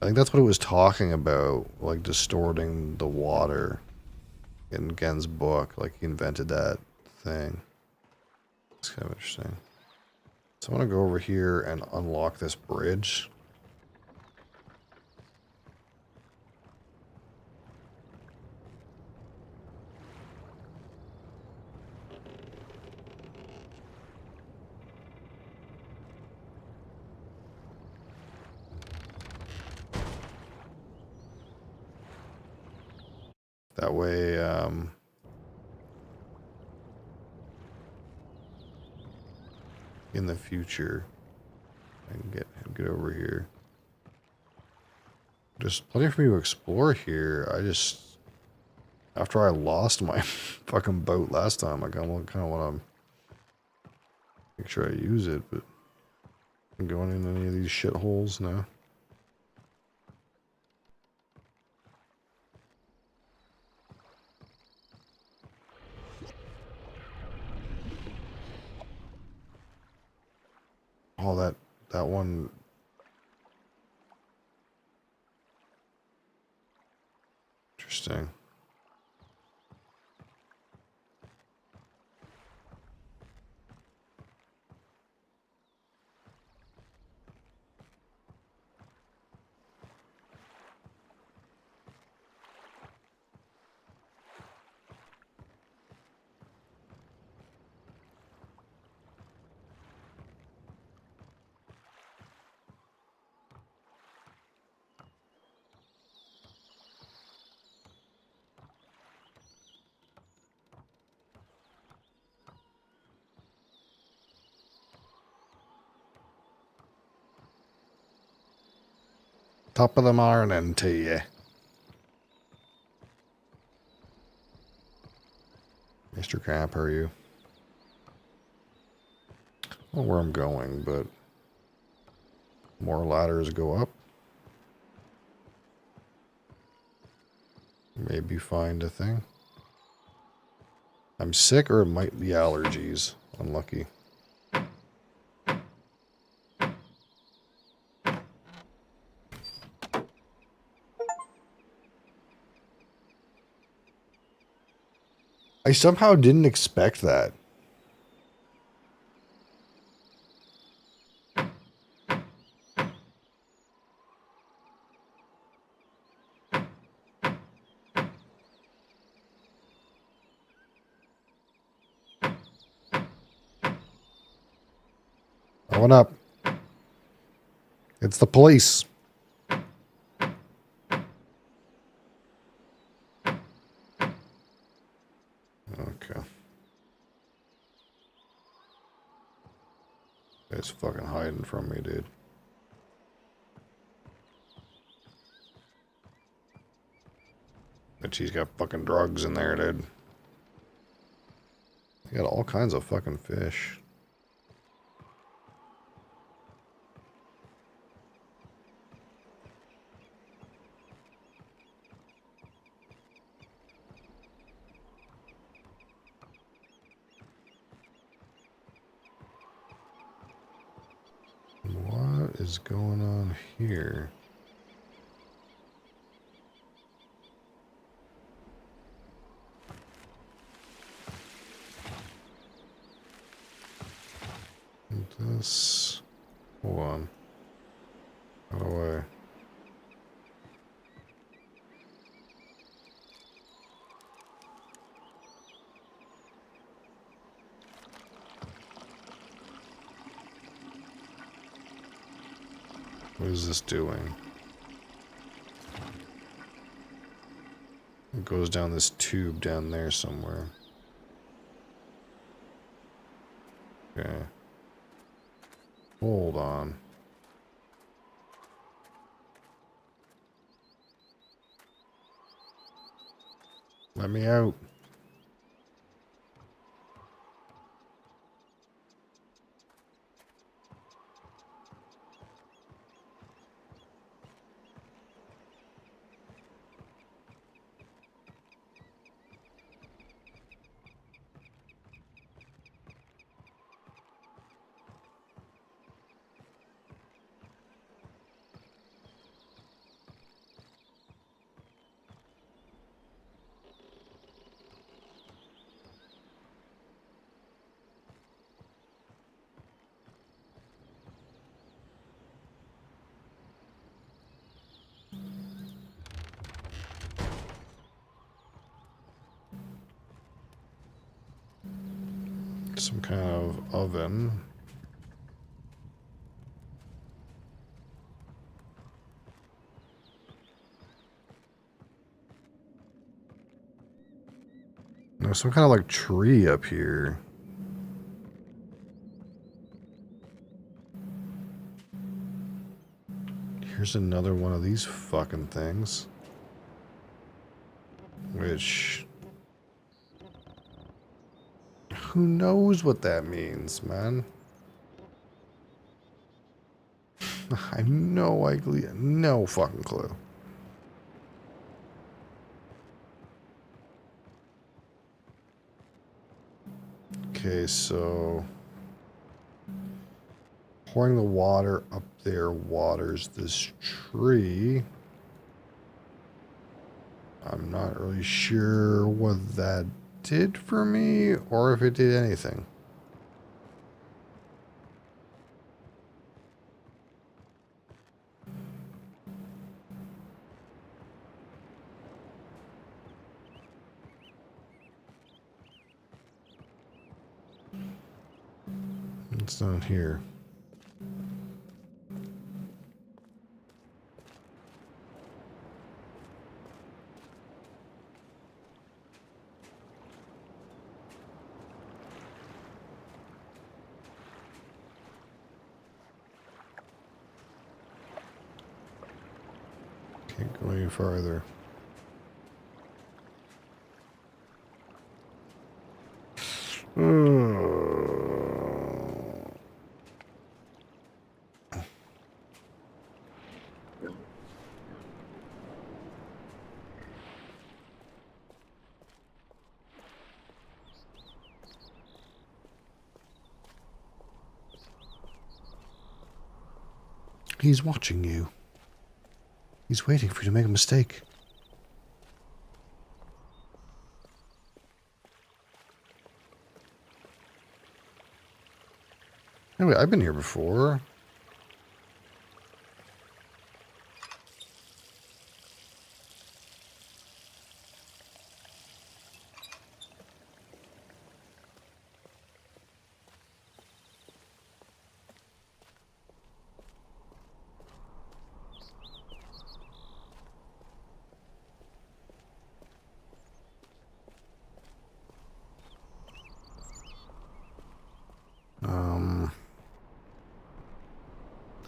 I think that's what it was talking about, like distorting the water. in Gen's book. Like he invented that thing. It's kind of interesting. So I want to go over here and unlock this bridge. That way, in the future, I can get over here. There's plenty for me to explore here. After I lost my fucking boat last time, I kind of want to make sure I use it, but I'm going in any of these shitholes now. Oh, that one. Interesting. Top of the morning to you. Mr. Cap, how are you? I don't know where I'm going, but more ladders go up. Maybe find a thing. I'm sick, or it might be allergies. Unlucky. I somehow didn't expect that. I went up. It's the police. Okay. It's fucking hiding from me, dude. But she's got fucking drugs in there, dude. You got all kinds of fucking fish. What is going on here? This. Hold on. How do I? What is this doing? It goes down this tube down there somewhere. Okay. Hold on. Let me out. Some kind of oven. There's some kind of like tree up here. Here's another one of these fucking things. Which... who knows what that means, man? I have no idea. No fucking clue. Okay, so... pouring the water up there waters this tree. I'm not really sure what that did for me or if it did anything. It's down here. Can't go any farther. He's watching you. He's waiting for you to make a mistake. Anyway, I've been here before.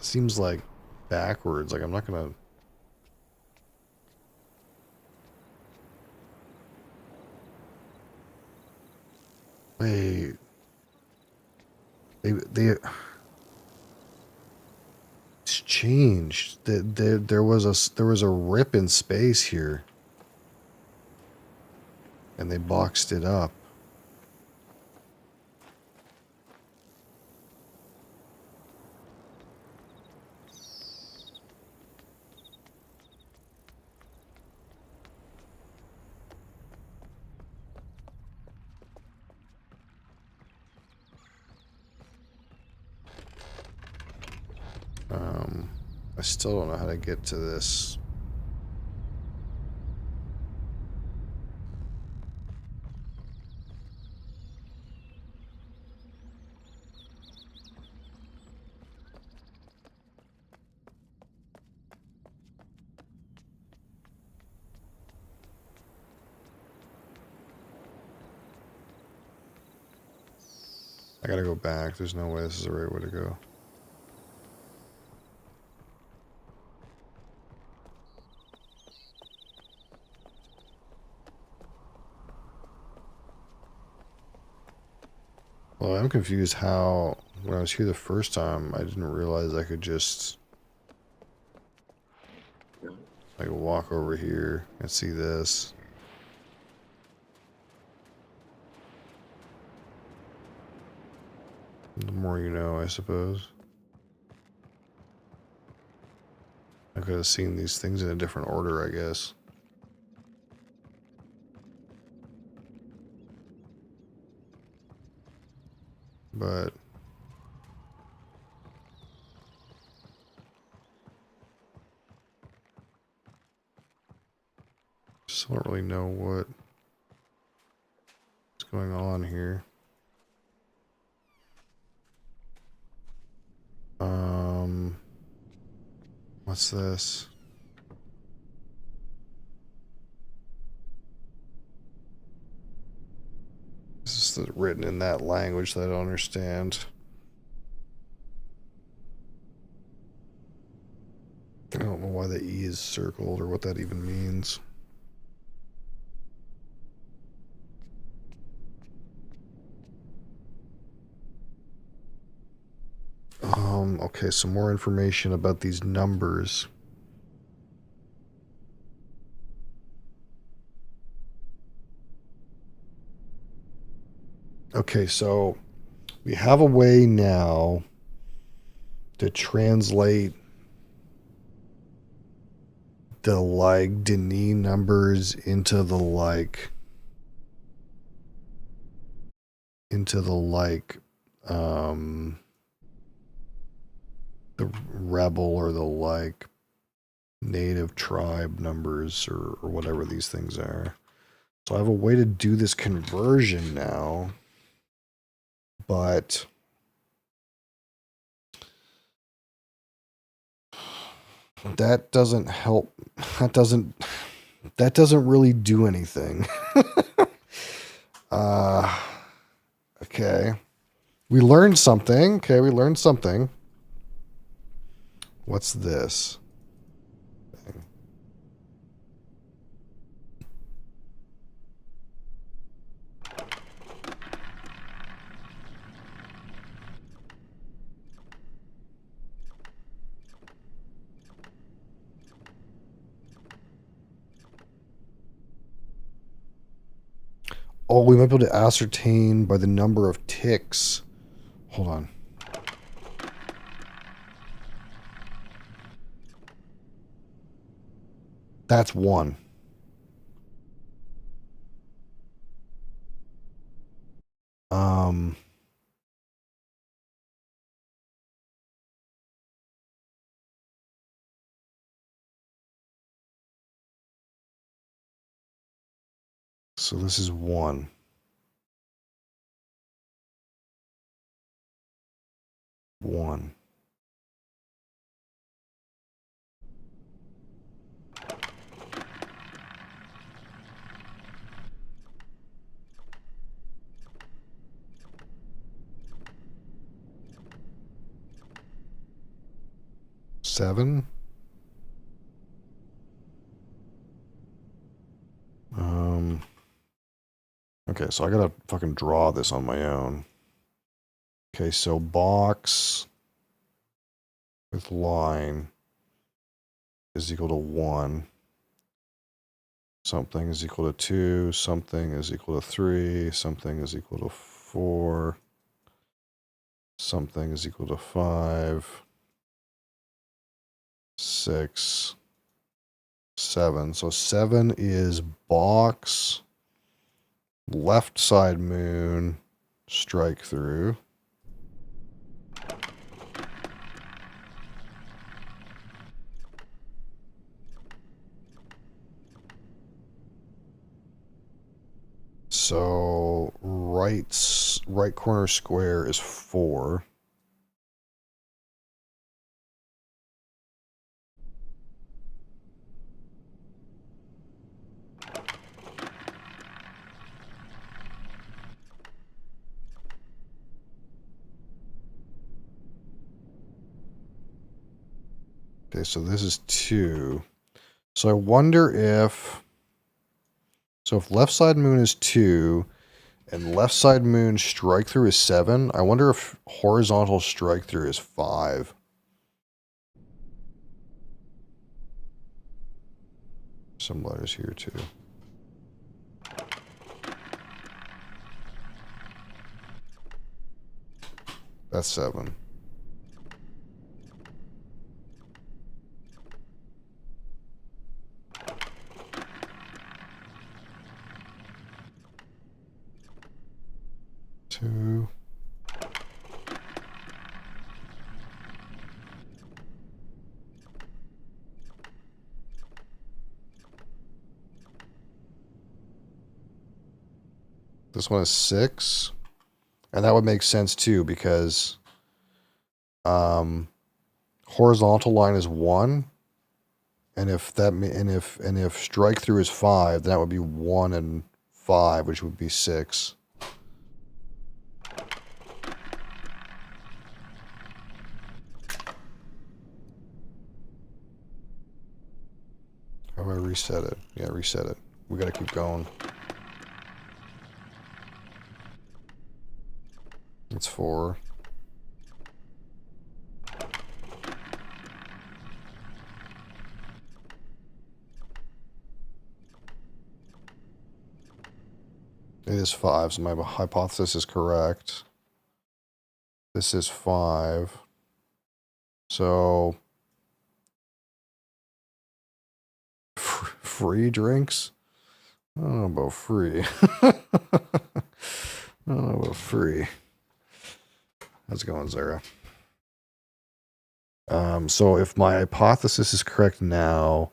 Seems like backwards. Like I'm not gonna. Wait. They. It's changed. There was a rip in space here, and they boxed it up. I still don't know how to get to this. I gotta go back. There's no way this is the right way to go. Well, I'm confused how, when I was here the first time, I didn't realize I could just, like, walk over here and see this. The more you know, I suppose. I could have seen these things in a different order, I guess. But just don't really know what's going on here. What's this? This is written in that language that I don't understand. I don't know why the E is circled or what that even means. Okay, some more information about these numbers. Okay, so we have a way now to translate the like Denis numbers into the um the rebel or the like native tribe numbers or whatever these things are. So I have a way to do this conversion now, but that doesn't help. That doesn't really do anything. uh okay. We learned something. Okay, we learned something. What's this? Oh, we might be able to ascertain by the number of ticks. Hold on. That's one. Um, so this is one. One. Seven. Um, okay, so I gotta fucking draw this on my own. Okay, so box with line is equal to 1. Something is equal to 2. Something is equal to 3. Something is equal to 4. Something is equal to 5. 6. 7. So 7 is box, left side moon, strike through. So right corner square is 4. Okay, so this is 2. So I wonder if... So if left side moon is 2 and left side moon strike through is 7, I wonder if horizontal strike through is 5. Some letters here too. That's 7. Two. This one is 6. And that would make sense too because horizontal line is 1 And if strike through is 5, then that would be 1 and 5, which would be 6. How do I reset it? Yeah, reset it. We gotta keep going. It's 4. It is 5, so my hypothesis is correct. This is 5. So, free drinks? I don't know about free. I don't know about free. How's it going, Zara? So if my hypothesis is correct now,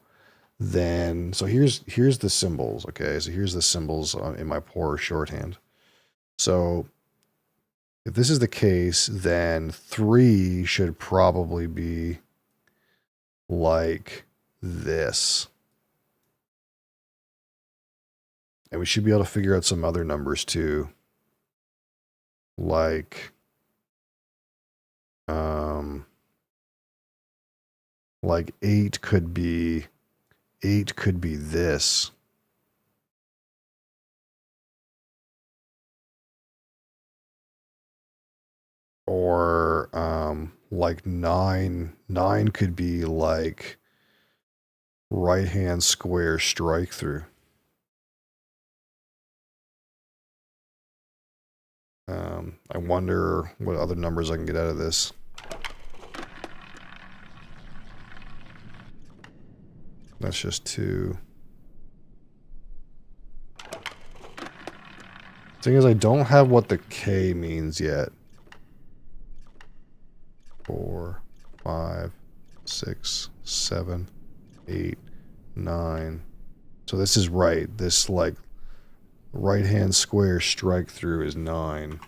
then so here's the symbols. Okay, so here's the symbols in my poor shorthand. So if this is the case, then 3 should probably be like this. And we should be able to figure out some other numbers too. Like 8 could be this. Or like 9 could be like right hand square strike through. I wonder what other numbers I can get out of this. That's just 2. Thing is, I don't have what the K means yet. 4, 5, 6, 7, 8, 9. So this is right. This like right hand square strike through is 9.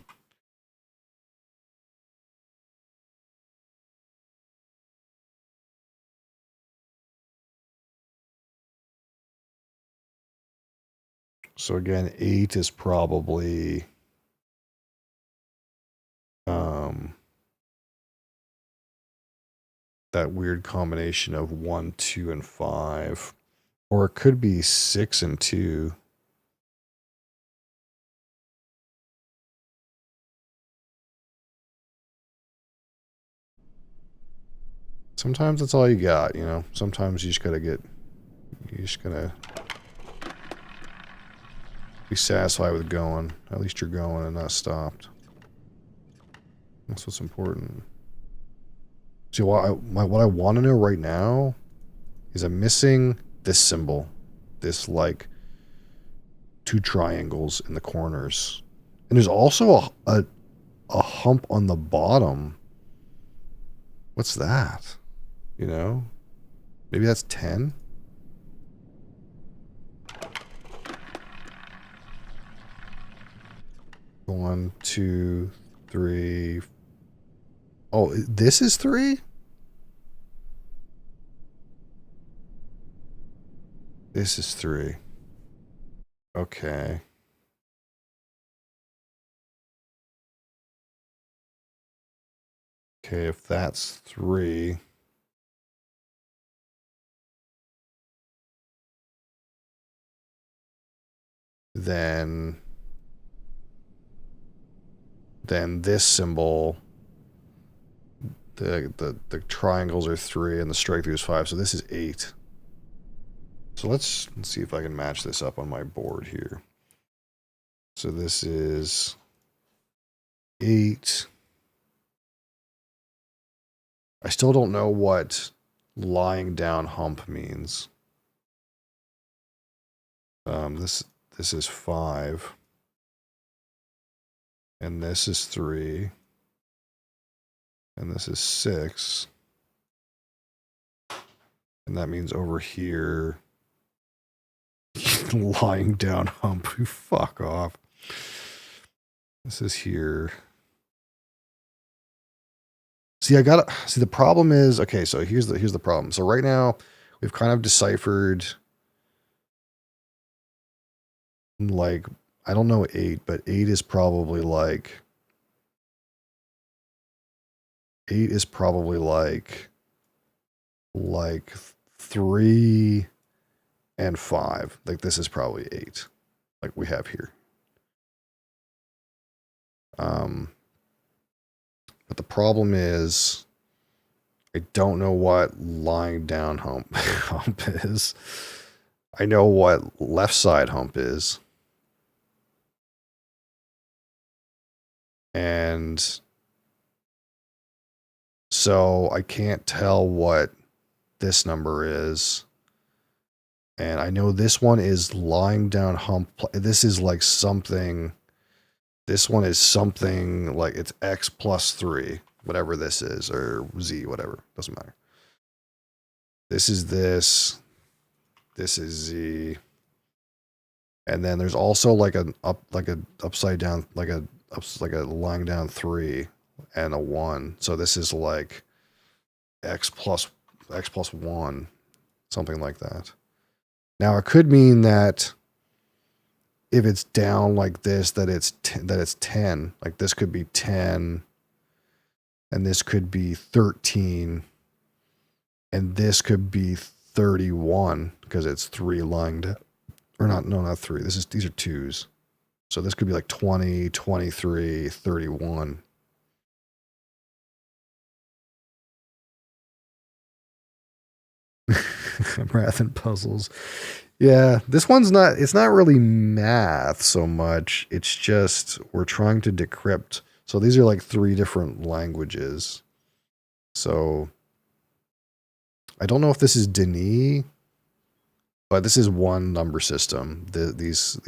So again, 8 is probably that weird combination of 1, 2, and 5. Or it could be 6 and 2. Sometimes that's all you got, you know? Sometimes you just gotta be satisfied with going. At least you're going and not stopped. That's what's important. See, what I want to know right now is I'm missing this symbol. This, like, 2 triangles in the corners. And there's also a hump on the bottom. What's that? You know? Maybe that's 10? One, 2, 3. Oh, this is 3? This is 3. Okay. Okay, if that's 3. Then this symbol, the triangles are 3 and the strike through is 5, so this is 8. So let's see if I can match this up on my board here. So this is 8. I still don't know what lying down hump means. This is 5. And this is 3. And this is 6. And that means over here, lying down hump. Fuck off. This is here. See, the problem is, okay, so here's the problem. So right now, we've kind of deciphered, like, I don't know 8, but 8 is probably like 3 and 5. Like this is probably 8, like we have here. But the problem is I don't know what lying down hump is. I know what left side hump is. And so I can't tell what this number is. And I know this one is lying down hump. This is like something. This one is something like it's X plus 3, whatever this is, or Z, whatever. Doesn't matter. This is this. This is Z. And then there's also like an upside down, like a lying down 3 and a 1. So this is like X plus 1, something like that. Now it could mean that if it's down like this, that it's 10. Like this could be 10, and this could be 13, and this could be 31 because it's 3 lying down. Or not 3. These are 2s. So this could be like 20, 23, 31. Math and puzzles. Yeah, this one's not, it's not really math so much. It's just we're trying to decrypt. So these are like 3 different languages. So I don't know if this is Denis, but this is one number system, these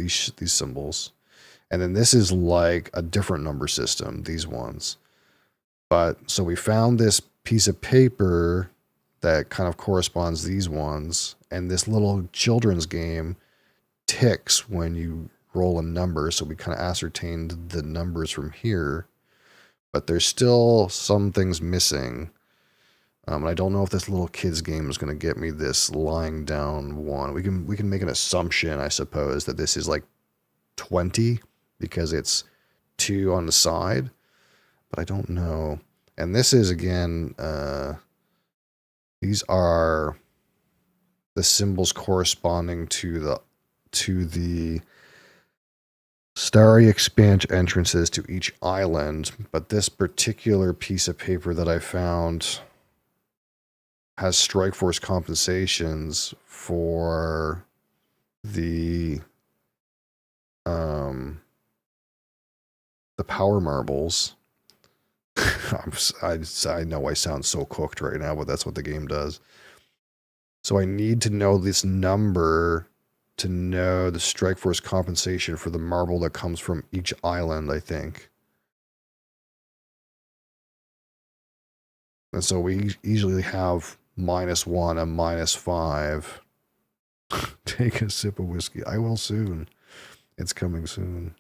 symbols. And then this is like a different number system, these ones. But so we found this piece of paper that kind of corresponds these ones, and this little children's game ticks when you roll a number, so we kind of ascertained the numbers from here, but there's still some things missing. And I don't know if this little kid's game is going to get me this lying down 1. We can make an assumption, I suppose, that this is like 20 because it's 2 on the side, but I don't know. And this is again, these are the symbols corresponding to the starry expanse entrances to each island. But this particular piece of paper that I found has strike force compensations for the power marbles. I know I sound so cooked right now, but that's what the game does. So I need to know this number to know the strike force compensation for the marble that comes from each island, I think. And so we easily have -1 and -5. Take a sip of whiskey. I will soon. It's coming soon.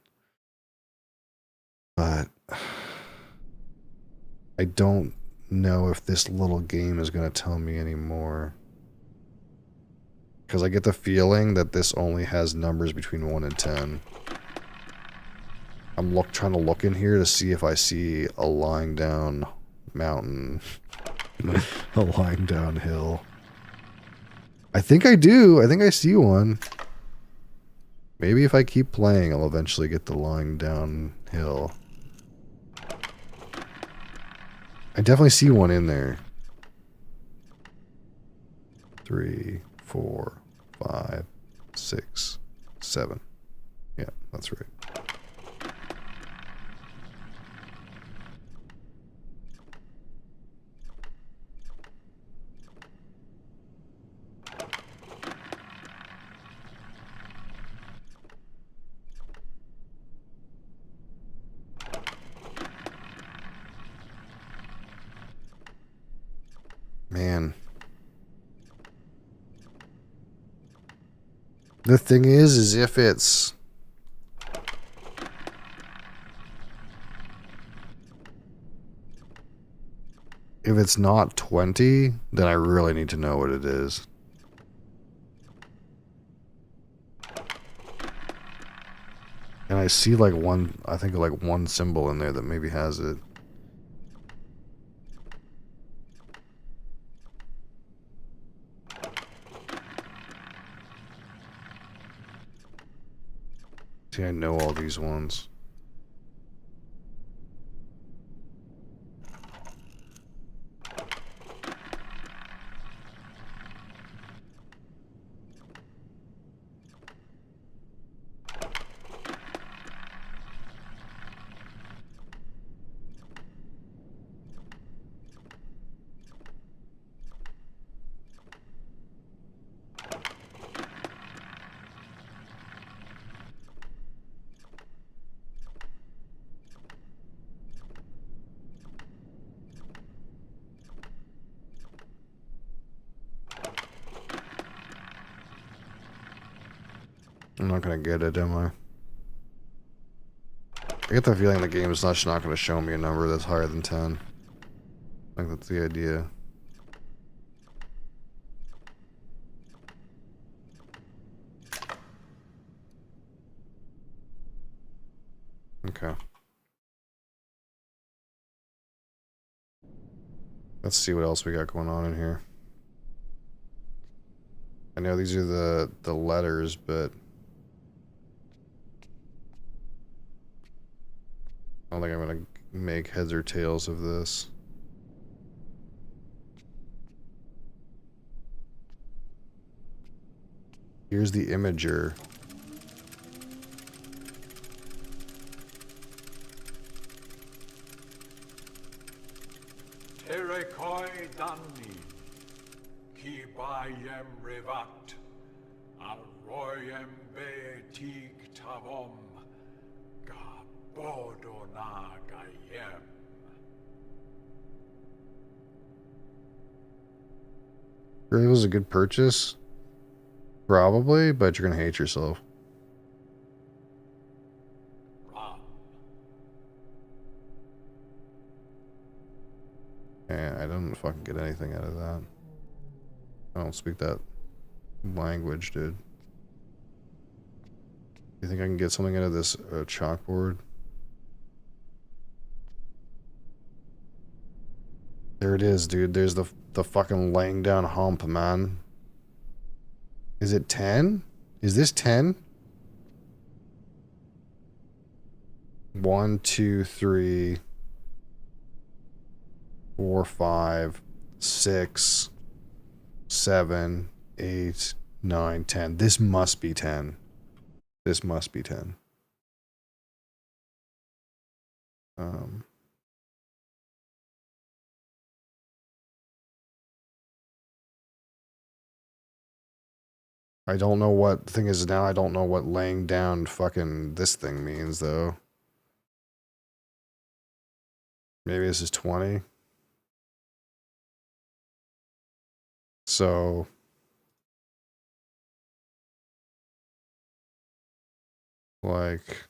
But I don't know if this little game is going to tell me anymore. Because I get the feeling that this only has numbers between 1 and 10. I'm trying to look in here to see if I see a lying down mountain. A lying down hill. I think I do. I think I see one. Maybe if I keep playing, I'll eventually get the lying down hill. I definitely see one in there. 3, 4, 5, 6, 7. Yeah, that's right. Man. The thing is if it's... If it's not 20, then I really need to know what it is. And I see like one, I think like one symbol in there that maybe has it. See, I know all these ones. I'm not gonna get it, am I? I get the feeling the game is just not gonna show me a number that's higher than 10. I think that's the idea. Okay. Let's see what else we got going on in here. I know these are the letters, but I don't think I'm gonna make heads or tails of this. Here's the imager. Terekoi danni, ki bayem revat, arroyem betig tavom, gabodona gayem. Really was a good purchase? Probably, but you're gonna hate yourself. Ram. And I don't fucking get anything out of that. I don't speak that language, dude. You think I can get something out of this chalkboard? There it is, dude. There's the fucking laying down hump, man. Is it 10? Is this 10? 1, 2, 3, 4, 5, 6, 7, 8, 9, 10. This must be 10. This must be 10. I don't know what the thing is now. I don't know what laying down fucking this thing means, though. Maybe this is 20. So like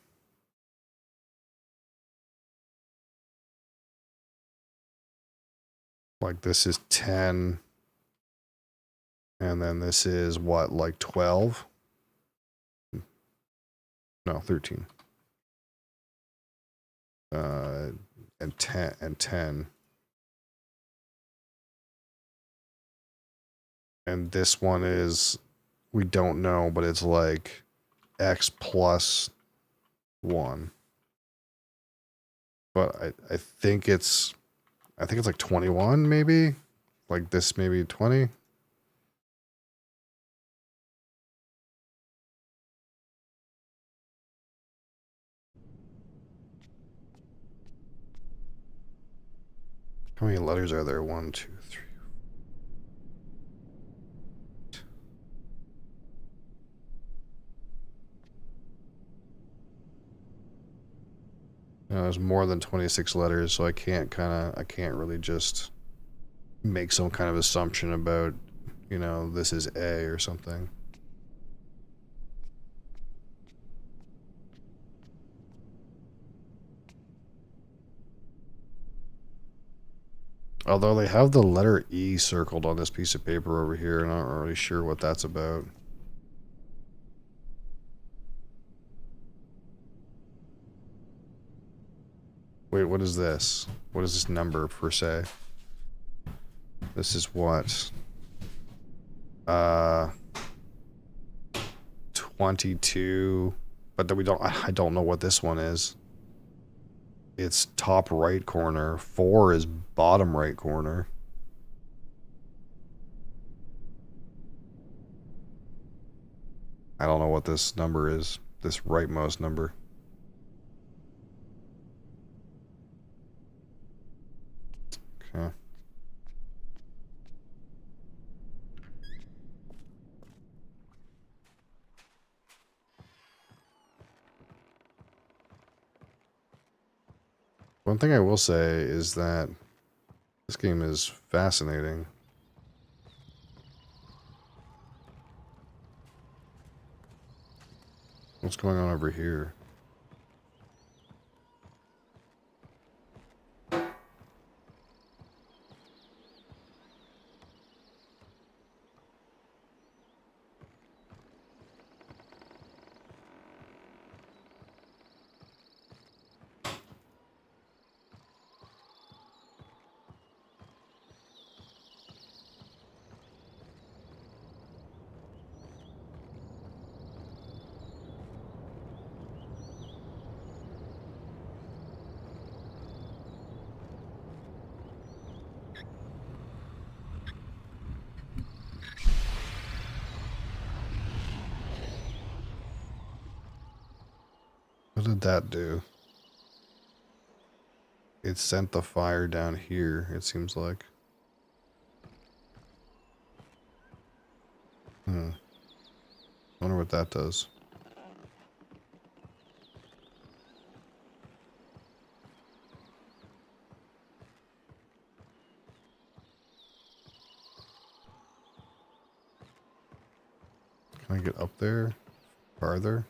this is 10 and then this is what, like 12? No, 13. And 10. And this one is, we don't know, but it's like X plus 1. But I think it's like 21 maybe? Like this maybe 20? How many letters are there? 1, 2, 3. No, there's more than 26 letters, so I can't really just make some kind of assumption about, you know, this is A or something. Although they have the letter E circled on this piece of paper over here, and I'm not really sure what that's about. Wait, what is this? What is this number per se? This is what? 22. But then I don't know what this one is. It's top right corner. 4 is bottom right corner. I don't know what this number is. This rightmost number. Okay. One thing I will say is that this game is fascinating. What's going on over here? What did that do? It sent the fire down here, it seems like. Wonder what that does. Can I get up there? Farther?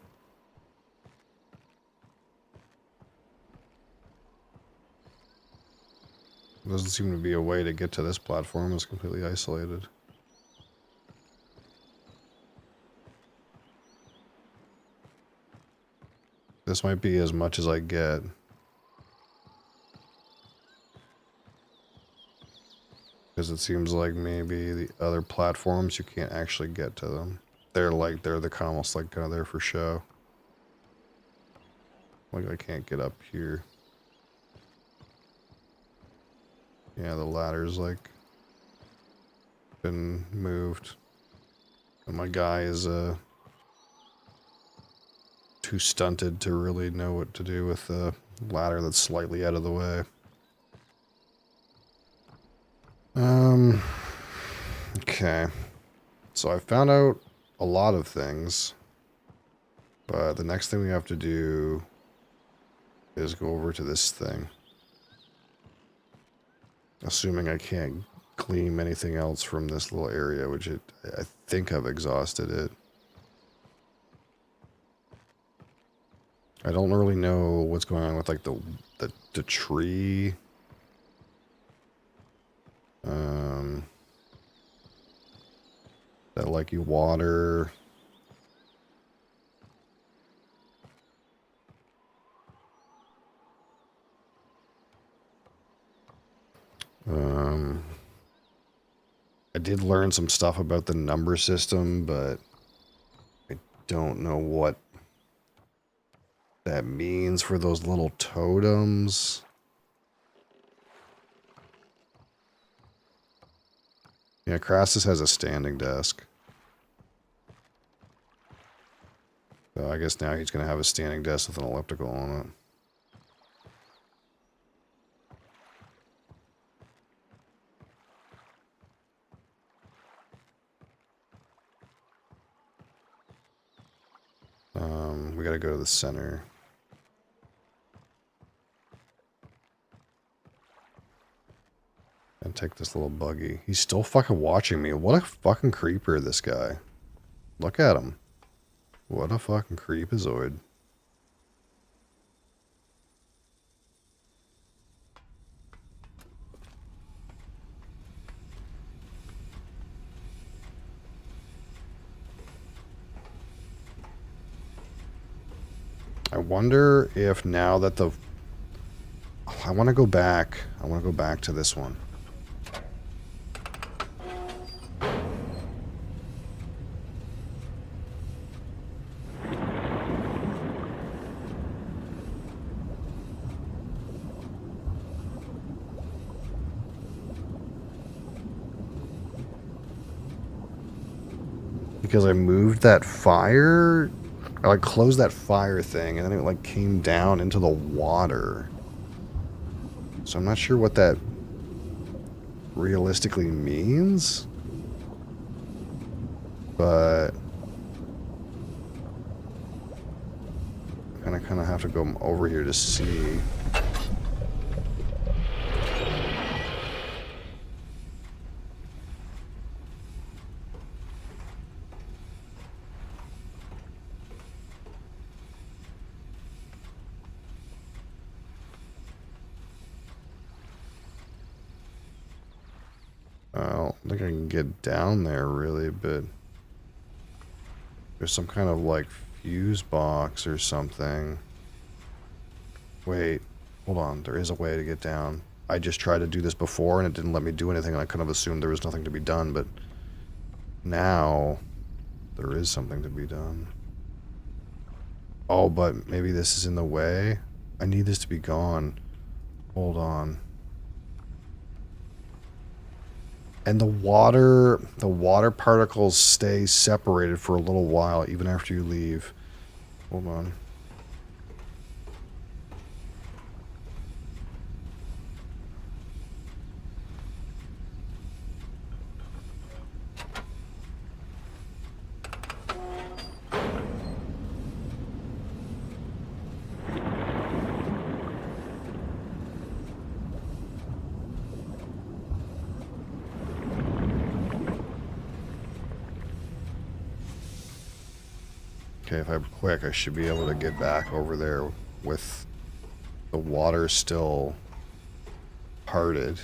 There doesn't seem to be a way to get to this platform. It's completely isolated. This might be as much as I get. Because it seems like maybe the other platforms, you can't actually get to them. They're the kind of almost like kind of there for show. Like I can't get up here. Yeah, the ladder's like been moved. And my guy is too stunted to really know what to do with the ladder that's slightly out of the way. Okay. So I found out a lot of things. But the next thing we have to do is go over to this thing. Assuming I can't glean anything else from this little area, which I think I've exhausted it. I don't really know what's going on with like the tree. That like you water. I did learn some stuff about the number system, but I don't know what that means for those little totems. Yeah, Crassus has a standing desk. So I guess now he's going to have a standing desk with an elliptical on it. We got to go to the center. And take this little buggy. He's still fucking watching me. What a fucking creeper, this guy. Look at him. What a fucking creepazoid. I wonder if now that I want to go back. I want to go back to this one. Because I moved that fire, I like closed that fire thing, and then it like came down into the water. So I'm not sure what that realistically means, but I kind of have to go over here to see. I don't think I can get down there really, but there's some kind of like fuse box or something. Wait, hold on. There is a way to get down. I just tried to do this before and it didn't let me do anything, and I kind of assumed there was nothing to be done, but now there is something to be done. Oh, but maybe this is in the way? I need this to be gone. Hold on. And the water particles stay separated for a little while, even after you leave. Hold on. Okay, if I'm quick, I should be able to get back over there with the water still parted.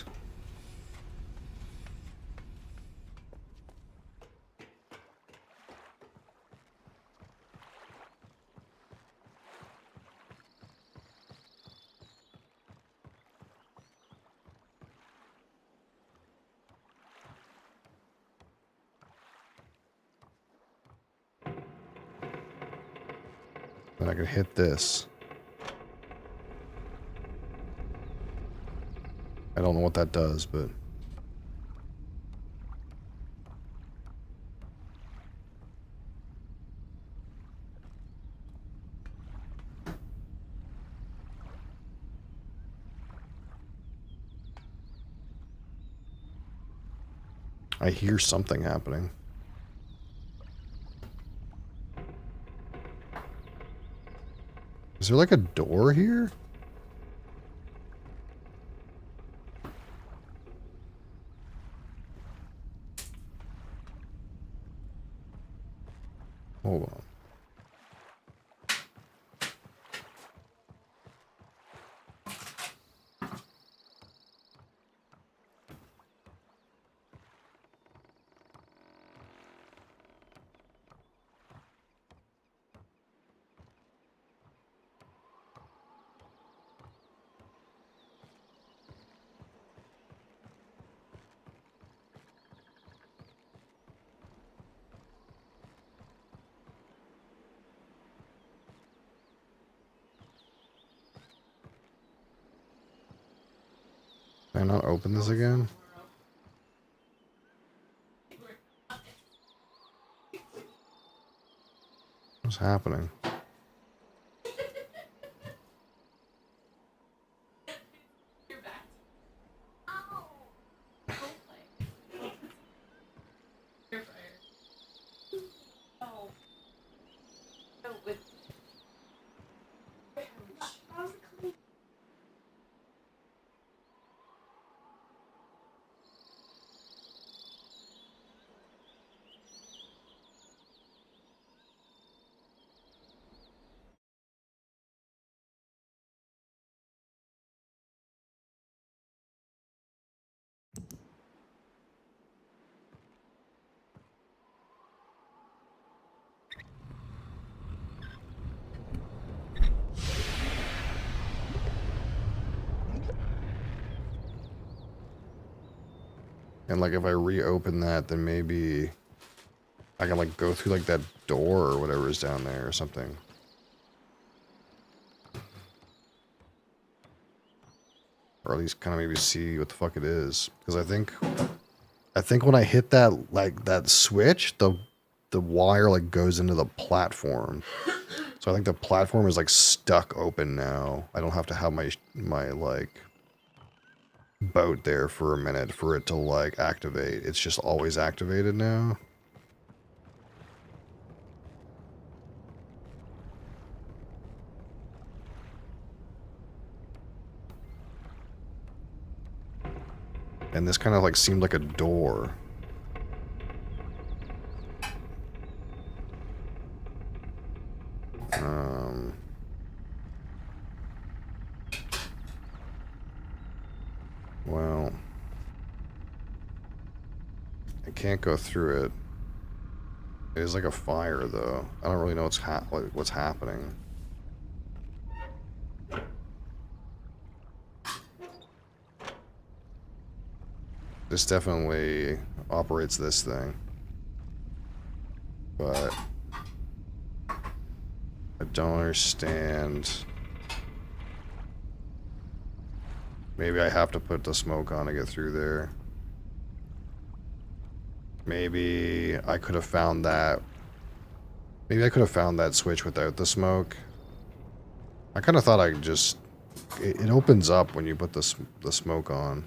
Then I can hit this. I don't know what that does, but... I hear something happening. Is there like a door here? Hold on. Can I not open this again? What's happening? And like if I reopen that, then maybe I can like go through like that door or whatever is down there or something. Or at least kind of maybe see what the fuck it is. Because I think when I hit that like that switch, the wire like goes into the platform. So I think the platform is like stuck open now. I don't have to have my like boat there for a minute for it to like activate. It's just always activated now. And this kind of like seemed like a door. Well, I can't go through it. It is like a fire, though. I don't really know what's happening. This definitely operates this thing. But I don't understand. Maybe I have to put the smoke on to get through there. Maybe I could have found that. Maybe I could have found that switch without the smoke. I kind of thought I just... It opens up when you put the smoke on.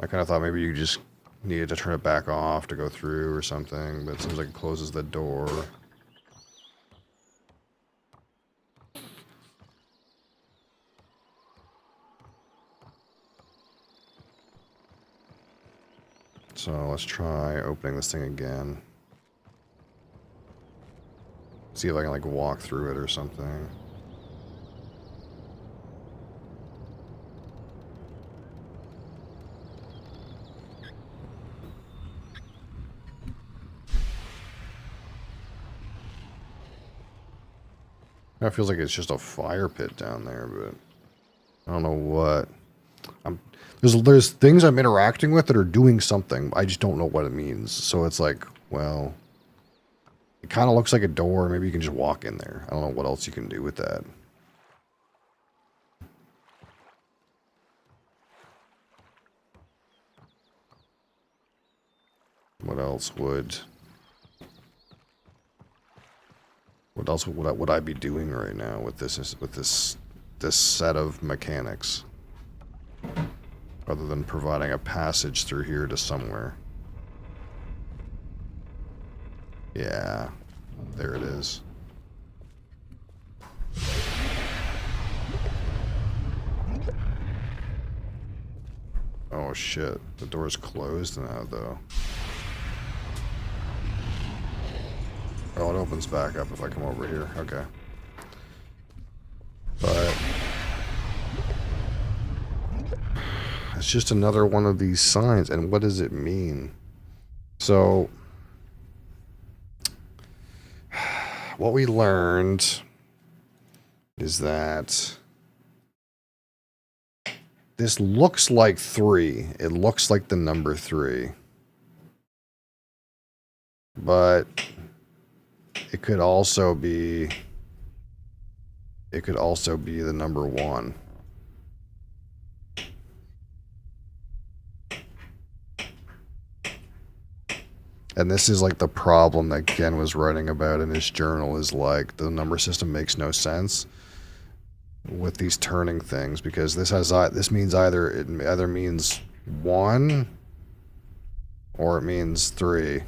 I kind of thought maybe you just needed to turn it back off to go through or something, but it seems like it closes the door. So let's try opening this thing again. See if I can like walk through it or something. It feels like it's just a fire pit down there, but I don't know what. There's things I'm interacting with that are doing something. I just don't know what it means. So it's like, well, it kind of looks like a door. Maybe you can just walk in there. I don't know what else you can do with that. What else would I be doing right now with this set of mechanics, other than providing a passage through here to somewhere? Yeah, there it is. Oh shit, the door's closed now though. Oh, it opens back up if I come over here. Okay. But it's just another one of these signs. And what does it mean? So what we learned is that this looks like 3. It looks like the number 3. But it could also be the number 1. And this is like the problem that Ken was writing about in his journal, is like the number system makes no sense with these turning things, because this means it either means 1 or it means 3.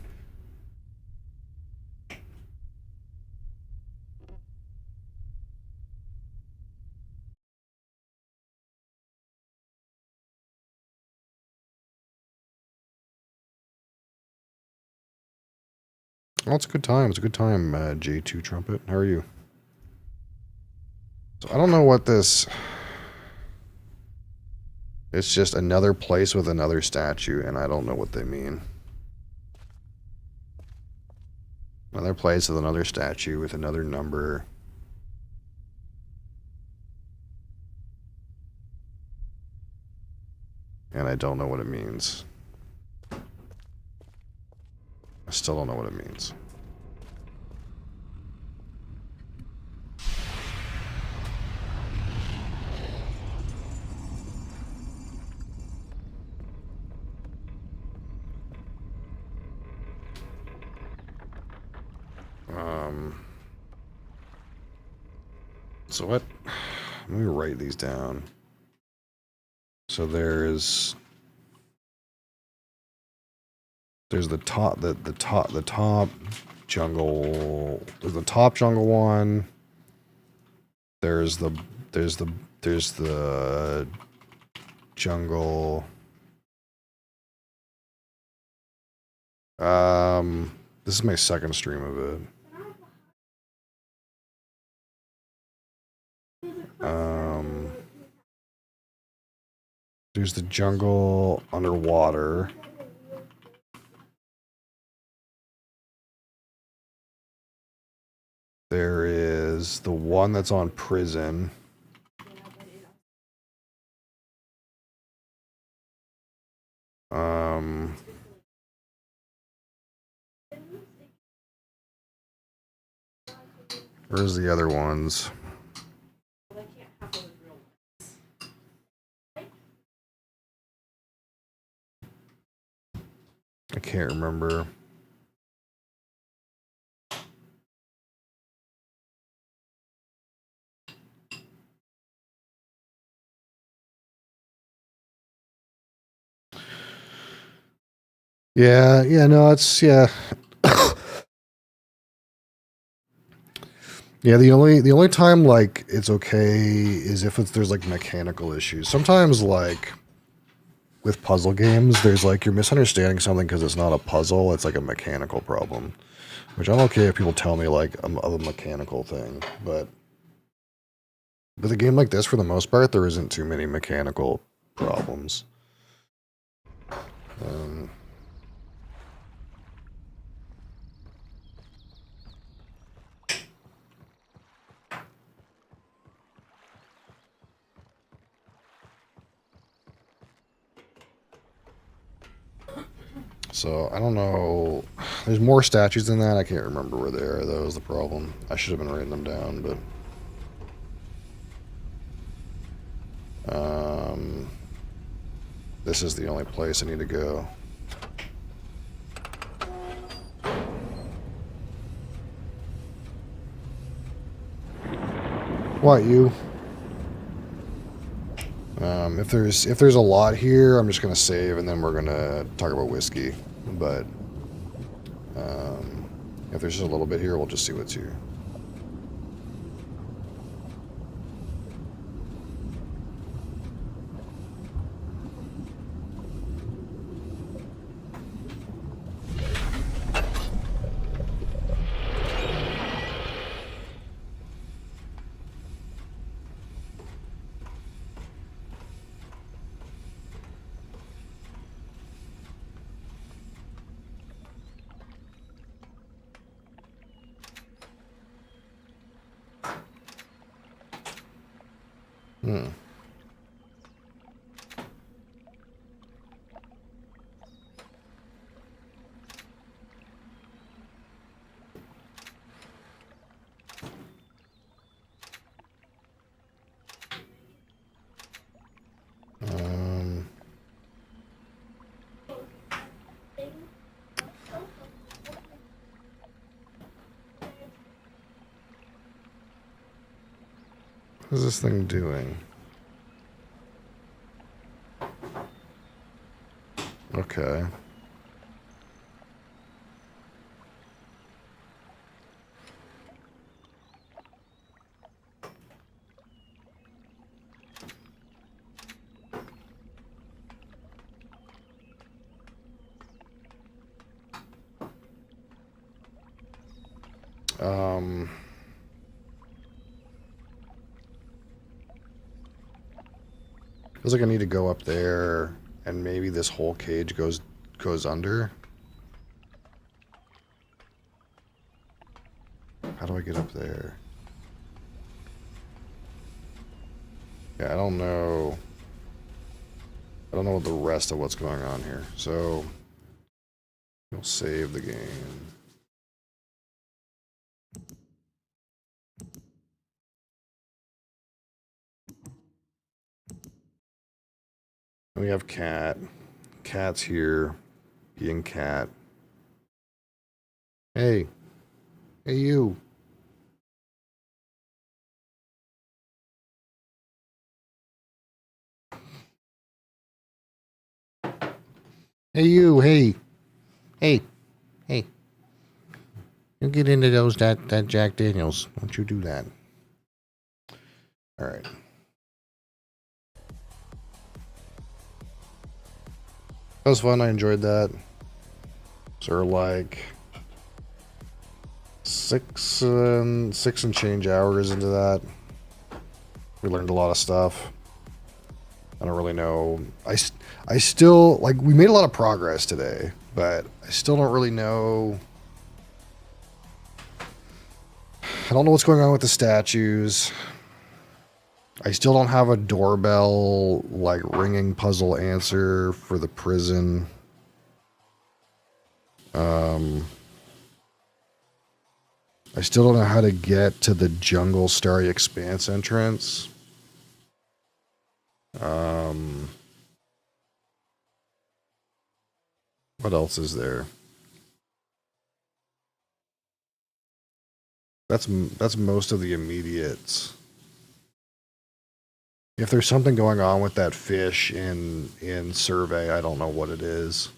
Well, it's a good time. It's a good time, J2 Trumpet. How are you? So I don't know what this... It's just another place with another statue, and I don't know what they mean. Another place with another statue with another number. And I don't know what it means. I still don't know what it means. So what? Let me write these down. So there's the top jungle. There's the top jungle one. There's the jungle. This is my second stream of it. There's the jungle underwater. There is the one that's on prison. Where's the other ones? I can't remember. Yeah, no, it's, yeah. Yeah, the only time, like, it's okay is if there's, like, mechanical issues. Sometimes, like, with puzzle games, there's, like, you're misunderstanding something because it's not a puzzle, it's, like, a mechanical problem. Which I'm okay if people tell me, like, of a mechanical thing, but with a game like this, for the most part, there isn't too many mechanical problems. So, I don't know. There's more statues than that. I can't remember where they are. That was the problem. I should have been writing them down, but... this is the only place I need to go. What, you? If there's a lot here, I'm just gonna save and then we're gonna talk about whiskey. But if there's just a little bit here, we'll just see what's here. What is this thing doing? Okay. Feels like I need to go up there, and maybe this whole cage goes under. How do I get up there? Yeah, I don't know. I don't know the rest of what's going on here. So we'll save the game. We have cat. Cat's here. Being cat. Hey. Hey, you. Hey, you. Hey. Hey. Hey. You get into that Jack Daniels. Don't you do that. All right. That was fun. I enjoyed that. So we're like six and change hours into that. We learned a lot of stuff. I don't really know. I still, like, we made a lot of progress today, but I still don't really know. I don't know what's going on with the statues. I still don't have a doorbell, like, ringing puzzle answer for the prison. I still don't know how to get to the Jungle Starry Expanse entrance. What else is there? That's most of the immediates. If there's something going on with that fish in survey, I don't know what it is.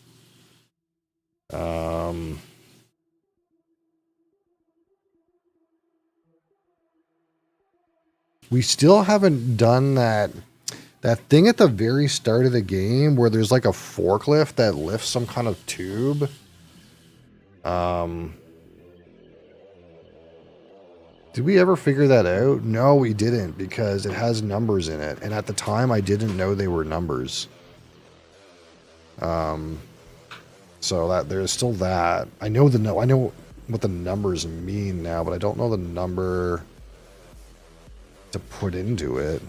We still haven't done that thing at the very start of the game where there's like a forklift that lifts some kind of tube. Did we ever figure that out? No, we didn't, because it has numbers in it, and at the time I didn't know they were numbers. So that there's still that. I know what the numbers mean now, but I don't know the number to put into it.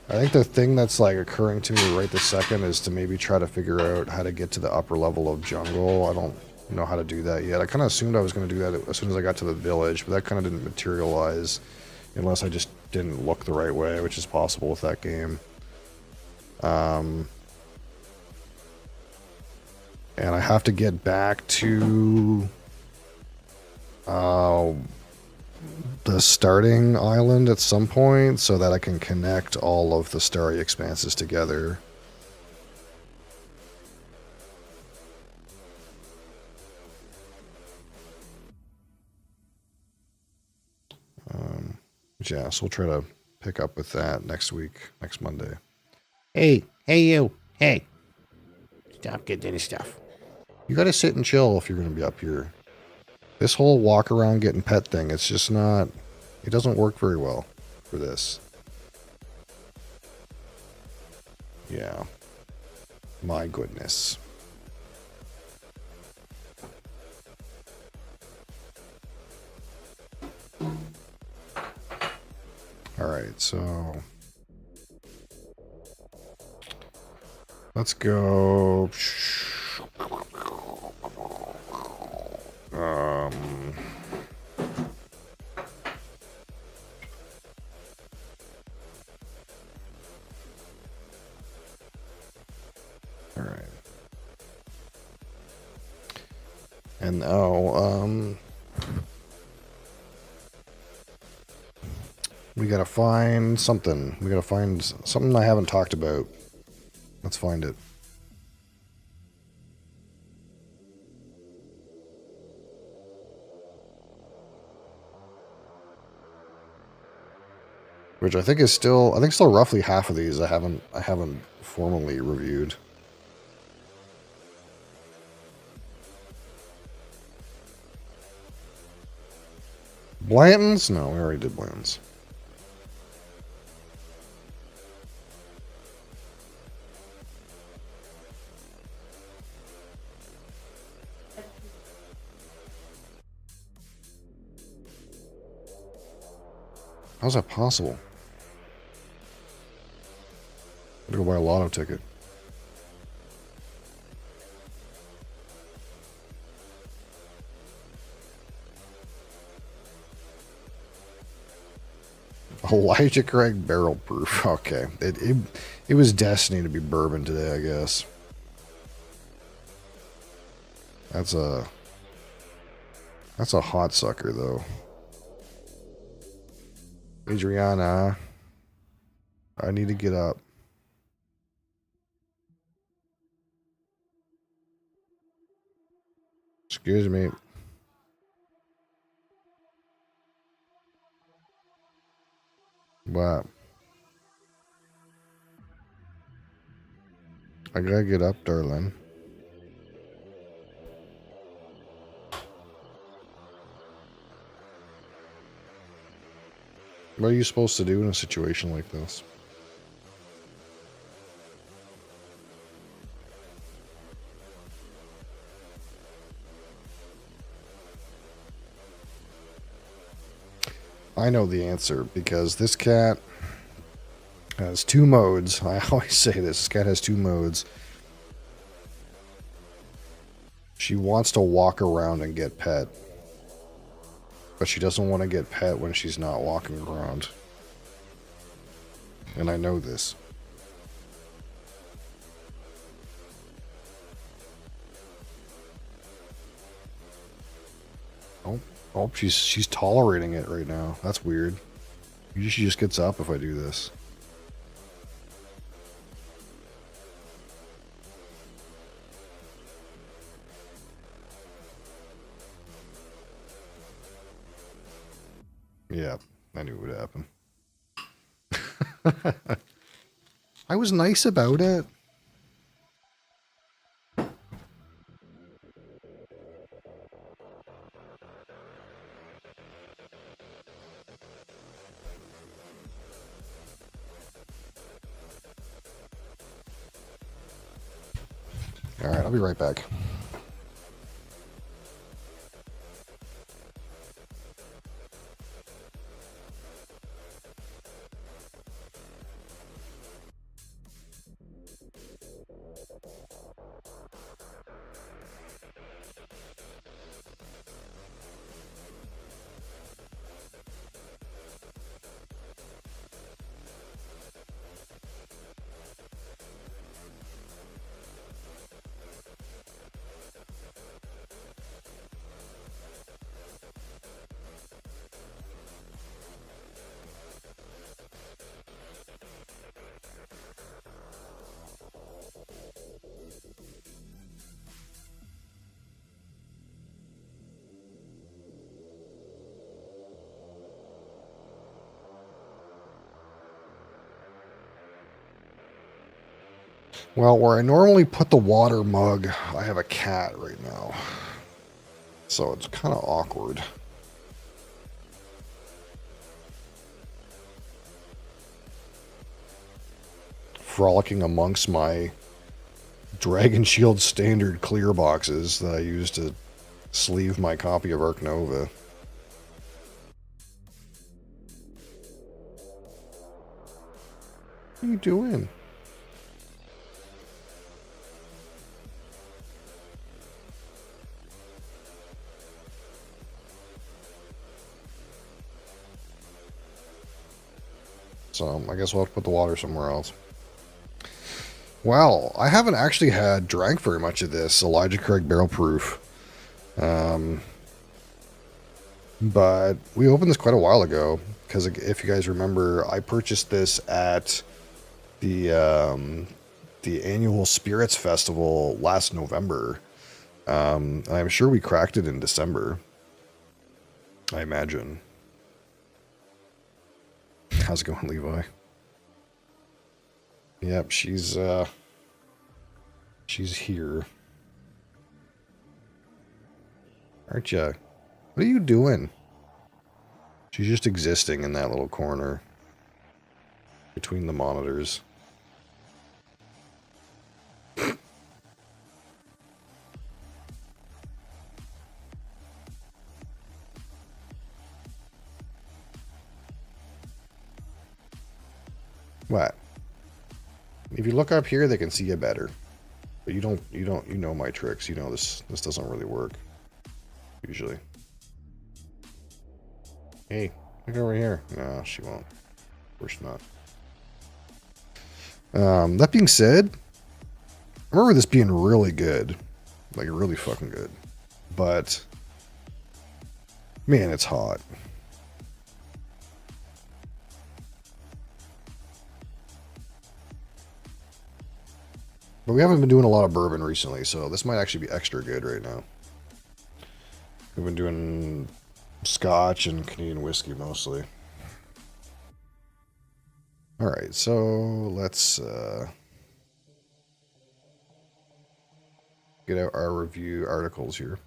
I think the thing that's like occurring to me right this second is to maybe try to figure out how to get to the upper level of jungle. I don't know how to do that yet. I kind of assumed I was going to do that as soon as I got to the village, but that kind of didn't materialize unless I just didn't look the right way, which is possible with that game. And I have to get back to the starting island at some point so that I can connect all of the starry expanses together. Yeah, so we'll try to pick up with that next week, next Monday. Hey you, hey. Stop getting any stuff. You gotta sit and chill if you're gonna be up here. This whole walk around getting pet thing, it's just not, it doesn't work very well for this. Yeah. My goodness. Alright, so let's go. Alright. And we gotta find something. We gotta find something I haven't talked about. Let's find it. Which I think is still, still roughly half of these I haven't formally reviewed. Blanton's? No, we already did Blanton's. How's that possible? Gotta go buy a lotto ticket. Elijah Craig barrel proof. Okay. It was destined to be bourbon today, I guess. That's a hot sucker though. Adriana, I need to get up. Excuse me. What? I gotta get up, darling. What are you supposed to do in a situation like this? I know the answer because this cat has two modes. I always say this cat has two modes. She wants to walk around and get pet, but she doesn't want to get pet when she's not walking around. And I know this. Oh, she's tolerating it right now. That's weird. Usually she just gets up if I do this. Yeah, I knew it would happen. I was nice about it. Alright, I'll be right back. Well, where I normally put the water mug, I have a cat right now. So it's kind of awkward. Frolicking amongst my Dragon Shield standard clear boxes that I use to sleeve my copy of Ark Nova. What are you doing? So I guess we'll have to put the water somewhere else. Well, I haven't actually drank very much of this Elijah Craig Barrel Proof. But we opened this quite a while ago because if you guys remember, I purchased this at the annual Spirits Festival last November. I'm sure we cracked it in December. I imagine. How's it going, Levi? Yep, she's here. Aren't ya? What are you doing? She's just existing in that little corner between the monitors. What? If you look up here, they can see you better. But you know my tricks. You know this doesn't really work. Usually. Hey, look over here. No, she won't. Of course not. That being said, I remember this being really good. Like, really fucking good. But, man, it's hot. But we haven't been doing a lot of bourbon recently, so this might actually be extra good right now. We've been doing Scotch and Canadian whiskey mostly. Alright, so let's get out our review articles here.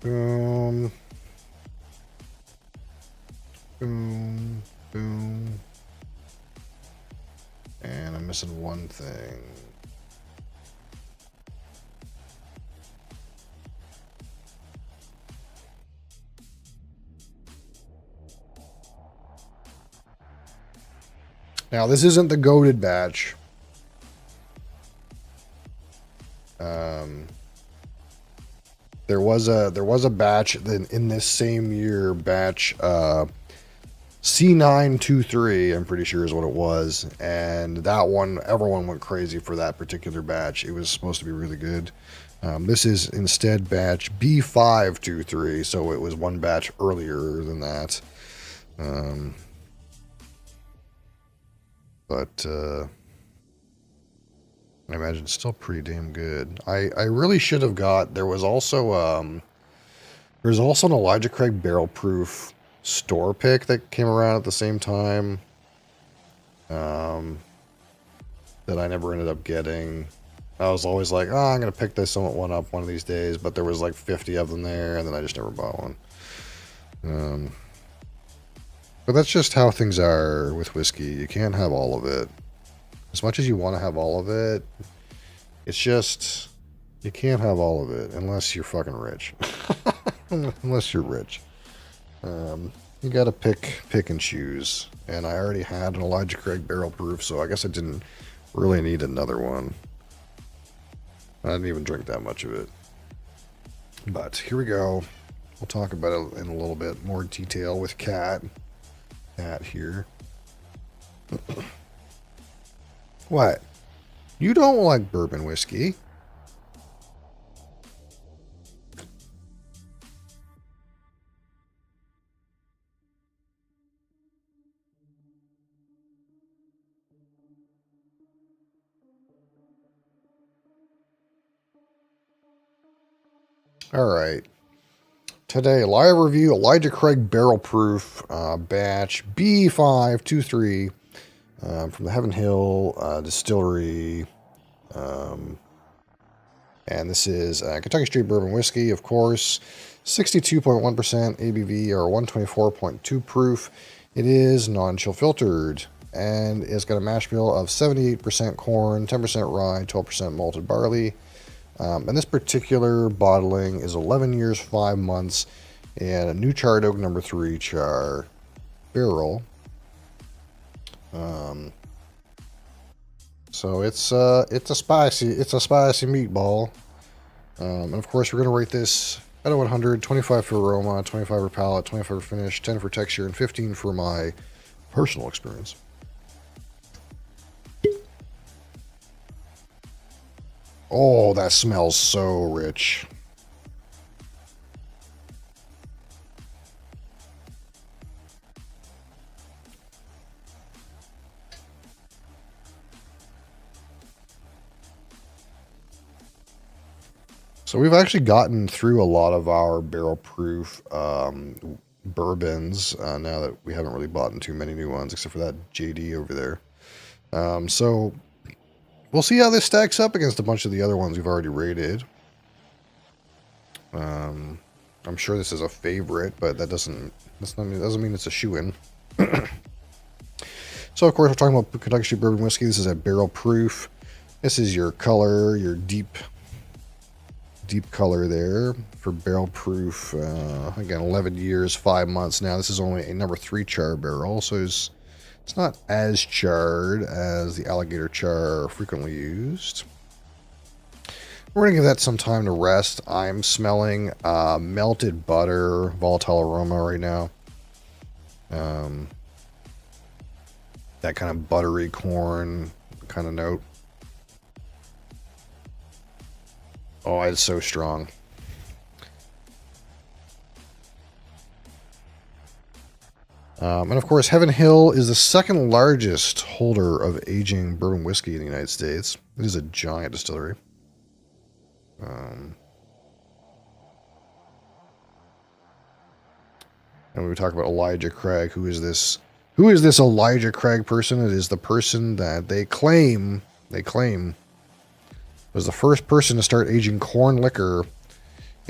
Boom. Boom. Boom. And I'm missing one thing. Now, this isn't the goated batch. There was a batch in this same year, batch C923, I'm pretty sure is what it was, and that one, everyone went crazy for that particular batch. It was supposed to be really good. This is instead batch B523, so it was one batch earlier than that. But I imagine it's still pretty damn good. I really should have got. There was also an Elijah Craig barrel proof store pick that came around at the same time. That I never ended up getting. I was always like, oh, I'm gonna pick this one up one of these days, but there was like 50 of them there, and then I just never bought one. But that's just how things are with whiskey. You can't have all of it. As much as you want to have all of it, it's just, you can't have all of it unless you're fucking rich. Unless you're rich. You gotta pick and choose. And I already had an Elijah Craig barrel proof, so I guess I didn't really need another one. I didn't even drink that much of it. But here we go. We'll talk about it in a little bit more detail with Kat here. What? You don't like bourbon whiskey? All right. Today, live review Elijah Craig Barrel Proof batch B523 from the Heaven Hill Distillery. And this is Kentucky Straight Bourbon Whiskey, of course. 62.1% ABV or 124.2 proof. It is non-chill filtered. And it's got a mash bill of 78% corn, 10% rye, 12% malted barley. And this particular bottling is 11 years, 5 months, and a new charred oak number 3 char barrel. So it's a spicy meatball. And of course we're gonna rate this out of 100, 25 for aroma, 25 for palate, 25 for finish, 10 for texture, and 15 for my personal experience. Oh, that smells so rich. So we've actually gotten through a lot of our barrel proof bourbons now that we haven't really bought too many new ones except for that JD over there. So we'll see how this stacks up against a bunch of the other ones we've already rated. I'm sure this is a favorite, but that doesn't mean it's a shoo-in. So of course we're talking about Kentucky Straight Bourbon Whiskey. This is a barrel proof. This is your color, your deep deep color there for barrel proof. Again, 11 years, 5 months now. This is only a number 3 char barrel, so it's not as charred as the alligator char frequently used. We're going to give that some time to rest. I'm smelling melted butter, volatile aroma right now. That kind of buttery corn kind of note. Oh, it's so strong. And of course, Heaven Hill is the second largest holder of aging bourbon whiskey in the United States. It is a giant distillery. And we talk about Elijah Craig. Who is this? Who is this Elijah Craig person? It is the person that they claim was the first person to start aging corn liquor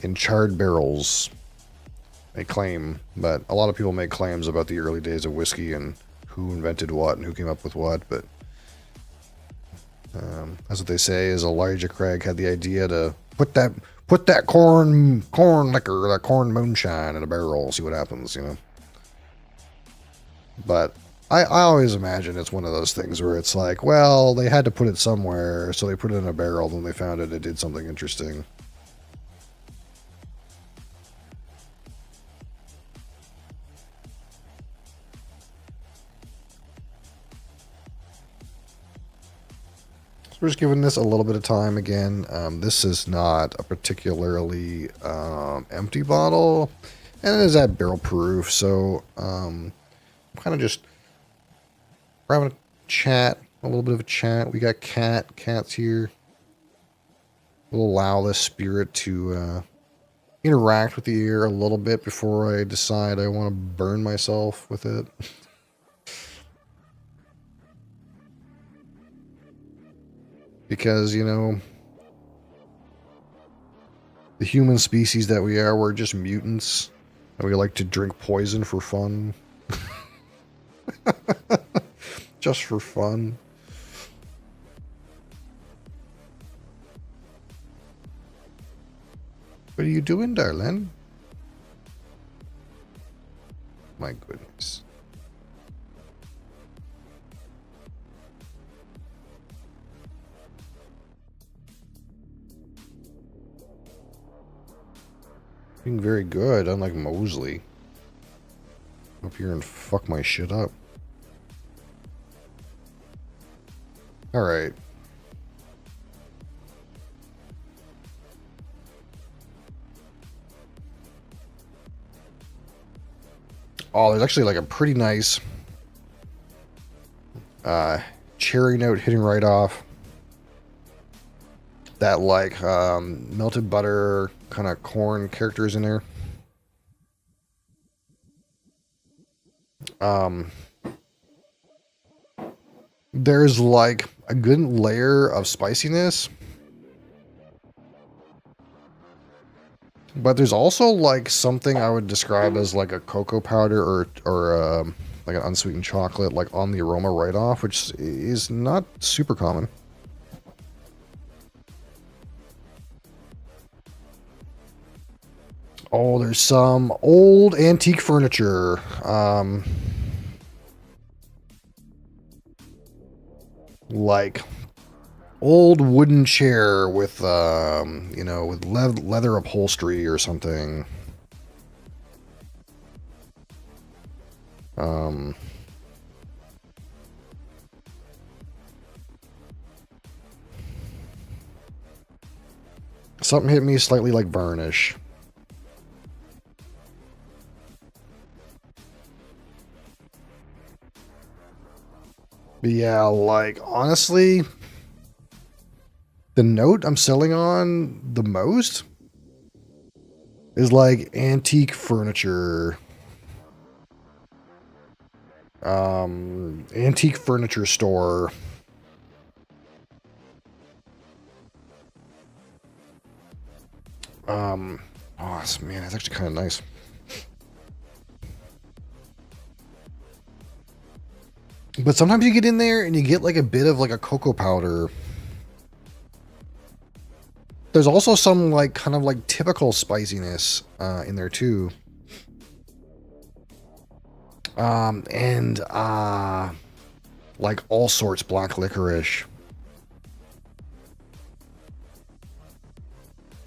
in charred barrels. They claim, but a lot of people make claims about the early days of whiskey and who invented what and who came up with what. But that's what they say is Elijah Craig had the idea to put that corn liquor, that corn moonshine in a barrel, see what happens, you know. But I always imagine it's one of those things where it's like, well, they had to put it somewhere, so they put it in a barrel, then they found it did something interesting. So we're just giving this a little bit of time again. This is not a particularly empty bottle, and it is at barrel proof, so I'm kind of just we're having a chat, a little bit of a chat. We got Cat's here. We'll allow this spirit to interact with the air a little bit before I decide I want to burn myself with it. Because, you know, the human species that we are, we're just mutants. And we like to drink poison for fun. Just for fun. What are you doing, darling? My goodness. Being very good, unlike Mosley. Up here and fuck my shit up. Alright. Oh, there's actually like a pretty nice cherry note hitting right off. That like melted butter kind of corn characters in there. There's like a good layer of spiciness, but there's also like something I would describe as like a cocoa powder or like an unsweetened chocolate like on the aroma right off, which is not super common. Oh, there's some old antique furniture. Like old wooden chair with, you know, with leather upholstery or something. Something hit me slightly like varnish. But yeah, like, honestly, the note I'm selling on the most is like antique furniture. Antique furniture store. Oh, man, that's actually kind of nice. But sometimes you get in there and you get like a bit of like a cocoa powder. there's also some like kind of like typical spiciness in there too. And like all sorts black licorice.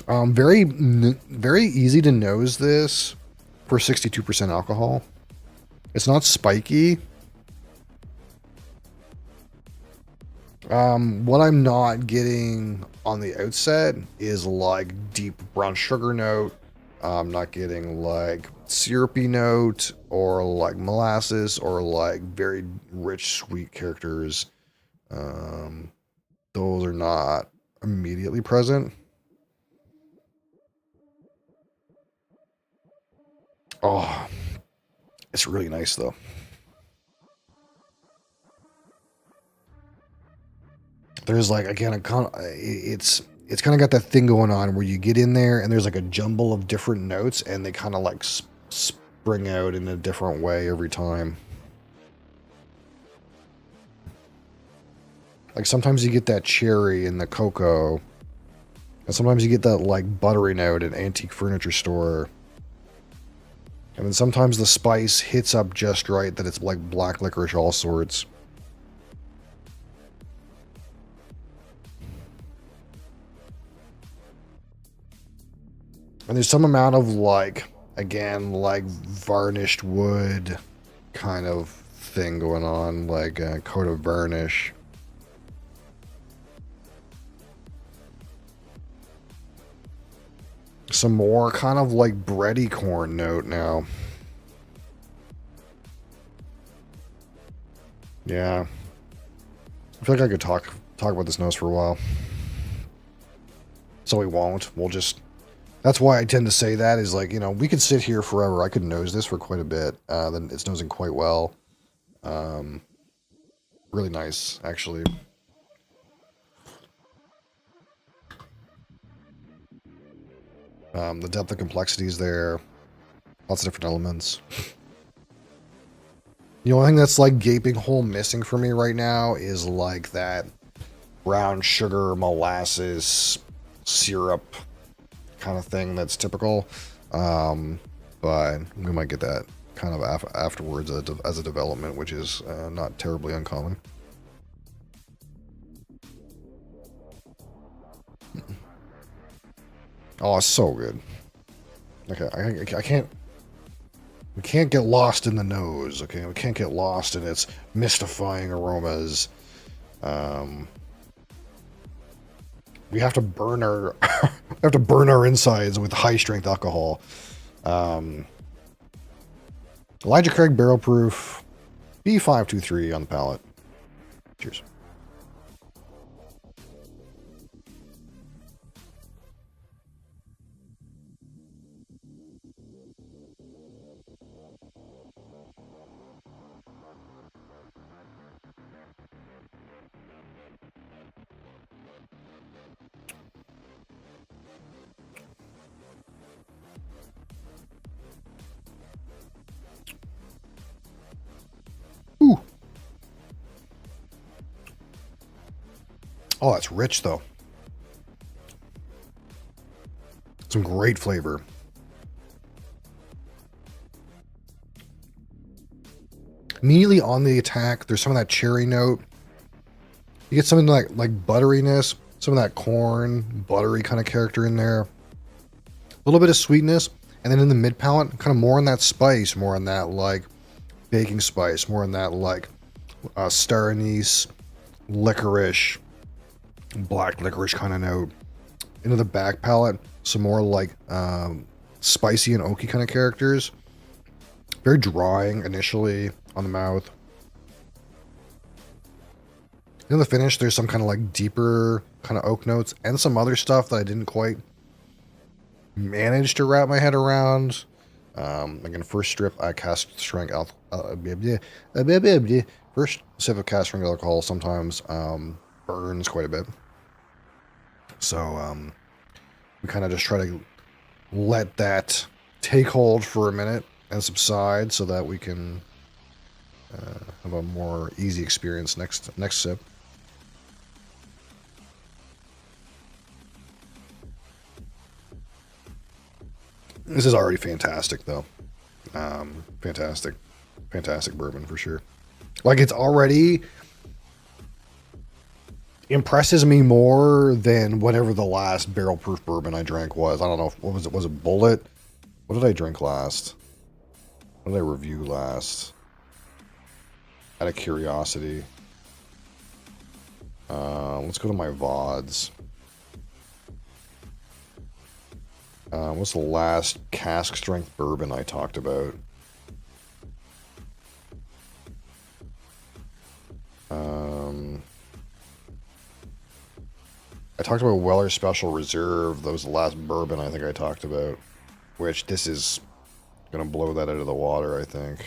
Very easy to nose this for 62% alcohol. It's not spiky. What I'm not getting on the outset is like deep brown sugar note. I'm not getting like syrupy note or like molasses or like very rich sweet characters. Those are not immediately present. Oh, it's really nice though. There's like, again, it's kind of got that thing going on where you get in there and there's like a jumble of different notes and they kind of like spring out in a different way every time. Like sometimes you get that cherry in the cocoa, and sometimes you get that like buttery note at antique furniture store. And then sometimes the spice hits up just right that it's like black licorice all sorts. And there's some amount of like, again, like varnished wood kind of thing going on, like a coat of varnish. Some more kind of like bready corn note now. Yeah. I feel like I could talk about this nose for a while. So we won't. We'll just... That's why I tend to say that is like, you know, we could sit here forever. I could nose this for quite a bit. Then it's nosing quite well. Really nice, actually. The depth of complexity is there. Lots of different elements. The only thing that's like gaping hole missing for me right now is like that brown sugar molasses syrup kind of thing that's typical. But we might get that kind of afterwards as a development, which is not terribly uncommon. Oh, it's so good. Okay, I can't... We can't get lost in the nose, okay? We can't get lost in its mystifying aromas. We have to burn our... we have to burn our insides with high-strength alcohol. Elijah Craig Barrel Proof B523 on the palate. Cheers. Ooh. Oh, that's rich, though. Some great flavor. Immediately on the attack, there's some of that cherry note. You get something like butteriness, some of that corn, buttery kind of character in there. A little bit of sweetness, and then in the mid palate, kind of more on that spice, more on that like baking spice, more on that like star anise, licorice, black licorice kind of note. Into the back palate, some more like spicy and oaky kind of characters. Very drying initially on the mouth. In the finish, there's some kind of like deeper kind of oak notes and some other stuff that I didn't quite manage to wrap my head around. Again, first strip, I cast strength first sip of cast strength alcohol sometimes burns quite a bit. So we kind of just try to let that take hold for a minute and subside so that we can have a more easy experience next sip. This is already fantastic, though. Fantastic. Fantastic bourbon for sure. Like, it's already impresses me more than whatever the last barrel proof bourbon I drank was. I don't know. What was it? Was it Bullet? What did I drink last? What did I review last? Out of curiosity. Let's go to my VODs. What's the last cask strength bourbon I talked about? I talked about Weller Special Reserve. That was the last bourbon I think I talked about. Which this is going to blow that out of the water, I think.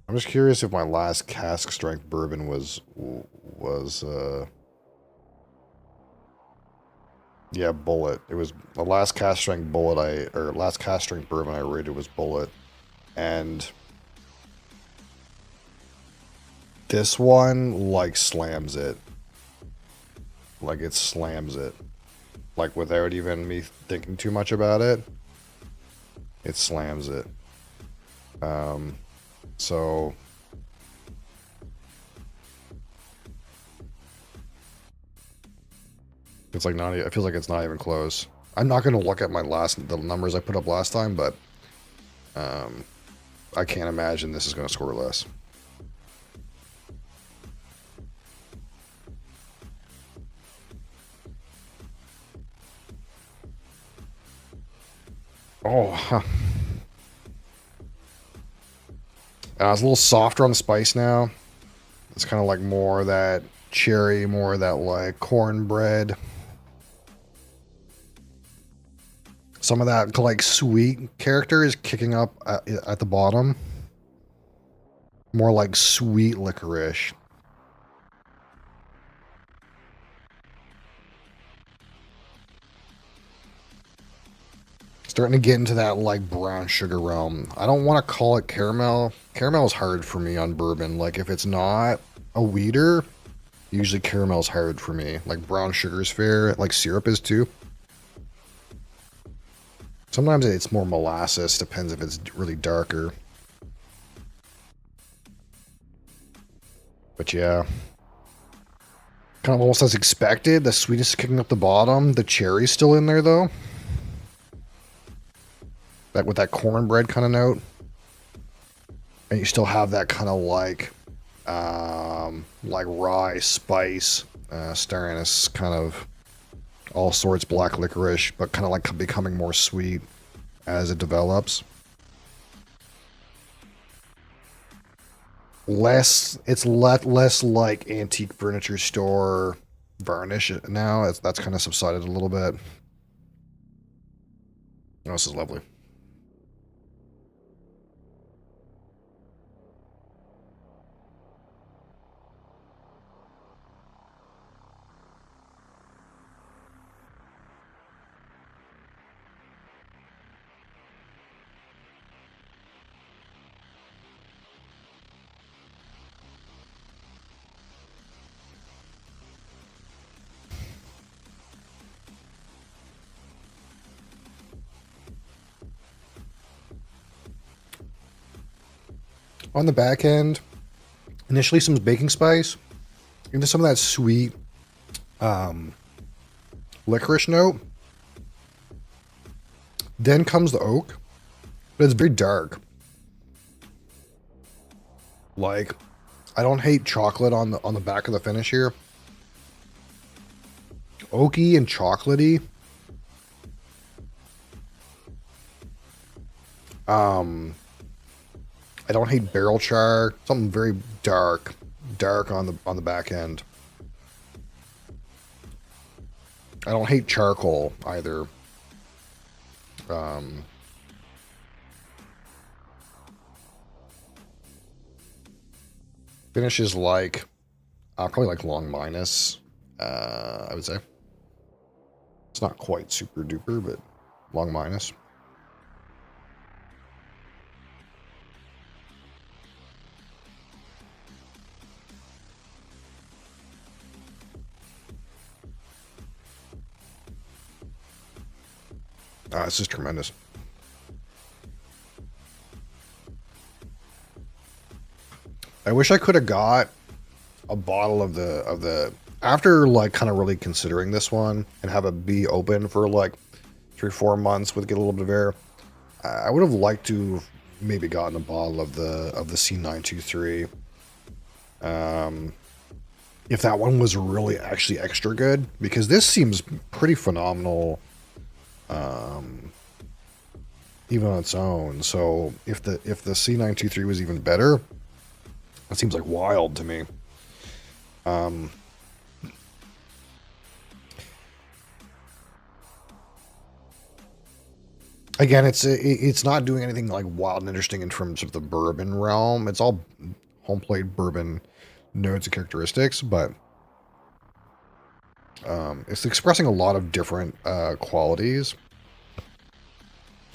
I'm just curious if my last cask strength bourbon was yeah, Bullet. It was the last cask strength last cask strength bourbon I rated was Bullet. And this one, like, slams it. Like, it slams it. Like, without even me thinking too much about it. It slams it. So... It's like not. It feels like it's not even close. I'm not going to look at the numbers I put up last time, but I can't imagine this is going to score less. Oh, huh. It's a little softer on the spice now. It's kind of like more of that cherry, more of that like cornbread. Some of that like sweet character is kicking up at the bottom. More like sweet licorice. Starting to get into that like brown sugar realm. I don't want to call it caramel. Caramel is hard for me on bourbon. Like if it's not a weeder, usually caramel's hard for me. Like brown sugar is fair. Like syrup is too. Sometimes it's more molasses. Depends if it's really darker. But yeah. Kind of almost as expected. The sweetness is kicking up the bottom. The cherry's still in there though. That with that cornbread kind of note. And you still have that kind of like rye spice stirring this kind of all sorts black licorice, but kind of like becoming more sweet as it develops. It's less like antique furniture store varnish now. That's kind of subsided a little bit. Oh, this is lovely. On the back end, initially some baking spice, into some of that sweet licorice note. Then comes the oak, but it's very dark. Like, I don't hate chocolate on the back of the finish here. Oaky and chocolatey. I don't hate barrel char. Something very dark on the back end. I don't hate charcoal either. Finish is like probably like long minus. I would say it's not quite super duper, but long minus. It's just tremendous. I wish I could have got a bottle of the after like kind of really considering this one and have it be open for like 3-4 months with get a little bit of air. I would have liked to have maybe gotten a bottle of the C923. If that one was really actually extra good, because this seems pretty phenomenal, even on its own. So if the C923 was even better, that seems like wild to me. Again, it's not doing anything like wild and interesting in terms of the bourbon realm. It's all home plate bourbon notes and characteristics, but it's expressing a lot of different qualities,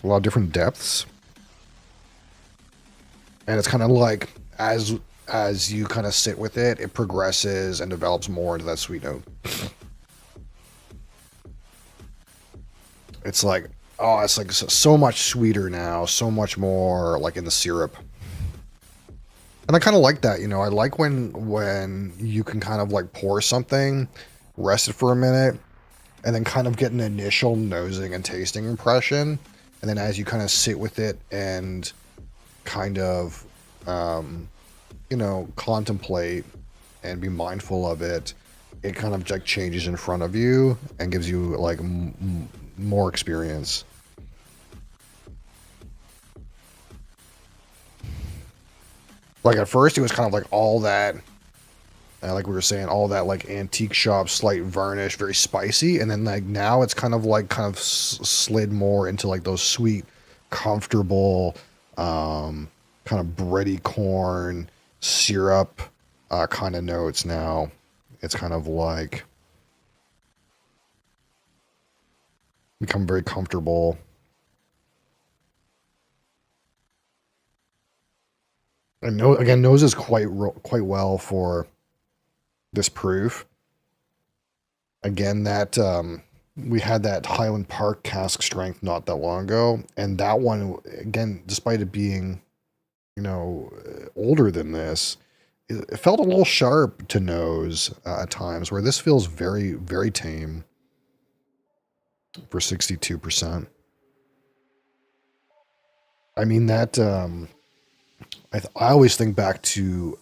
a lot of different depths, and it's kind of like as you kind of sit with it, it progresses and develops more into that sweet note. It's like, oh, it's like so much sweeter now, so much more like in the syrup. And I kind of like that, you know. I like when you can kind of like pour something, rest it for a minute, and then kind of get an initial nosing and tasting impression. And then as you kind of sit with it and kind of, you know, contemplate and be mindful of it, it kind of like changes in front of you and gives you like more experience. Like at first it was kind of like all that, like we were saying, all that like antique shop, slight varnish, very spicy. And then like now it's kind of slid more into like those sweet, comfortable, kind of bready corn, syrup, kind of notes now. It's kind of like become very comfortable. And no, again, noses quite well for this proof. Again, that we had that Highland Park cask strength not that long ago, and that one, again, despite it being, you know, older than this, it felt a little sharp to nose at times, where this feels very, very tame for 62%. I mean, that, I always think back to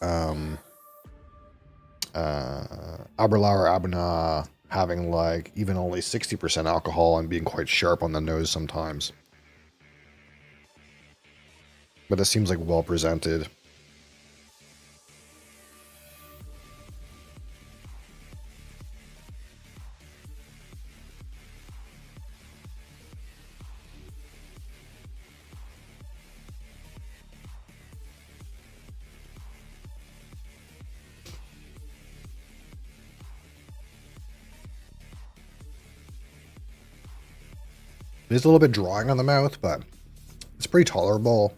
Aberlour Abernah having like even only 60% alcohol and being quite sharp on the nose sometimes. But it seems like well presented. It is a little bit drawing on the mouth, but it's pretty tolerable.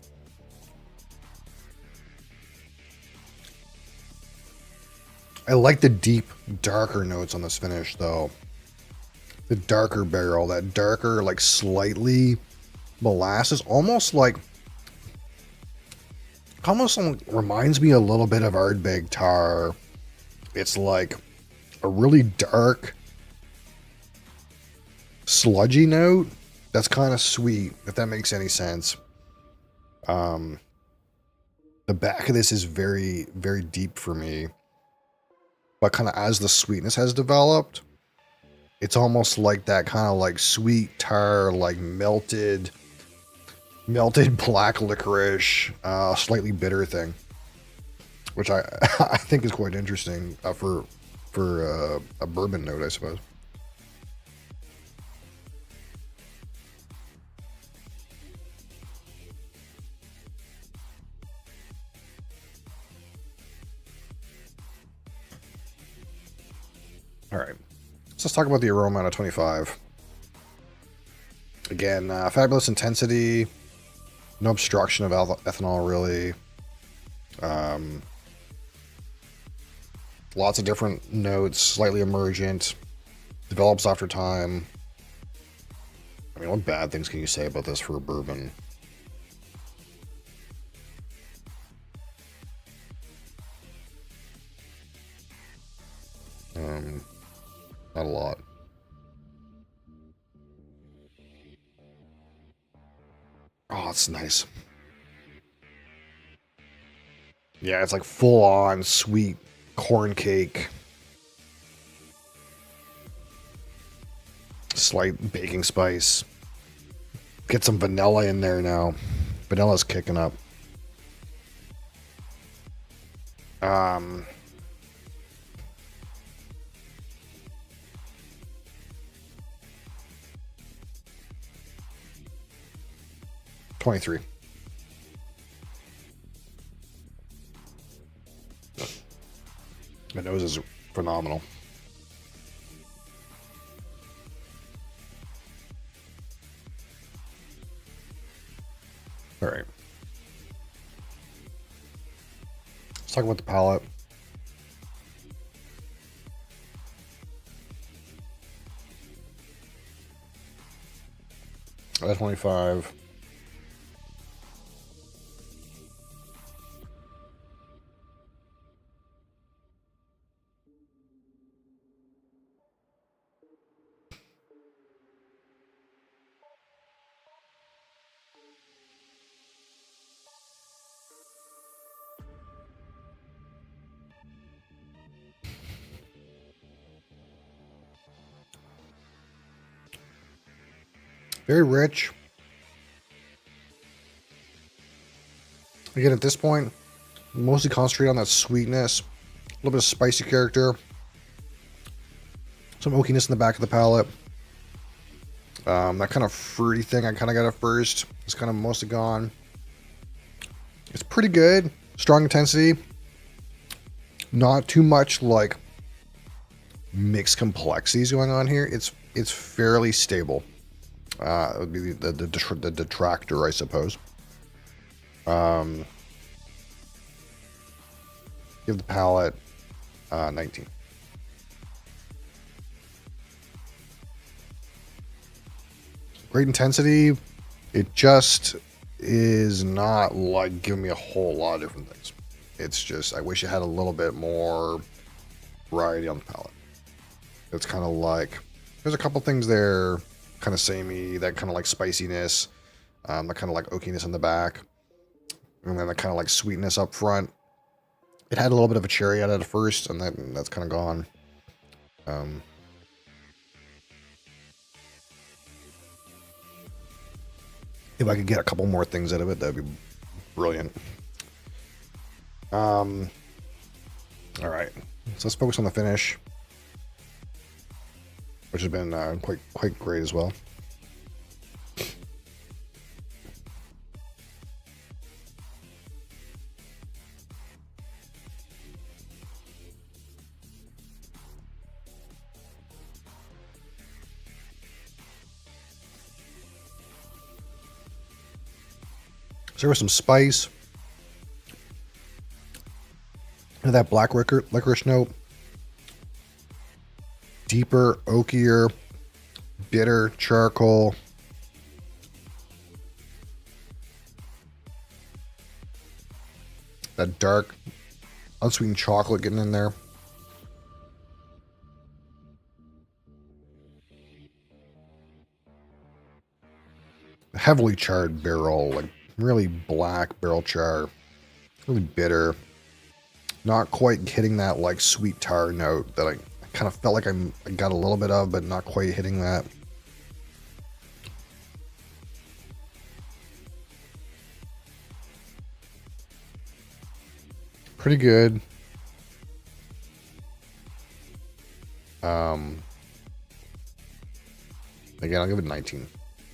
I like the deep, darker notes on this finish, though. The darker barrel, that darker, like slightly molasses, almost reminds me a little bit of Ardbeg Tar. It's like a really dark, sludgy note that's kind of sweet, if that makes any sense. The back of this is very, very deep for me. But kind of as the sweetness has developed, it's almost like that kind of like sweet tar, like melted black licorice, slightly bitter thing, which I I think is quite interesting for a bourbon note, I suppose. All right, so let's talk about the aroma out of 25. Again, fabulous intensity, no obstruction of ethanol really. Lots of different notes, slightly emergent, develops after time. I mean, what bad things can you say about this for a bourbon? Not a lot. Oh, it's nice. Yeah, it's like full on sweet corn cake. Slight baking spice. Get some vanilla in there now. Vanilla's kicking up. Um, 23. My nose is phenomenal. All right. Let's talk about the palette. That's 25. Very rich. Again, at this point, mostly concentrate on that sweetness, a little bit of spicy character, some oakiness in the back of the palate. That kind of fruity thing I kind of got at first is kind of mostly gone. It's pretty good. Strong intensity. Not too much like mixed complexities going on here. It's fairly stable. It would be the detractor, I suppose. Give the palette 19. Great intensity. It just is not like giving me a whole lot of different things. It's just, I wish it had a little bit more variety on the palette. It's kind of like, there's a couple things there, kind of samey, that kind of like spiciness, that kind of like oakiness in the back, and then the kind of like sweetness up front. It had a little bit of a cherry at it at first, and that's kind of gone. If I could get a couple more things out of it, that'd be brilliant. All right, so let's focus on the finish, which has been quite great as well. So there was some spice. And that black licorice note. Deeper, oakier, bitter, charcoal. That dark, unsweetened chocolate getting in there. Heavily charred barrel, like really black barrel char, really bitter. Not quite hitting that like sweet tar note that I kind of felt like I got a little bit of, but not quite hitting that. Pretty good. Again, I'll give it 19.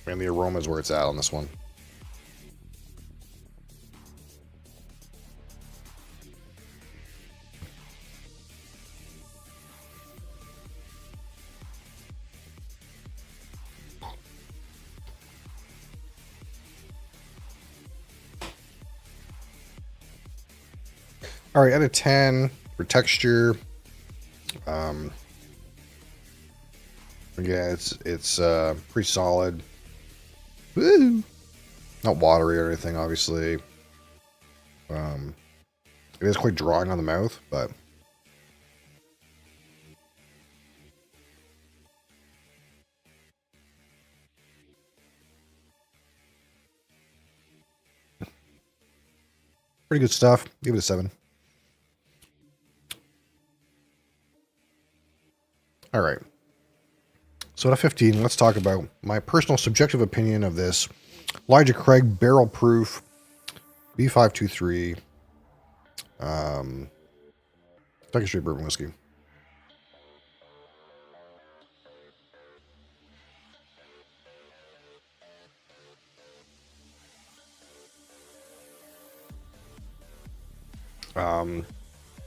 And the aroma is where it's at on this one. All right, out of 10 for texture. Yeah, it's pretty solid. Woo! Not watery or anything, obviously. It is quite drying on the mouth, but Pretty good stuff. Give it a 7. All right. So at a 15, let's talk about my personal subjective opinion of this Elijah Craig Barrel Proof B523 Second Street Bourbon Whiskey.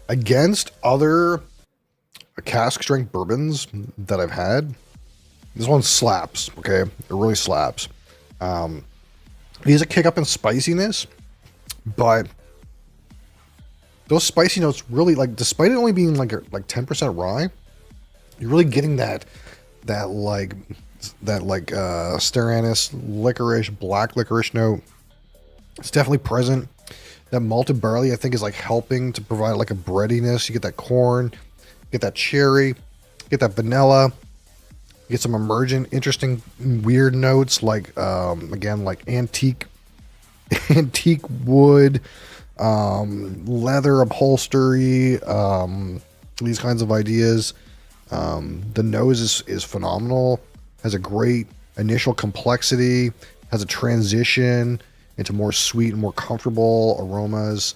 Against other cask strength bourbons that I've had, this one slaps. Okay, it really slaps. He has a kick up in spiciness, but those spicy notes really, like, despite it only being like 10% rye, you're really getting that Styranus licorice, black licorice note. It's definitely present. That malted barley, I think, is like helping to provide like a breadiness. You get that corn, get that cherry, get that vanilla, get some emergent, interesting, weird notes like again, like antique wood, leather upholstery, these kinds of ideas. The nose is phenomenal. Has a great initial complexity. Has a transition into more sweet and more comfortable aromas.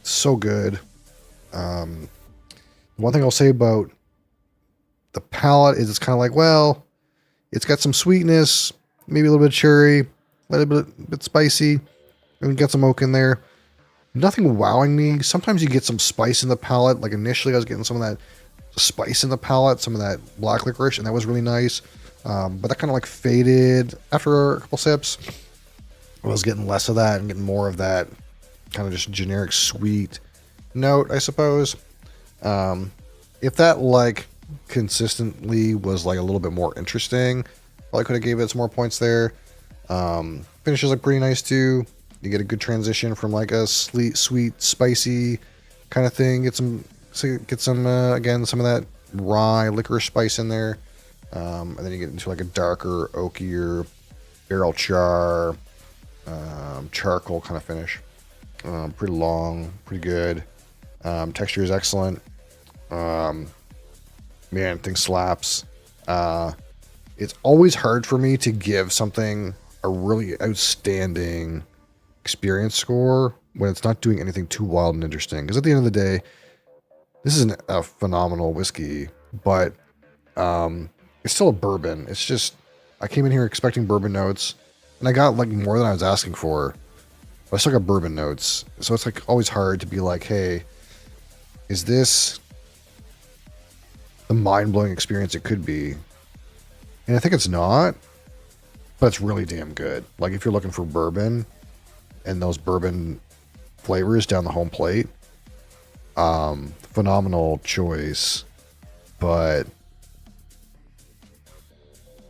So good. One thing I'll say about the palate is it's kind of like, well, it's got some sweetness, maybe a little bit of cherry, a little bit spicy, and get some oak in there. Nothing wowing me. Sometimes you get some spice in the palate. Like initially I was getting some of that spice in the palate, some of that black licorice, and that was really nice. But that kind of like faded after a couple sips. I was getting less of that and getting more of that kind of just generic sweet note, I suppose. If that like consistently was like a little bit more interesting, probably could have gave it some more points there. Finishes look pretty nice too. You get a good transition from like a sweet, spicy kind of thing. Get some again, some of that rye licorice spice in there. And then you get into like a darker, oakier barrel char, charcoal kind of finish. Pretty long, pretty good. Texture is excellent. Man, thing slaps. It's always hard for me to give something a really outstanding experience score when it's not doing anything too wild and interesting. Because at the end of the day, this is a phenomenal whiskey, but it's still a bourbon. It's just, I came in here expecting bourbon notes, and I got like more than I was asking for. But I still got bourbon notes. So it's like always hard to be like, hey, is this the mind-blowing experience it could be? And I think it's not, but it's really damn good. Like if you're looking for bourbon and those bourbon flavors down the home plate, phenomenal choice, but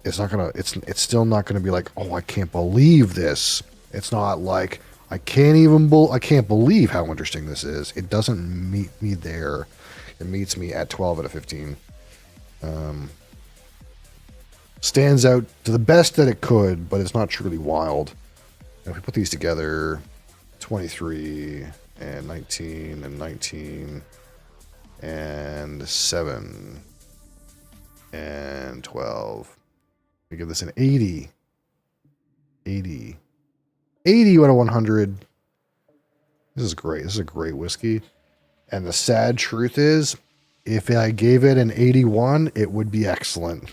it's still not gonna be like, oh, I can't believe this. It's not like I can't believe how interesting this is. It doesn't meet me there. It meets me at 12 out of 15. Stands out to the best that it could, but it's not truly wild. And if we put these together, 23 and 19 and 19 and 7 and 12. We give this an 80. 80 out of 100. This is great. This is a great whiskey. And the sad truth is, if I gave it an 81, it would be excellent.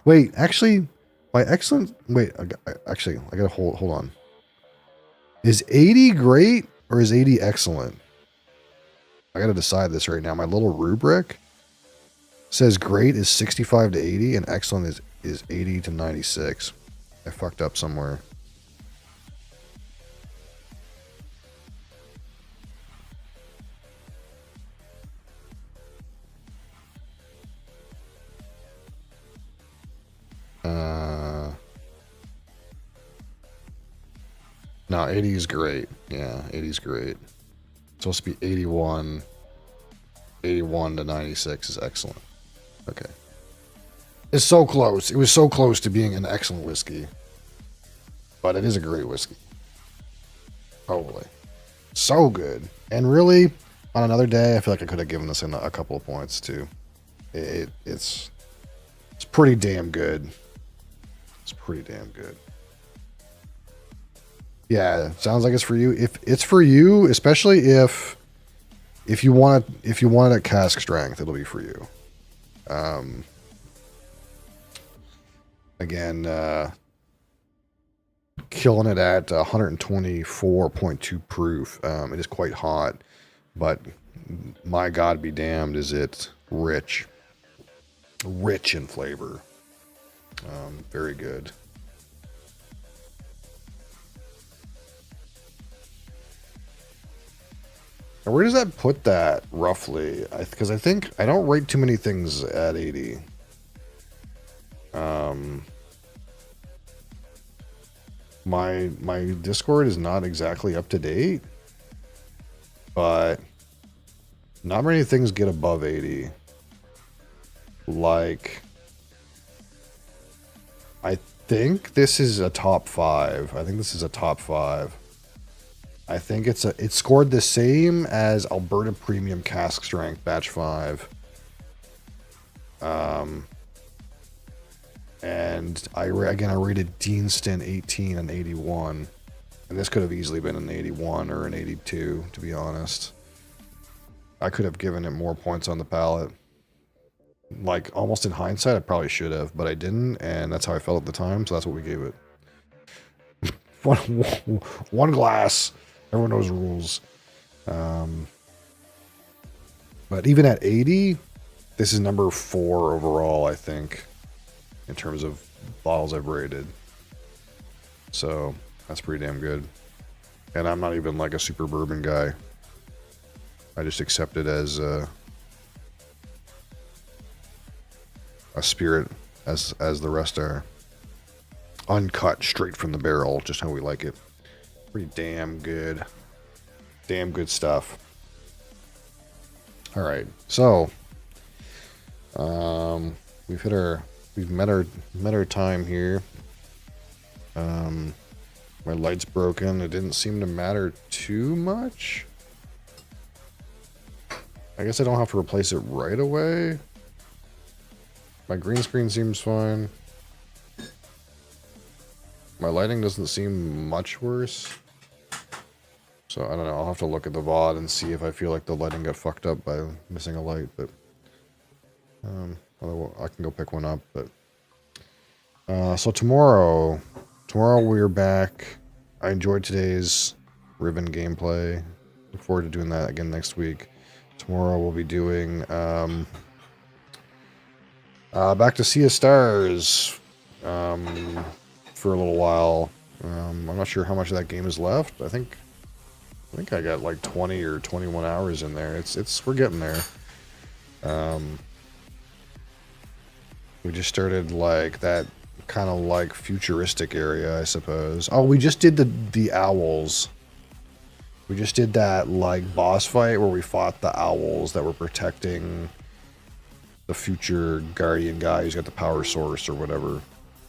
Wait, actually, by excellent, wait, I gotta hold on. Is 80 great or is 80 excellent? I gotta decide this right now. My little rubric says great is 65 to 80 and excellent is 80 to 96. I fucked up somewhere. No, 80 is great. Yeah, 80 is great. It's supposed to be 81. 81 to 96 is excellent. Okay. It's so close. It was so close to being an excellent whiskey. But it is a great whiskey. Totally. So good. And really, on another day, I feel like I could have given this a couple of points too. It's pretty damn good. It's pretty damn good. Yeah, sounds like it's for you. If it's for you, especially if you want it at cask strength, it'll be for you. Again, killing it at 124.2 proof. It is quite hot, but my God be damned, is it rich in flavor. Very good. Now, where does that put that roughly? Because I think I don't rate too many things at 80. My Discord is not exactly up to date, but not many things get above 80. Like, I think this is a top 5. I think this is a top 5. I think it scored the same as Alberta Premium Cask Strength Batch 5. And I rated Deanston 18 and 81. And this could have easily been an 81 or an 82, to be honest. I could have given it more points on the palette. Like, almost in hindsight, I probably should have, but I didn't, and that's how I felt at the time, so that's what we gave it. One glass. Everyone knows the rules. But even at 80, this is number 4 overall, I think, in terms of bottles I've rated. So that's pretty damn good. And I'm not even like a super bourbon guy. I just accept it as a spirit, as the rest are. Uncut, straight from the barrel, just how we like it. Pretty damn good. Damn good stuff. All right, so we've met our time here. My light's broken. It didn't seem to matter too much. I guess I don't have to replace it right away. My green screen seems fine. My lighting doesn't seem much worse. So I don't know, I'll have to look at the VOD and see if I feel like the lighting got fucked up by missing a light, but I can go pick one up. But so tomorrow we're back. I enjoyed today's Riven gameplay. Look forward to doing that again next week. Tomorrow we'll be doing back to Sea of Stars for a little while. I'm not sure how much of that game is left. I think I got like 20 or 21 hours in there. We're getting there. We just started like that kind of like futuristic area, I suppose. Oh, we just did the owls. We just did that like boss fight where we fought the owls that were protecting the future guardian guy who's got the power source or whatever.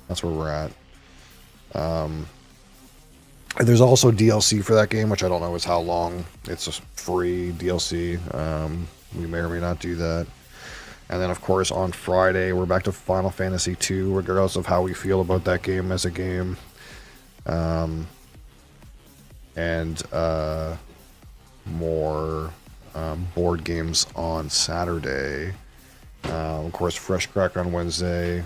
That's where we're at. There's also DLC for that game, which I don't know is how long. It's a free DLC. We may or may not do that. And then, of course, on Friday, we're back to Final Fantasy II, regardless of how we feel about that game as a game. And more board games on Saturday. Of course, Fresh Crack on Wednesday.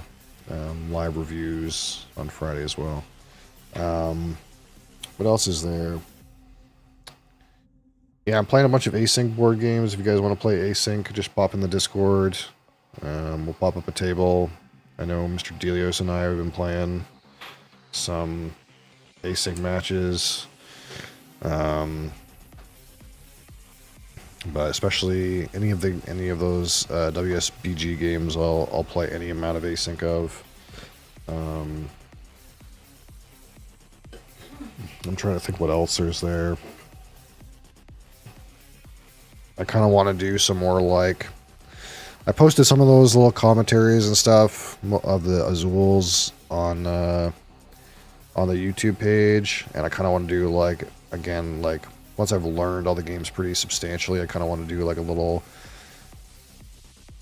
Live reviews on Friday as well. What else is there? Yeah, I'm playing a bunch of async board games. If you guys want to play async, just pop in the Discord. We'll pop up a table. I know Mr. Delios and I have been playing some async matches. But especially any of those WSBG games, I'll play any amount of async of. I'm trying to think what else there's there. I kind of want to do some more like... I posted some of those little commentaries and stuff of the Azules on the YouTube page, and I kind of want to do like again, like, once I've learned all the games pretty substantially, I kind of want to do like a little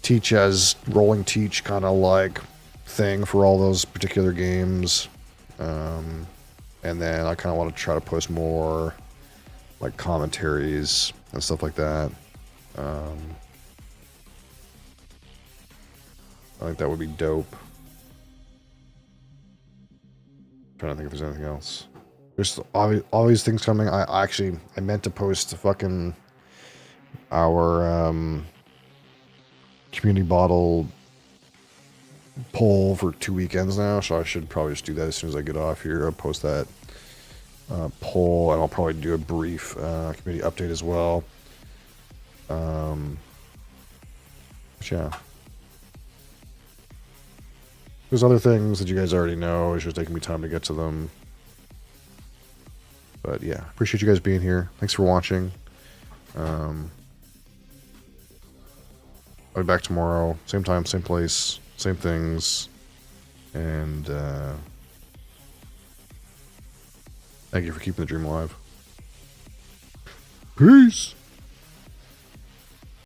teach as rolling teach kind of like thing for all those particular games. And then I kind of want to try to post more like commentaries and stuff like that. I think that would be dope. Trying to think if there's anything else. There's all these things coming. I meant to post the fucking our community bottle poll for 2 weekends now, so I should probably just do that as soon as I get off here. I'll post that poll, and I'll probably do a brief community update as well. But yeah. There's other things that you guys already know. It's just taking me time to get to them. But yeah, appreciate you guys being here. Thanks for watching. I'll be back tomorrow. Same time, same place, same things. And thank you for keeping the dream alive. Peace!